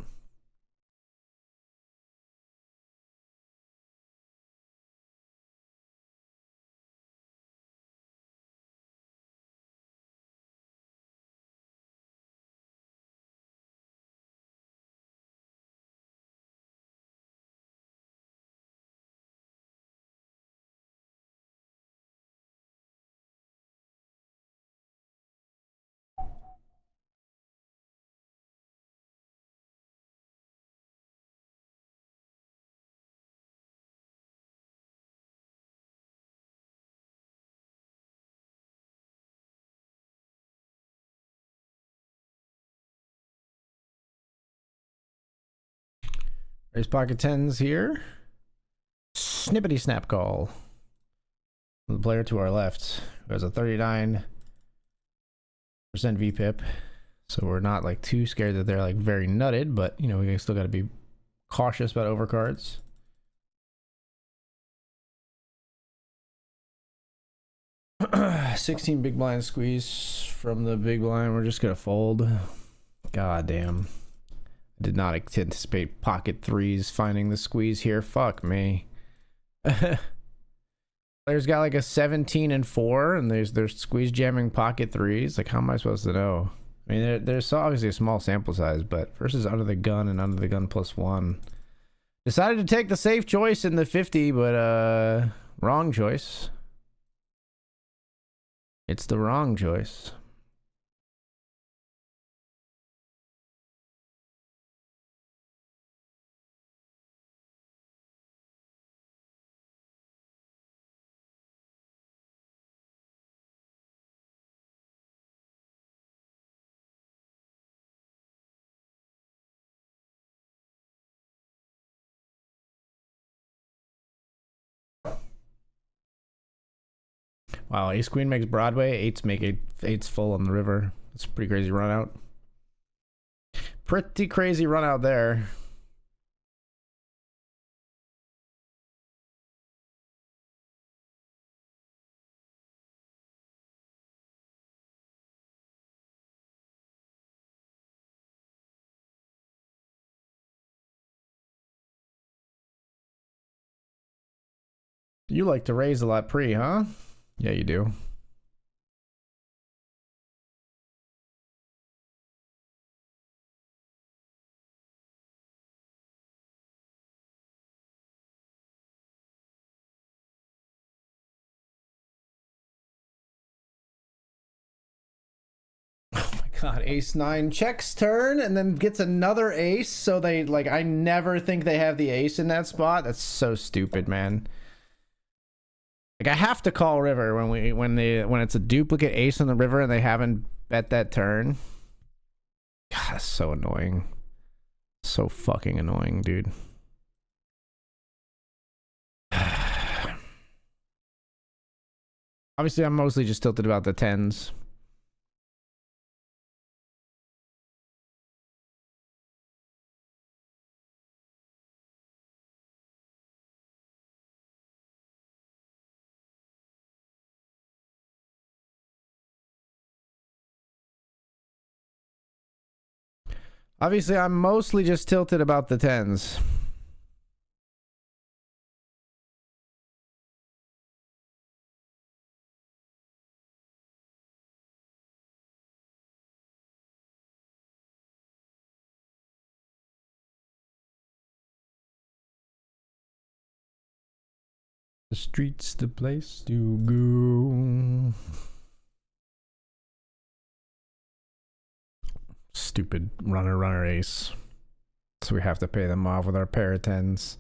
There's pocket tens here. Snippety snap call. The player to our left who has a 39% VPIP. So we're not like too scared that they're like very nutted, but you know, we still got to be cautious about overcards. $16 big blind squeeze from the big blind. We're just gonna fold. God damn. I did not anticipate pocket threes finding the squeeze here. Fuck me. Player's got like a 17 and 4, and they're squeeze jamming pocket threes. Like, how am I supposed to know? I mean, there's obviously a small sample size, but versus under the gun and under the gun +1. Decided to take the safe choice in the 50, but wrong choice. It's the wrong choice. Wow, ace queen makes Broadway, eights make eights full on the river. It's a pretty crazy run out. Pretty crazy run out there. You like to raise a lot pre, huh? Yeah, you do. God, ace 9 checks turn and then gets another ace, so they like, I never think they have the ace in that spot. That's so stupid, man. Like, I have to call river when it's a duplicate ace on the river and they haven't bet that turn. God, that's so annoying. So fucking annoying, dude. Obviously, I'm mostly just tilted about the tens. Obviously, I'm mostly just tilted about the tens. The street's the place to go. Stupid runner ace. So we have to pay them off with our pair of tens.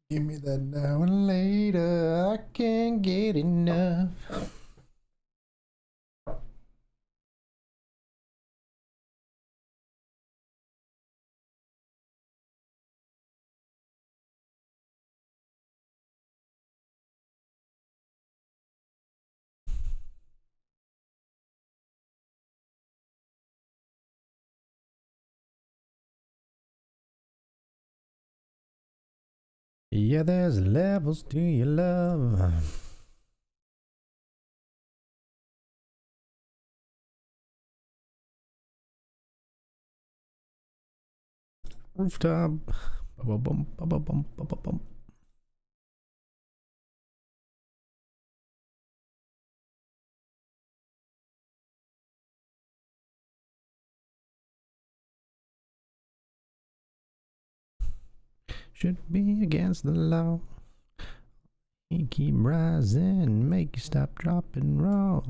Give me that now and later. I can't get enough. Yeah, there's levels to your love. Rooftop. Ba-ba-bum, ba-ba-bum, ba-ba-bum. Should be against the law. You keep rising, make you stop, drop, and roll.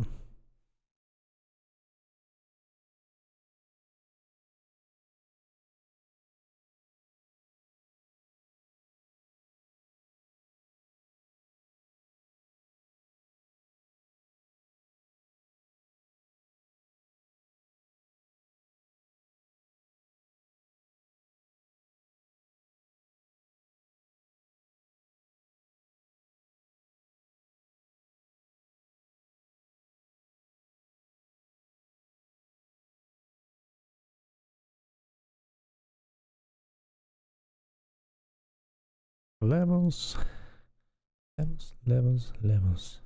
Levels. Levels, levels, levels.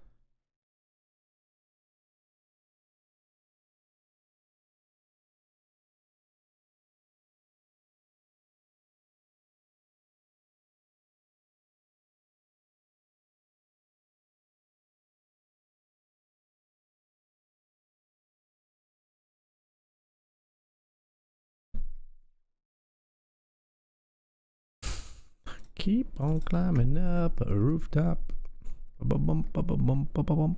Keep on climbing up a rooftop. Ba-ba-bum, ba-ba-bum, ba-ba-bum.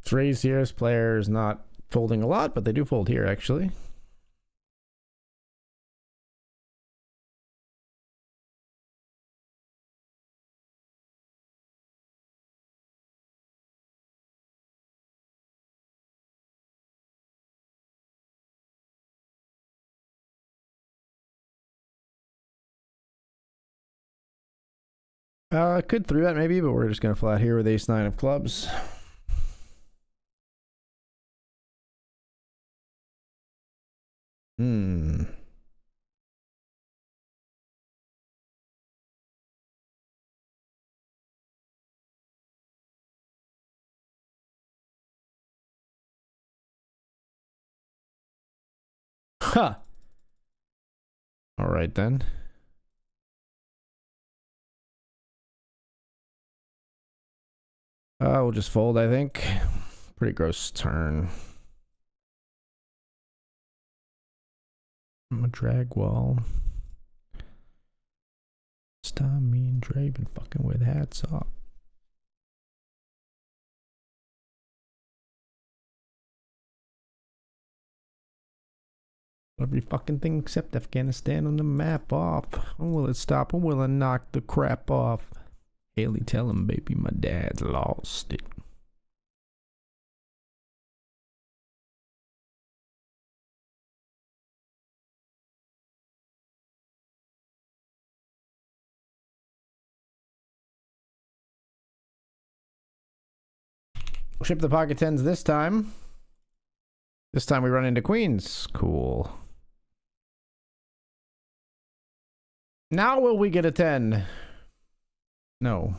It's raised here. This player is not folding a lot, but they do fold here actually. Could 3-bet maybe, but we're just gonna flat here with ace 9 of clubs. Huh. All right then. We'll just fold, I think. Pretty gross turn. I'm a drag wall. Stop me and Dre been fucking with hats off. Every fucking thing except Afghanistan on the map off. When will it stop? When will it knock the crap off? Haley, tell him, baby, my dad's lost it. We'll ship the pocket tens this time. This time we run into queens. Cool. Now will we get a 10? No.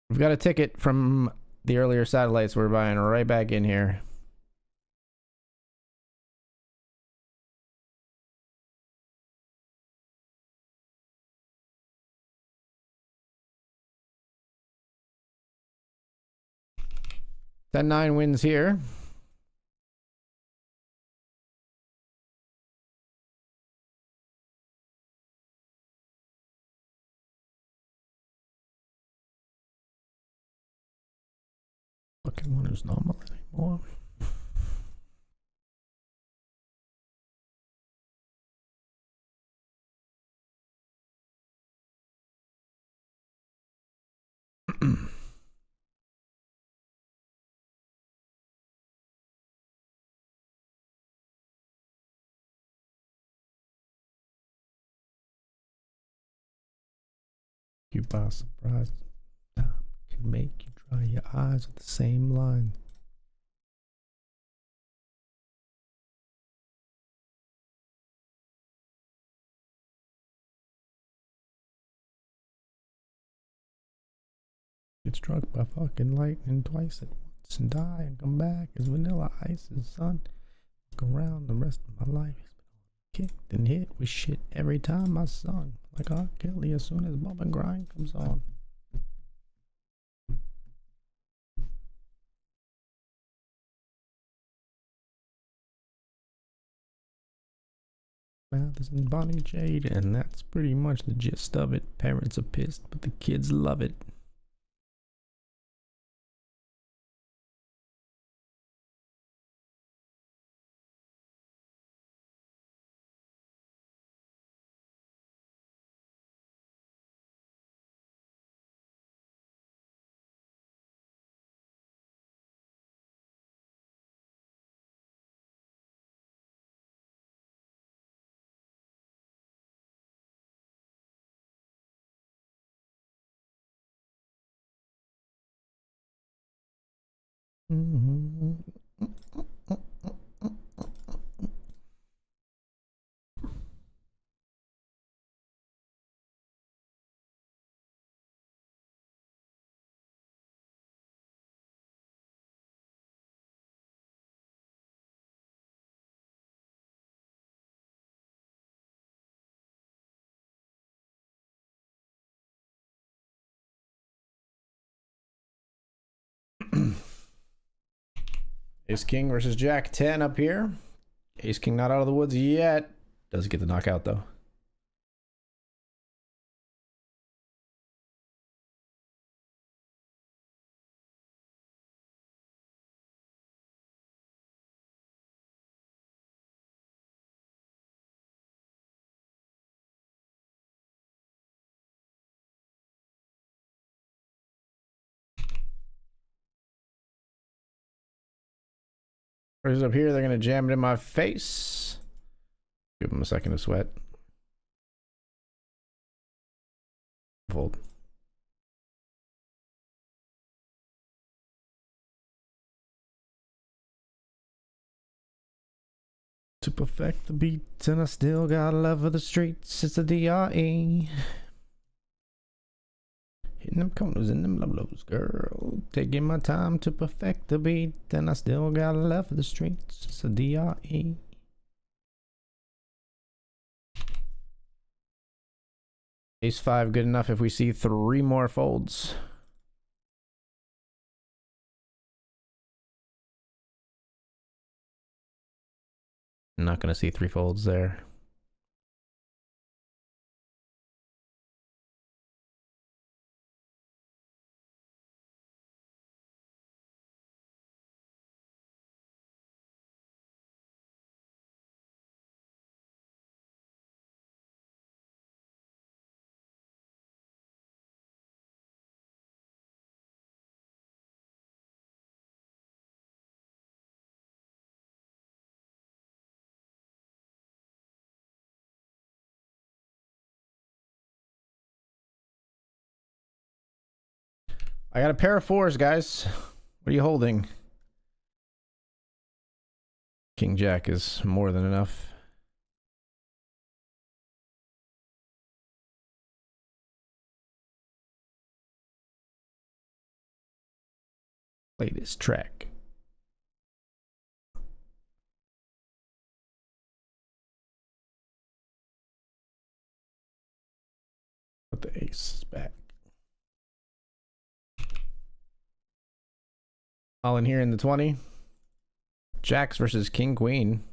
We've got a ticket from the earlier satellites. We're buying right back in here. Ten 9 wins here. Fucking one is normal anymore. you by surprise. Time can make you dry your eyes with the same line. Get struck by fucking lightning twice at once and die and come back as vanilla ice and sun. Look around the rest of my life. Kicked and hit with shit every time I sung. Like R. Kelly as soon as bump and grind comes on. Mathers and Bonnie Jade, and that's pretty much the gist of it. Parents are pissed, but the kids love it. Ace King versus Jack 10 up here. Ace King not out of the woods yet. Does get the knockout though. Where's up here? They're gonna jam it in my face. Give him a second to sweat. Fold. To perfect the beat, and I still got love for the streets. It's a DRE. Hitting them corners and them lows, girl. Taking my time to perfect the beat, and I still got love for the streets. It's a DRE. Ace 5 good enough if we see 3 more folds. I'm not going to see 3 folds there. I got a pair of 4s, guys. What are you holding? King Jack is more than enough. Play this track. Put the ace back. All in here in the 20. Jacks versus King Queen.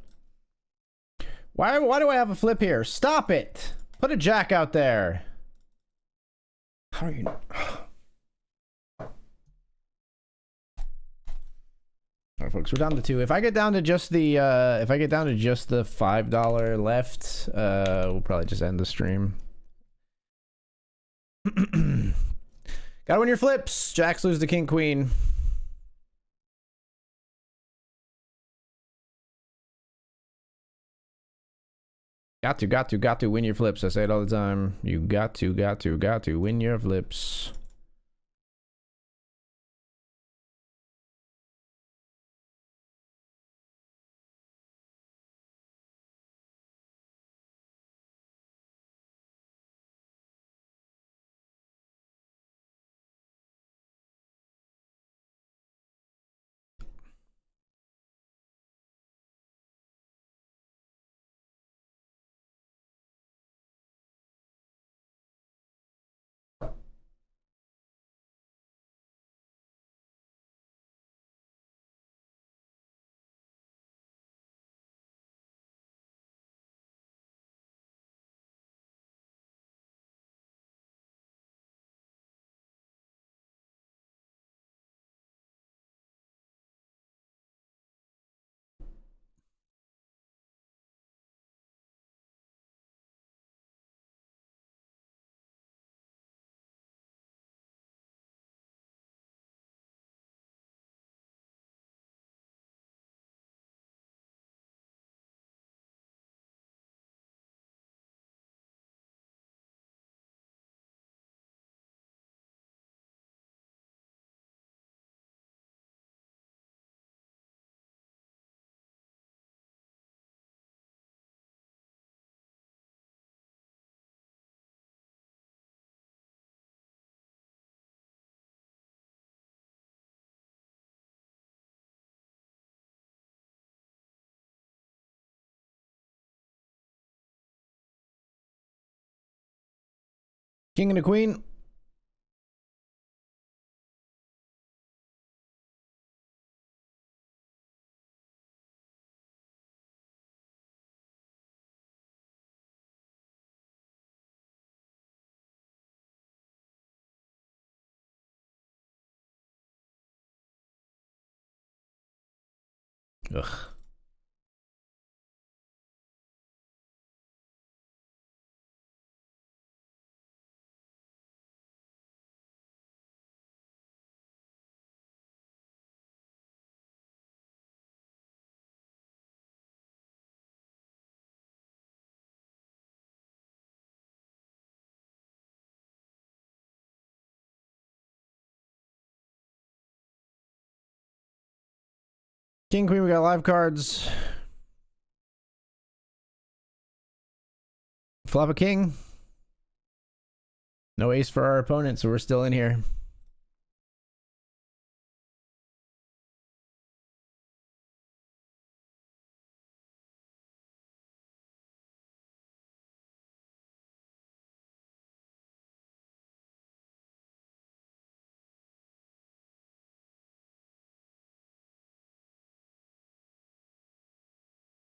Why do I have a flip here? Stop it! Put a jack out there. How are you? Alright, folks, we're down to 2. If I get down to just the $5 left, we'll probably just end the stream. Gotta win your flips. Jacks lose to King Queen. Got to win your flips. I say it all the time. You got to win your flips. King and a queen. Ugh. King, queen, we got live cards. Flop a king. No ace for our opponent, so we're still in here.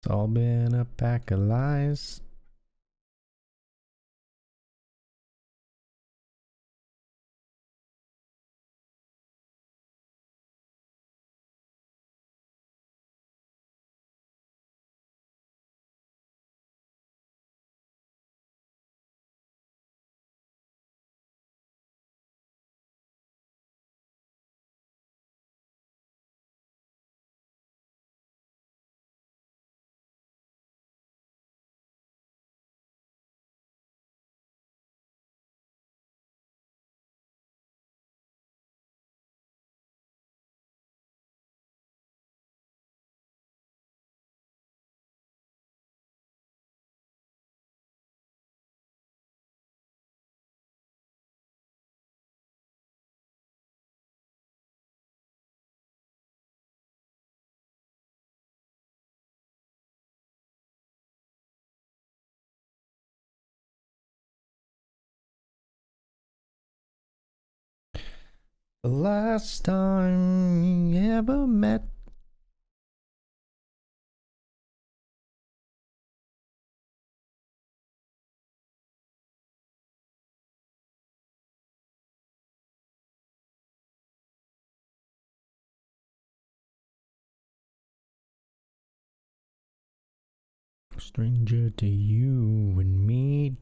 It's all been a pack of lies. The last time you ever met. Stranger to you and me.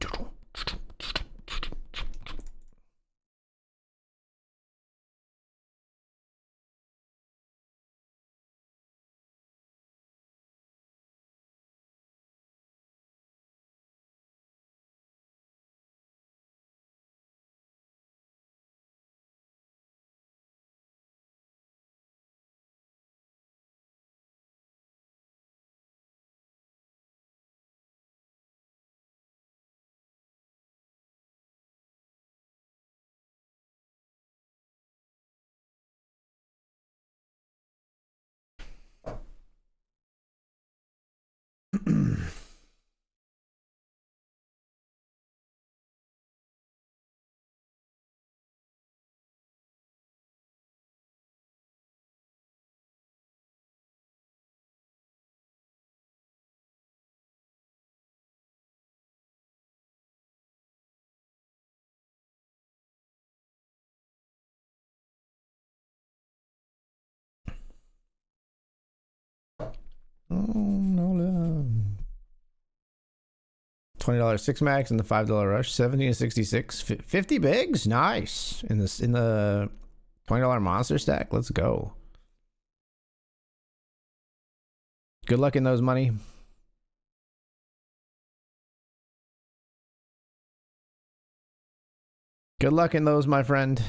Oh, no. $20 six max and the $5 rush. 70 to 66. 50 bigs. Nice. In the $20 monster stack. Let's go. Good luck in those, money. Good luck in those, my friend.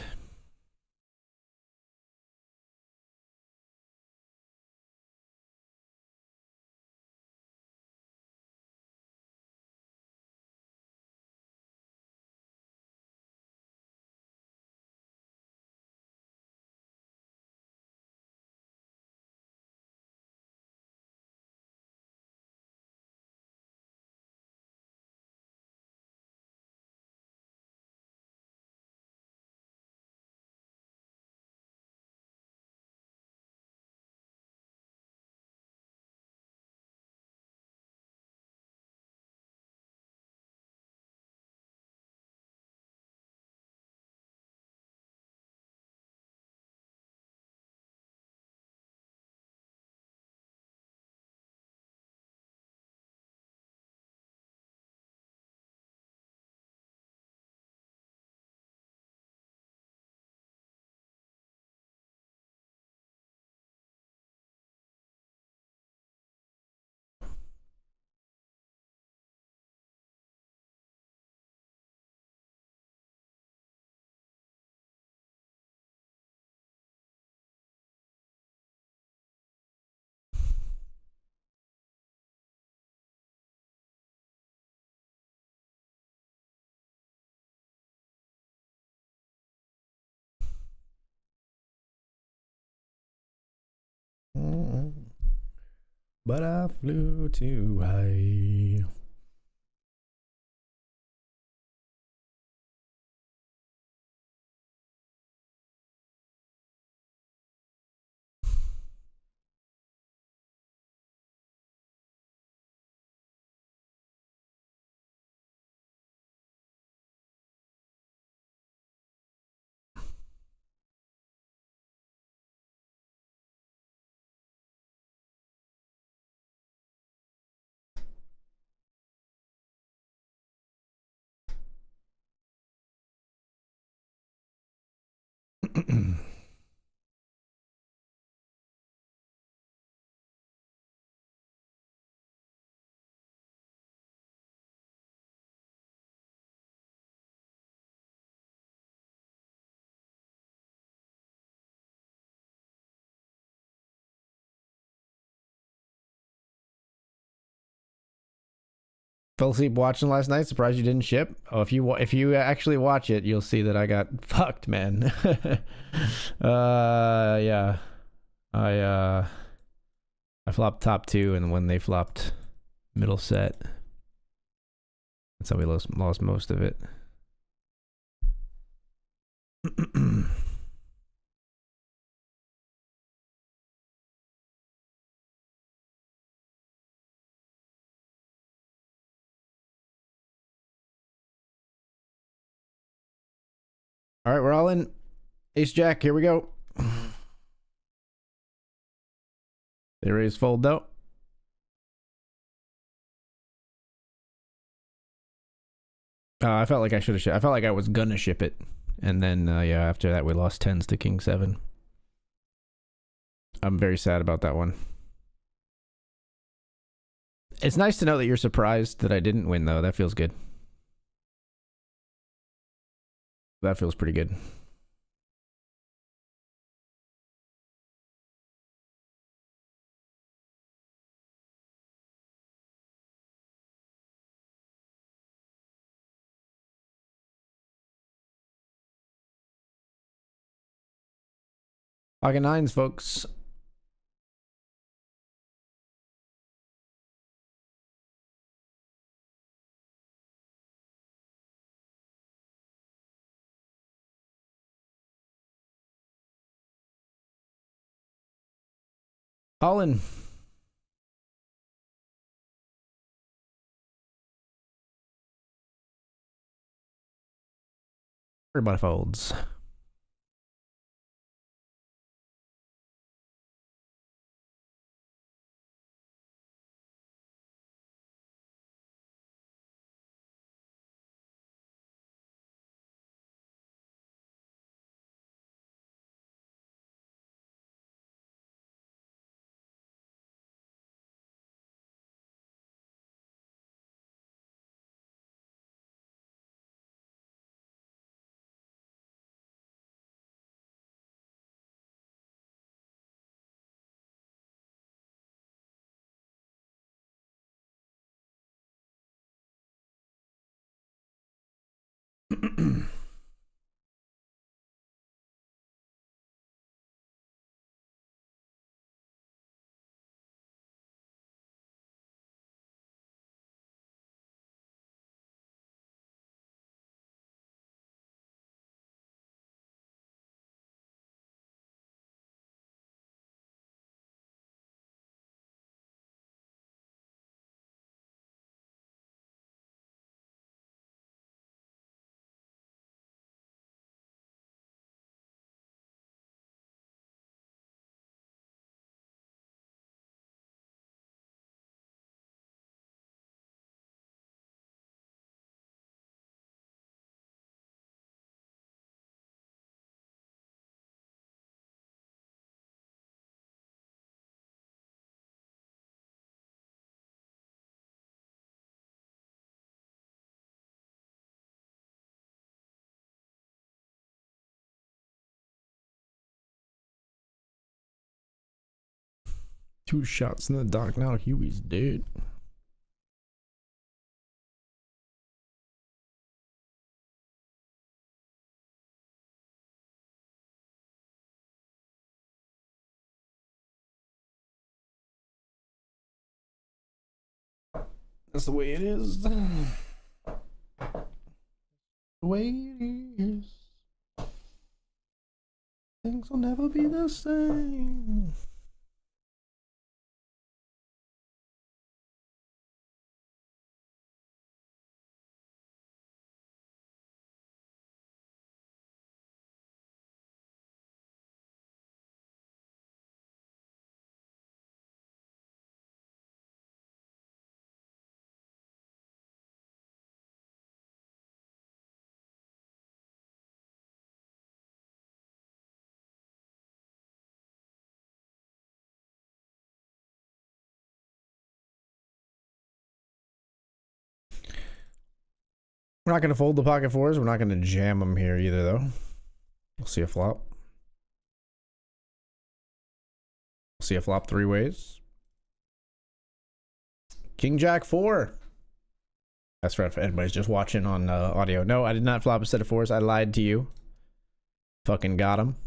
But I flew too high. Fell asleep watching last night. Surprised you didn't ship. Oh, if you actually watch it, you'll see that I got fucked, man. Yeah. I flopped top two, and when they flopped middle set, that's how we lost most of it. All right, we're all in. Ace Jack, here we go. They raise fold though. I felt like I should have. I felt like I was gonna ship it, and then yeah, after that we lost tens to king seven. I'm very sad about that one. It's nice to know that you're surprised that I didn't win, though. That feels good. That feels pretty good. Pocket nines, folks. All in. Everybody folds. 2 shots in the dark. Now Huey's dead. That's the way it is. The way it is. Things will never be the same. We're not going to fold the pocket fours. We're not going to jam them here either, though. We'll see a flop. We'll see a flop 3 ways. King Jack 4. That's right, if anybody's just watching on audio. No, I did not flop a set of 4s. I lied to you. Fucking got him.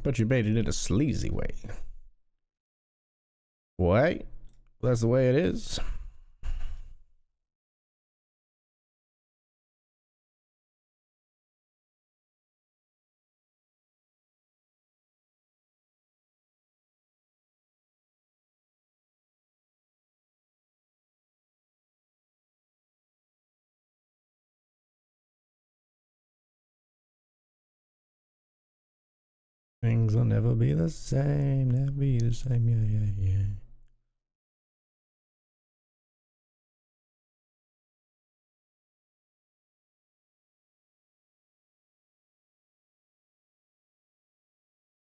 But you made it in a sleazy way. What? That's the way it is. Things will never be the same. Never be the same. Yeah.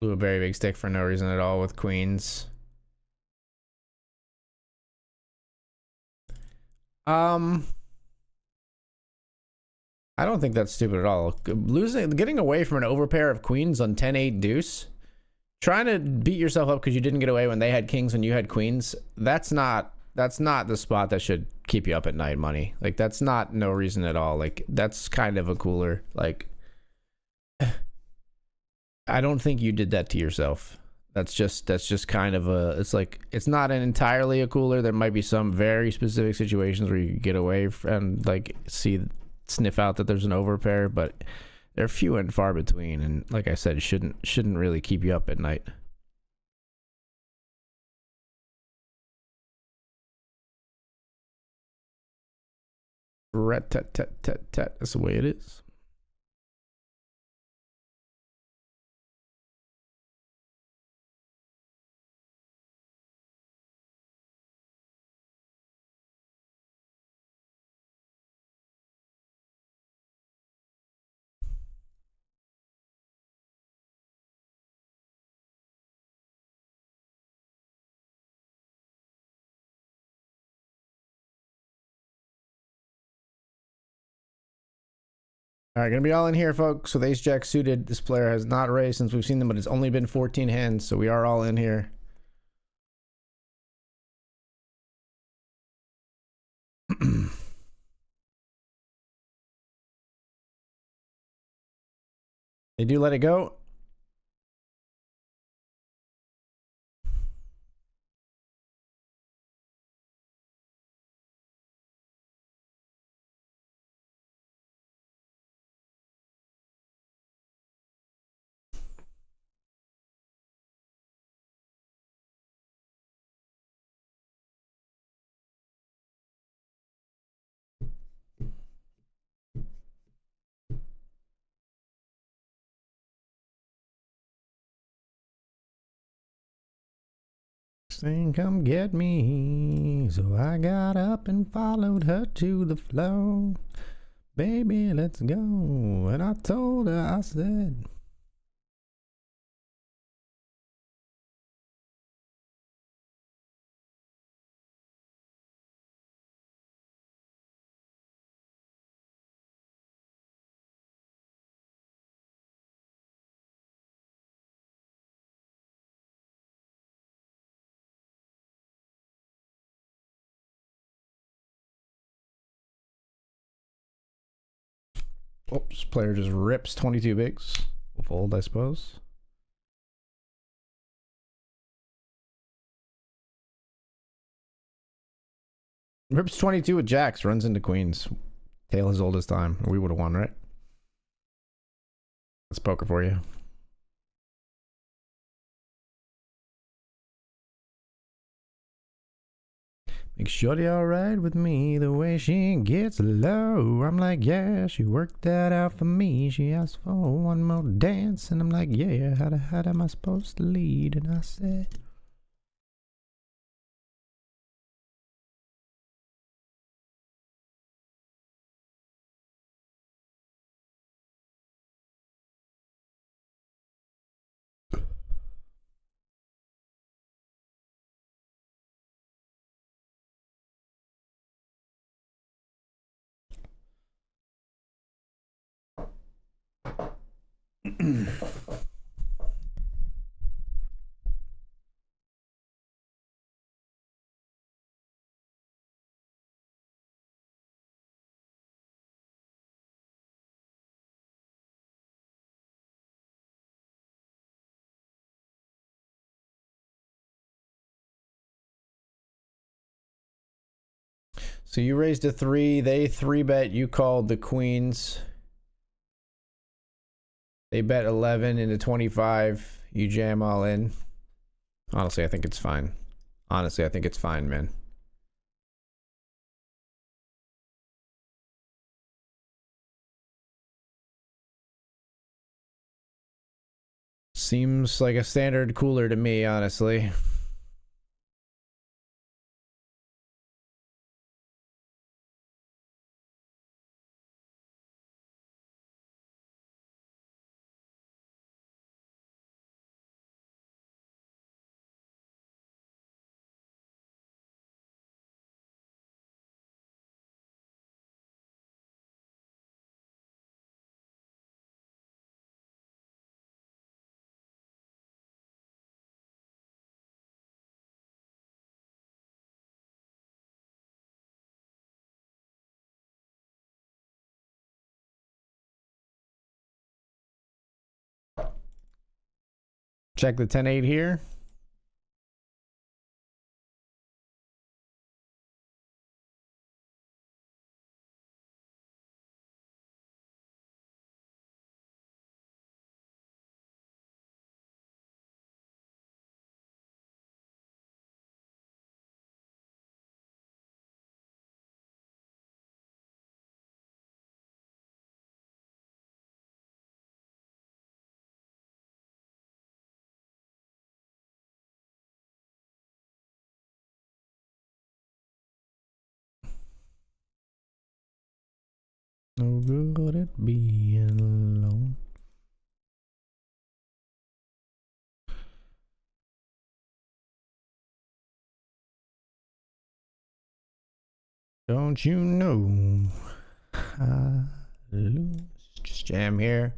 Blew a very big stick for no reason at all with queens. I don't think that's stupid at all. Getting away from an overpair of queens on 10-8 deuce, trying to beat yourself up because you didn't get away when they had kings and you had queens. That's not the spot that should keep you up at night, money. Like, that's not no reason at all. Like, that's kind of a cooler. Like, I don't think you did that to yourself. That's just kind of a, it's like, it's not an entirely a cooler. There might be some very specific situations where you get away and like sniff out that there's an overpair, but they're few and far between, and like I said, shouldn't really keep you up at night. Rat-tat-tat-tat-tat. That's the way it is. All right, gonna be all in here, folks. With ace jack suited, this player has not raised since we've seen them, but it's only been 14 hands, so we are all in here. They do let it go. Saying, come get me. So I got up and followed her to the floor. Baby, let's go. And I told her, I said, Oops, player just rips 22 bigs. We'll fold, I suppose. Rips 22 with jacks, runs into queens. Tail his oldest time. We would have won, right? That's poker for you. Make shorty alright with me the way she gets low. I'm like, yeah, she worked that out for me. She asked for one more dance, and I'm like, yeah, how am I supposed to lead? And I said, so you raised a 3, they 3-bet, you called the queens. They bet 11 into 25, you jam all in. Honestly, I think it's fine. Honestly, I think it's fine, man. Seems like a standard cooler to me, honestly. Check the 10-8 here. No good at being alone. Don't you know I lose? Just jam here.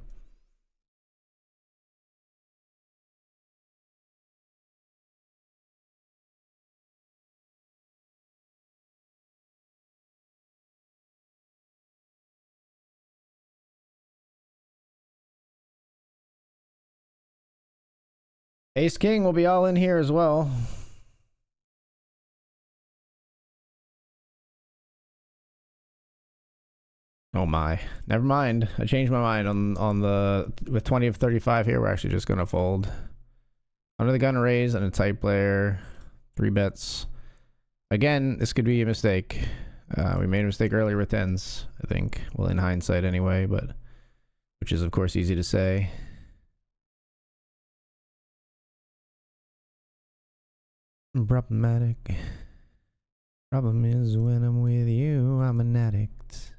Ace King will be all in here as well. Oh my. Never mind. I changed my mind on the with 20 of 35 here. We're actually just gonna fold. Under the gun raise and a tight player. 3 bets. Again, this could be a mistake. We made a mistake earlier with tens, I think. Well, in hindsight anyway, but which is of course easy to say. Problematic. Problem is when I'm with you, I'm an addict.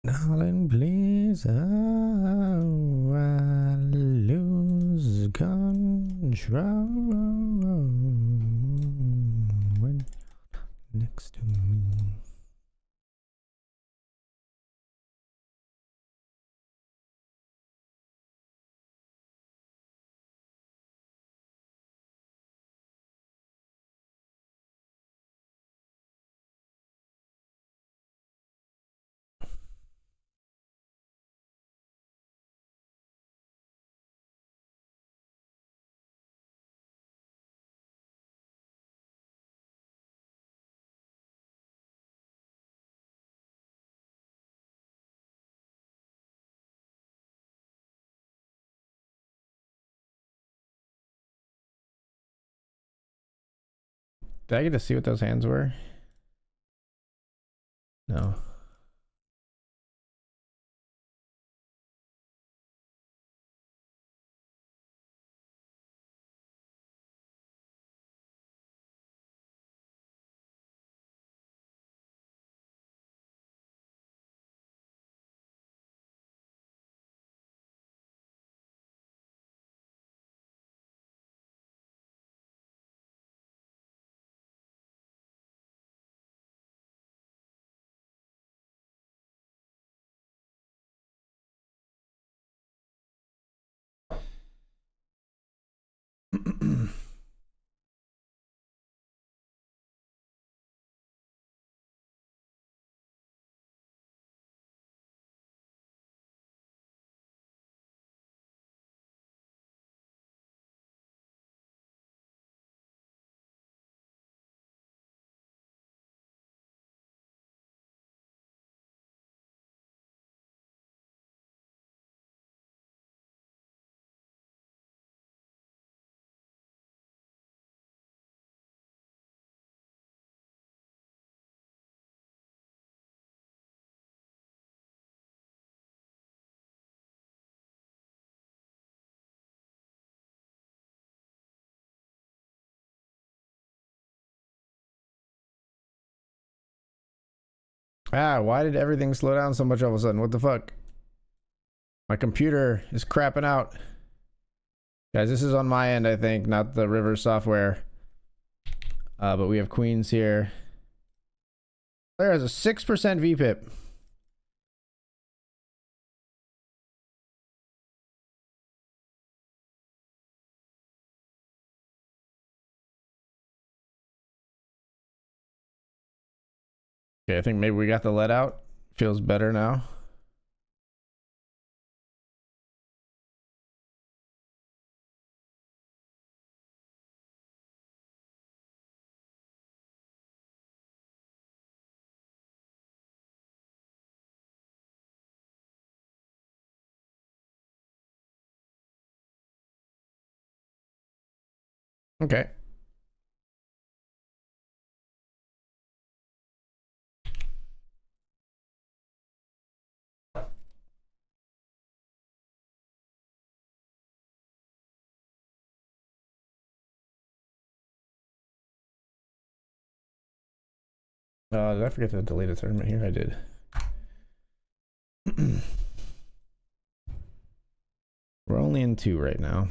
Darling, please, oh, I lose control when next to me. Did I get to see what those hands were? No. Ah, why did everything slow down so much all of a sudden? What the fuck? My computer is crapping out. Guys, this is on my end, I think, not the Rivers software. But we have queens here. There is a 6% VPIP. Okay, I think maybe we got the let out. Feels better now. Okay. Did I forget to delete a tournament here? I did. We're only in 2 right now.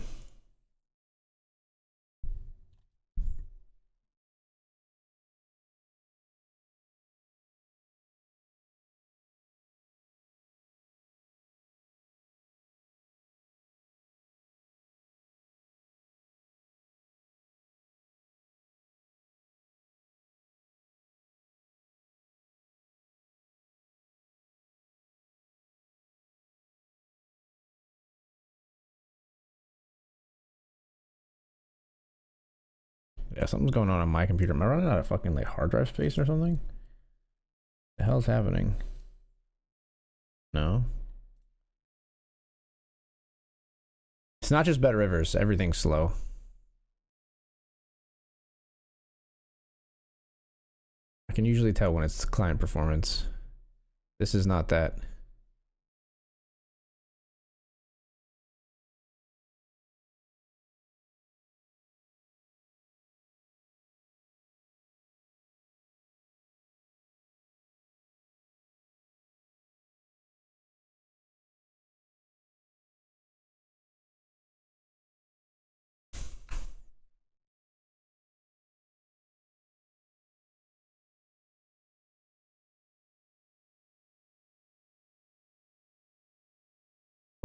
Yeah, something's going on my computer. Am I running out of fucking like hard drive space or something? The hell's happening? No. It's not just BetRivers. Everything's slow. I can usually tell when it's client performance. This is not that.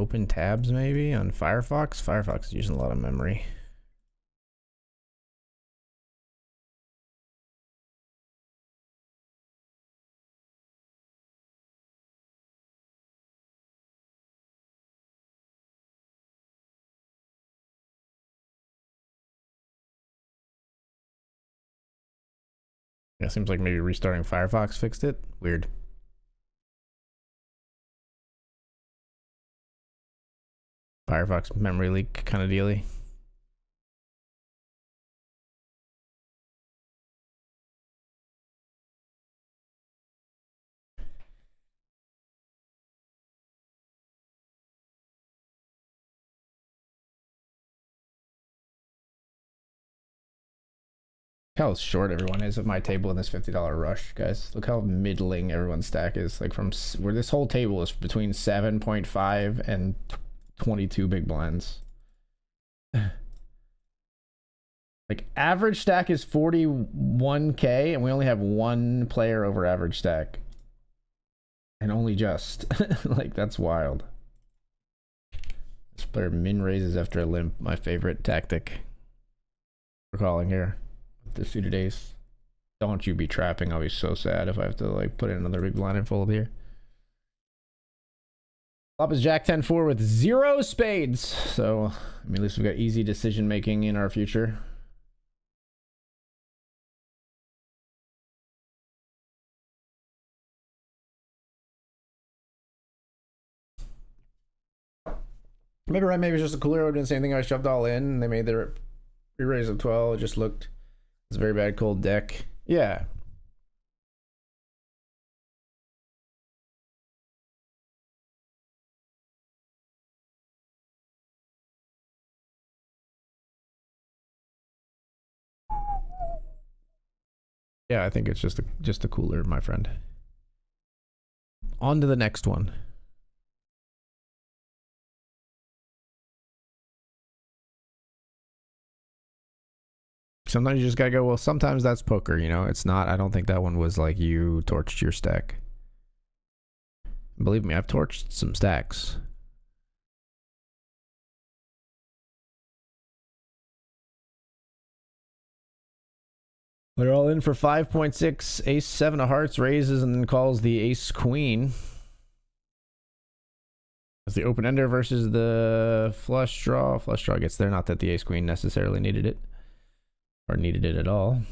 Open tabs maybe on Firefox. Firefox is using a lot of memory. Yeah, seems like maybe restarting Firefox fixed it. Weird. Firefox memory leak kind of dealy. How short everyone is of my table in this $50 rush, guys. Look how middling everyone's stack is. Like from where this whole table is between 7.5 and 22 big blinds. Like average stack is 41k and we only have one player over average stack. And only just. Like that's wild. This player min raises after a limp, my favorite tactic. We're calling here. The suited ace. Don't you be trapping. I'll be so sad if I have to like put in another big blind and fold here. Flop is Jack 10-4 with 0 spades. So, I mean, at least we've got easy decision making in our future. Maybe right, maybe it's just a cooler. It would have been the same thing. I shoved all in and they made their re-raise of 12. It just looked, it's a very bad cold deck. Yeah. Yeah, I think it's just a cooler, my friend. On to the next one. Sometimes you just gotta go, well, sometimes that's poker, you know? It's not, I don't think that one was like you torched your stack. Believe me, I've torched some stacks. They're all in for 5.6. Ace 7 of hearts raises and then calls the ace queen. That's the open ender versus the flush draw. Flush draw gets there. Not that the ace queen necessarily needed it. Or needed it at all.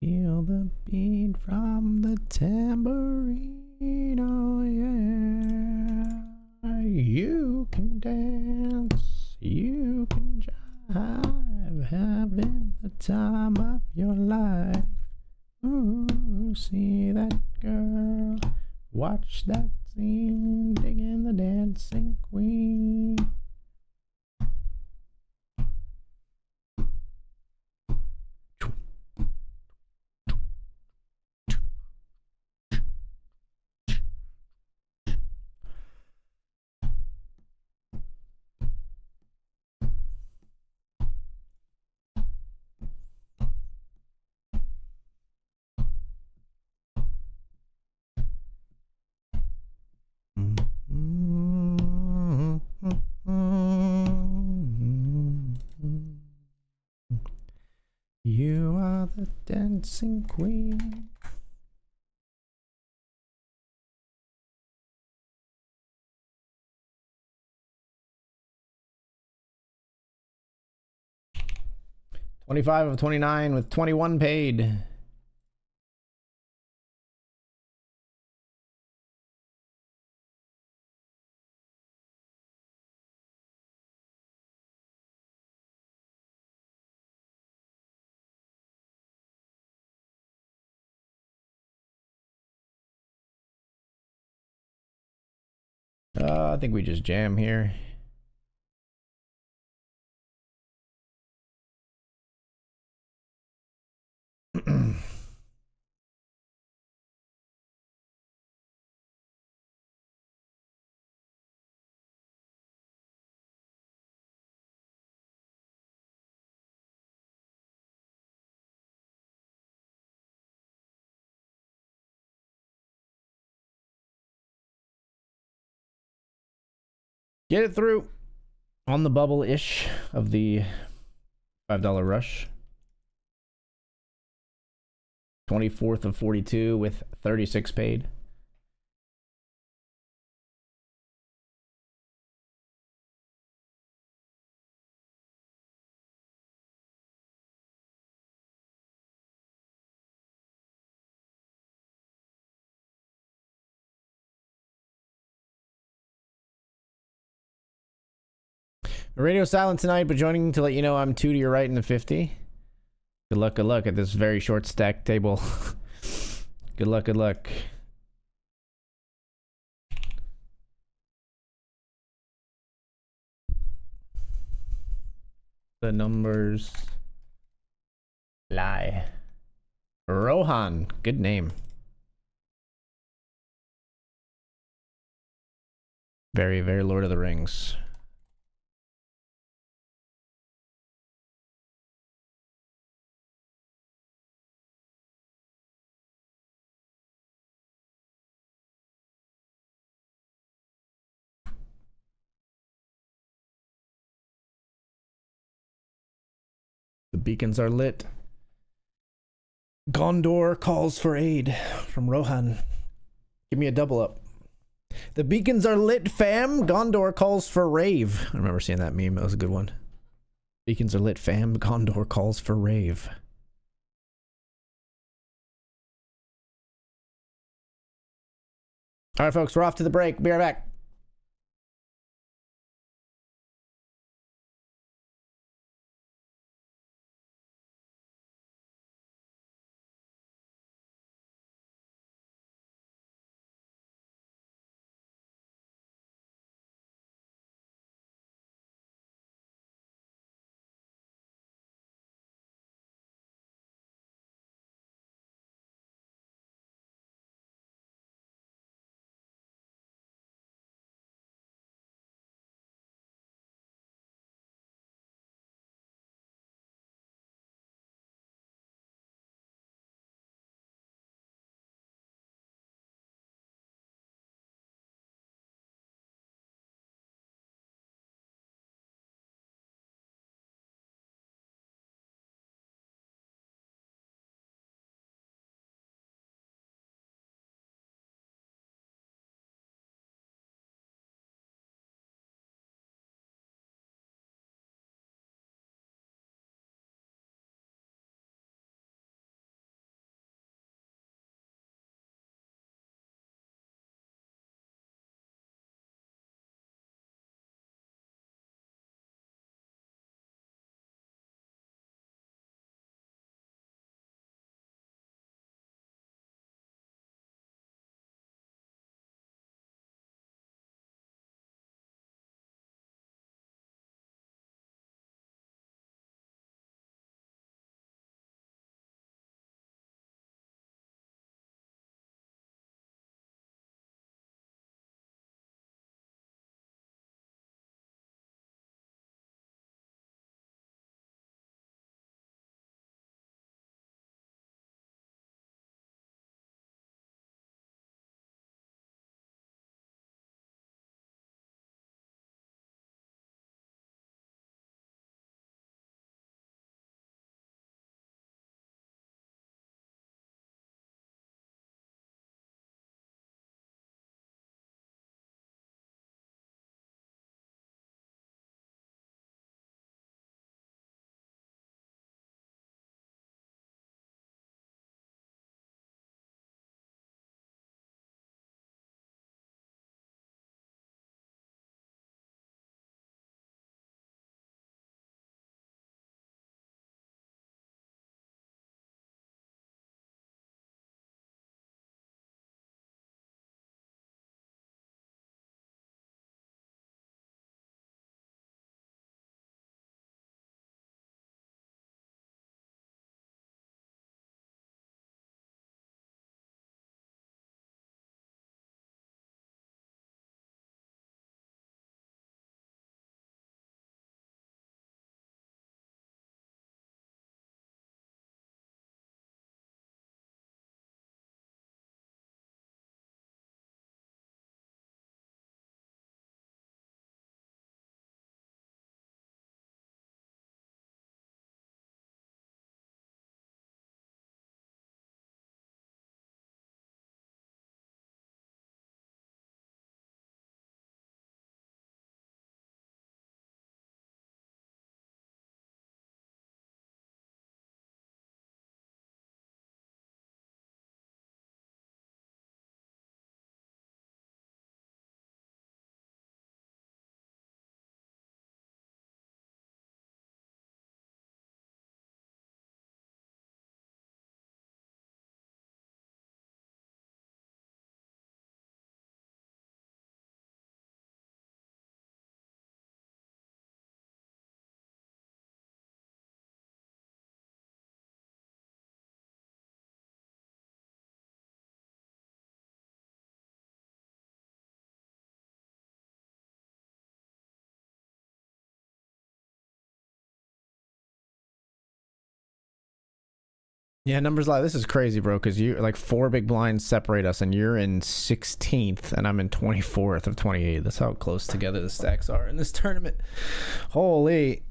Feel the beat from the tambourine, oh yeah. You can dance, you can jive, having the time of your life. Ooh, see that girl, watch that scene, digging the dancing queen. You are the dancing queen. $25 of 29 with 21 paid. I think we just jam here. Get it through on the bubble-ish of the $5 rush. 24th of 42 with 36 paid. Radio silent tonight, but joining to let you know I'm 2 to your right in the 50. Good luck at this very short stack table. Good luck, good luck. The numbers lie. Rohan, good name. Very, very Lord of the Rings. The beacons are lit. Gondor calls for aid from Rohan. Give me a double up. The beacons are lit, fam. Gondor calls for rave. I remember seeing that meme. That was a good one. Beacons are lit, fam. Gondor calls for rave. All right, folks, we're off to the break. Be right back. Yeah, numbers like this is crazy, bro, because you like 4 big blinds separate us, and you're in 16th, and I'm in 24th of 28. That's how close together the stacks are in this tournament. Holy.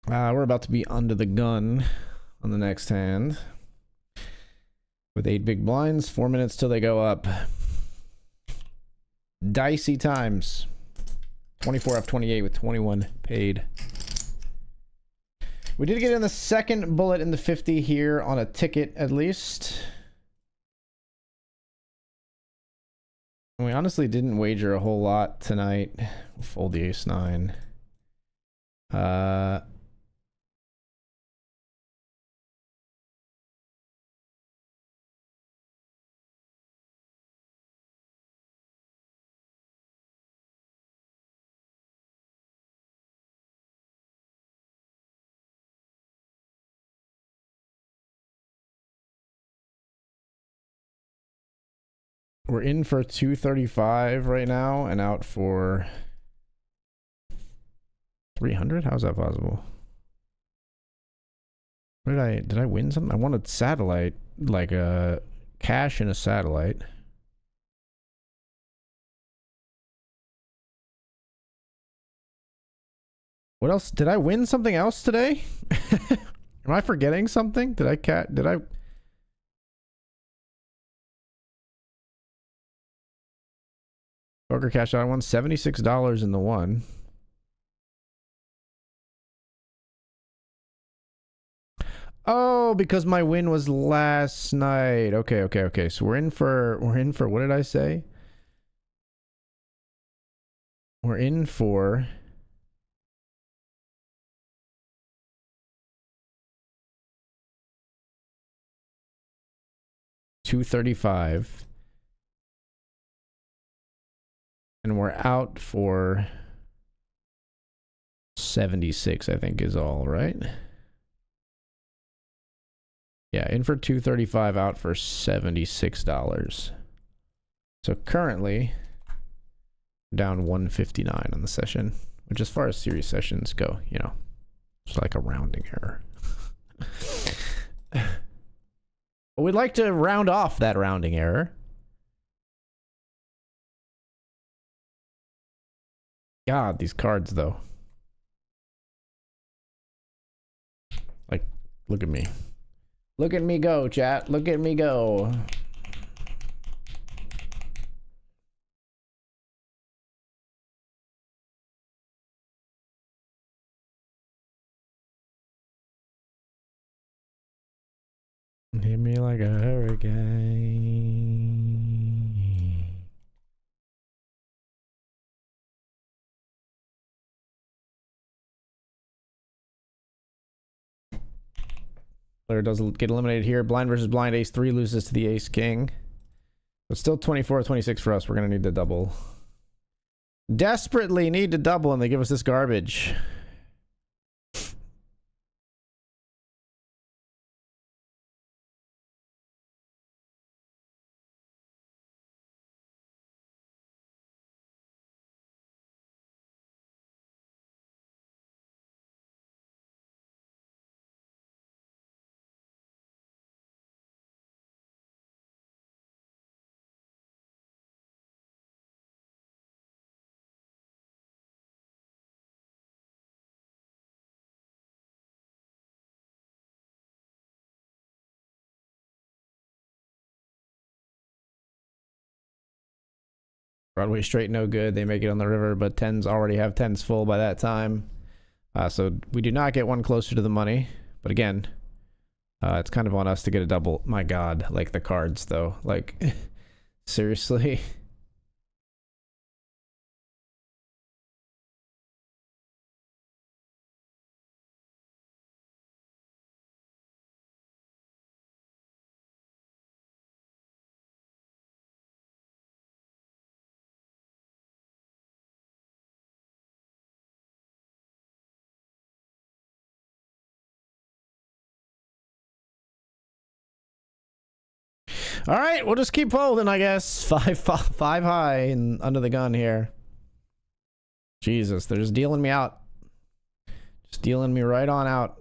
We're about to be under the gun on the next hand. With 8 big blinds, 4 minutes till they go up. Dicey times. 24 of 28 with 21 paid. We did get in the second bullet in the 50 here on a ticket, at least. We honestly didn't wager a whole lot tonight. We'll fold the ace-9. We're in for 235 right now and out for 300. How's that possible? What did I win something? I wanted satellite, like a cash and a satellite. What else? Did I win something else today? Am I forgetting something? Did I poker cash out? I won $76 in the one. Oh, because my win was last night. Okay. So we're in for what did I say? We're in for $235. And we're out for 76, I think is all, right? Yeah, in for 235, out for $76. So currently down 159 on the session, which as far as series sessions go, you know, it's like a rounding error. But we'd like to round off that rounding error. God, these cards though. Like, look at me. Look at me go, chat. Look at me go. Hit me like a hurricane. Player does get eliminated here. Blind versus blind. Ace-3 loses to the ace-king. But still 24-26 for us. We're going to need to double. Desperately need to double, and they give us this garbage. Broadway straight, no good. They make it on the river, but 10s already have 10s full by that time. So we do not get one closer to the money. But again, it's kind of on us to get a double. My God, like the cards though. Like, seriously? All right, we'll just keep folding, I guess. Five high and under the gun here. Jesus, they're just dealing me out. Just dealing me right on out.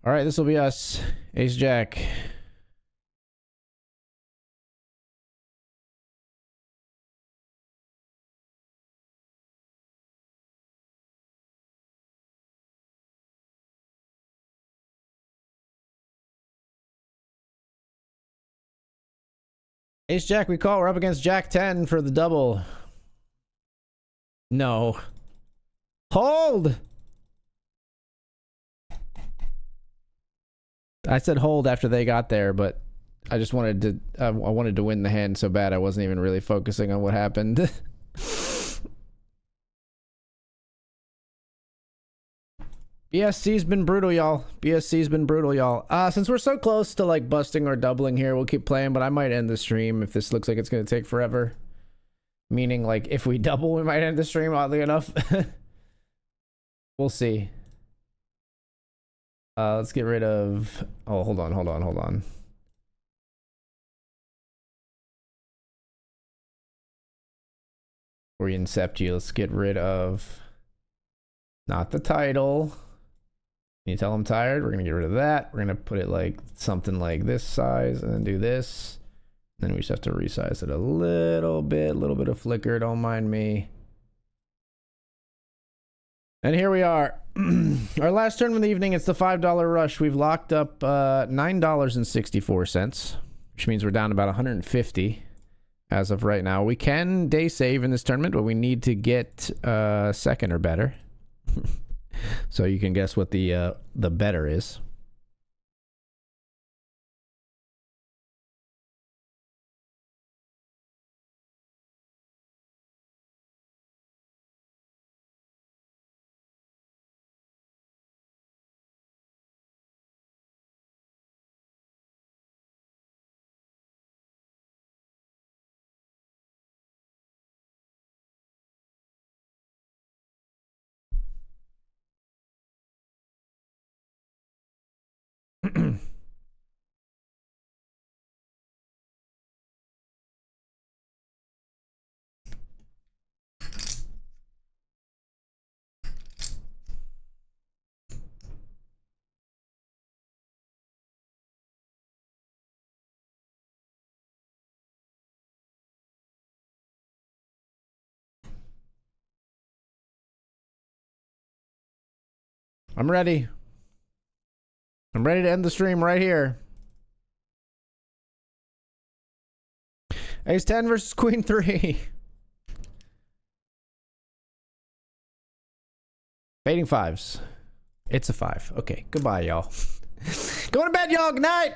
All right, this will be us. Ace Jack. Ace Jack, we call. We're up against Jack 10 for the double. No. Hold! I said hold after they got there, but I just wanted to I wanted to win the hand so bad I wasn't even really focusing on what happened. BSC's been brutal, y'all. BSC's been brutal, y'all. Since we're so close to like busting or doubling here, we'll keep playing, but I might end the stream if this looks like it's gonna take forever. Meaning, like, if we double, we might end the stream, oddly enough. We'll see. Let's get rid of... Oh, hold on. Before we incept you, let's get rid of... Not the title. Can you tell I'm tired? We're gonna get rid of that. We're gonna put it like something like this size and then do this. Then we just have to resize it a little bit of flicker, don't mind me. And here we are. Our last tournament of the evening, it's the $5 rush. We've locked up $9.64, which means we're down about 150 as of right now. We can day save in this tournament, but we need to get second or better. So you can guess what the better is. I'm ready. I'm ready to end the stream right here. Ace 10 versus Queen 3. Fading fives. It's a 5. Okay, goodbye, y'all. Go to bed, y'all. Good night.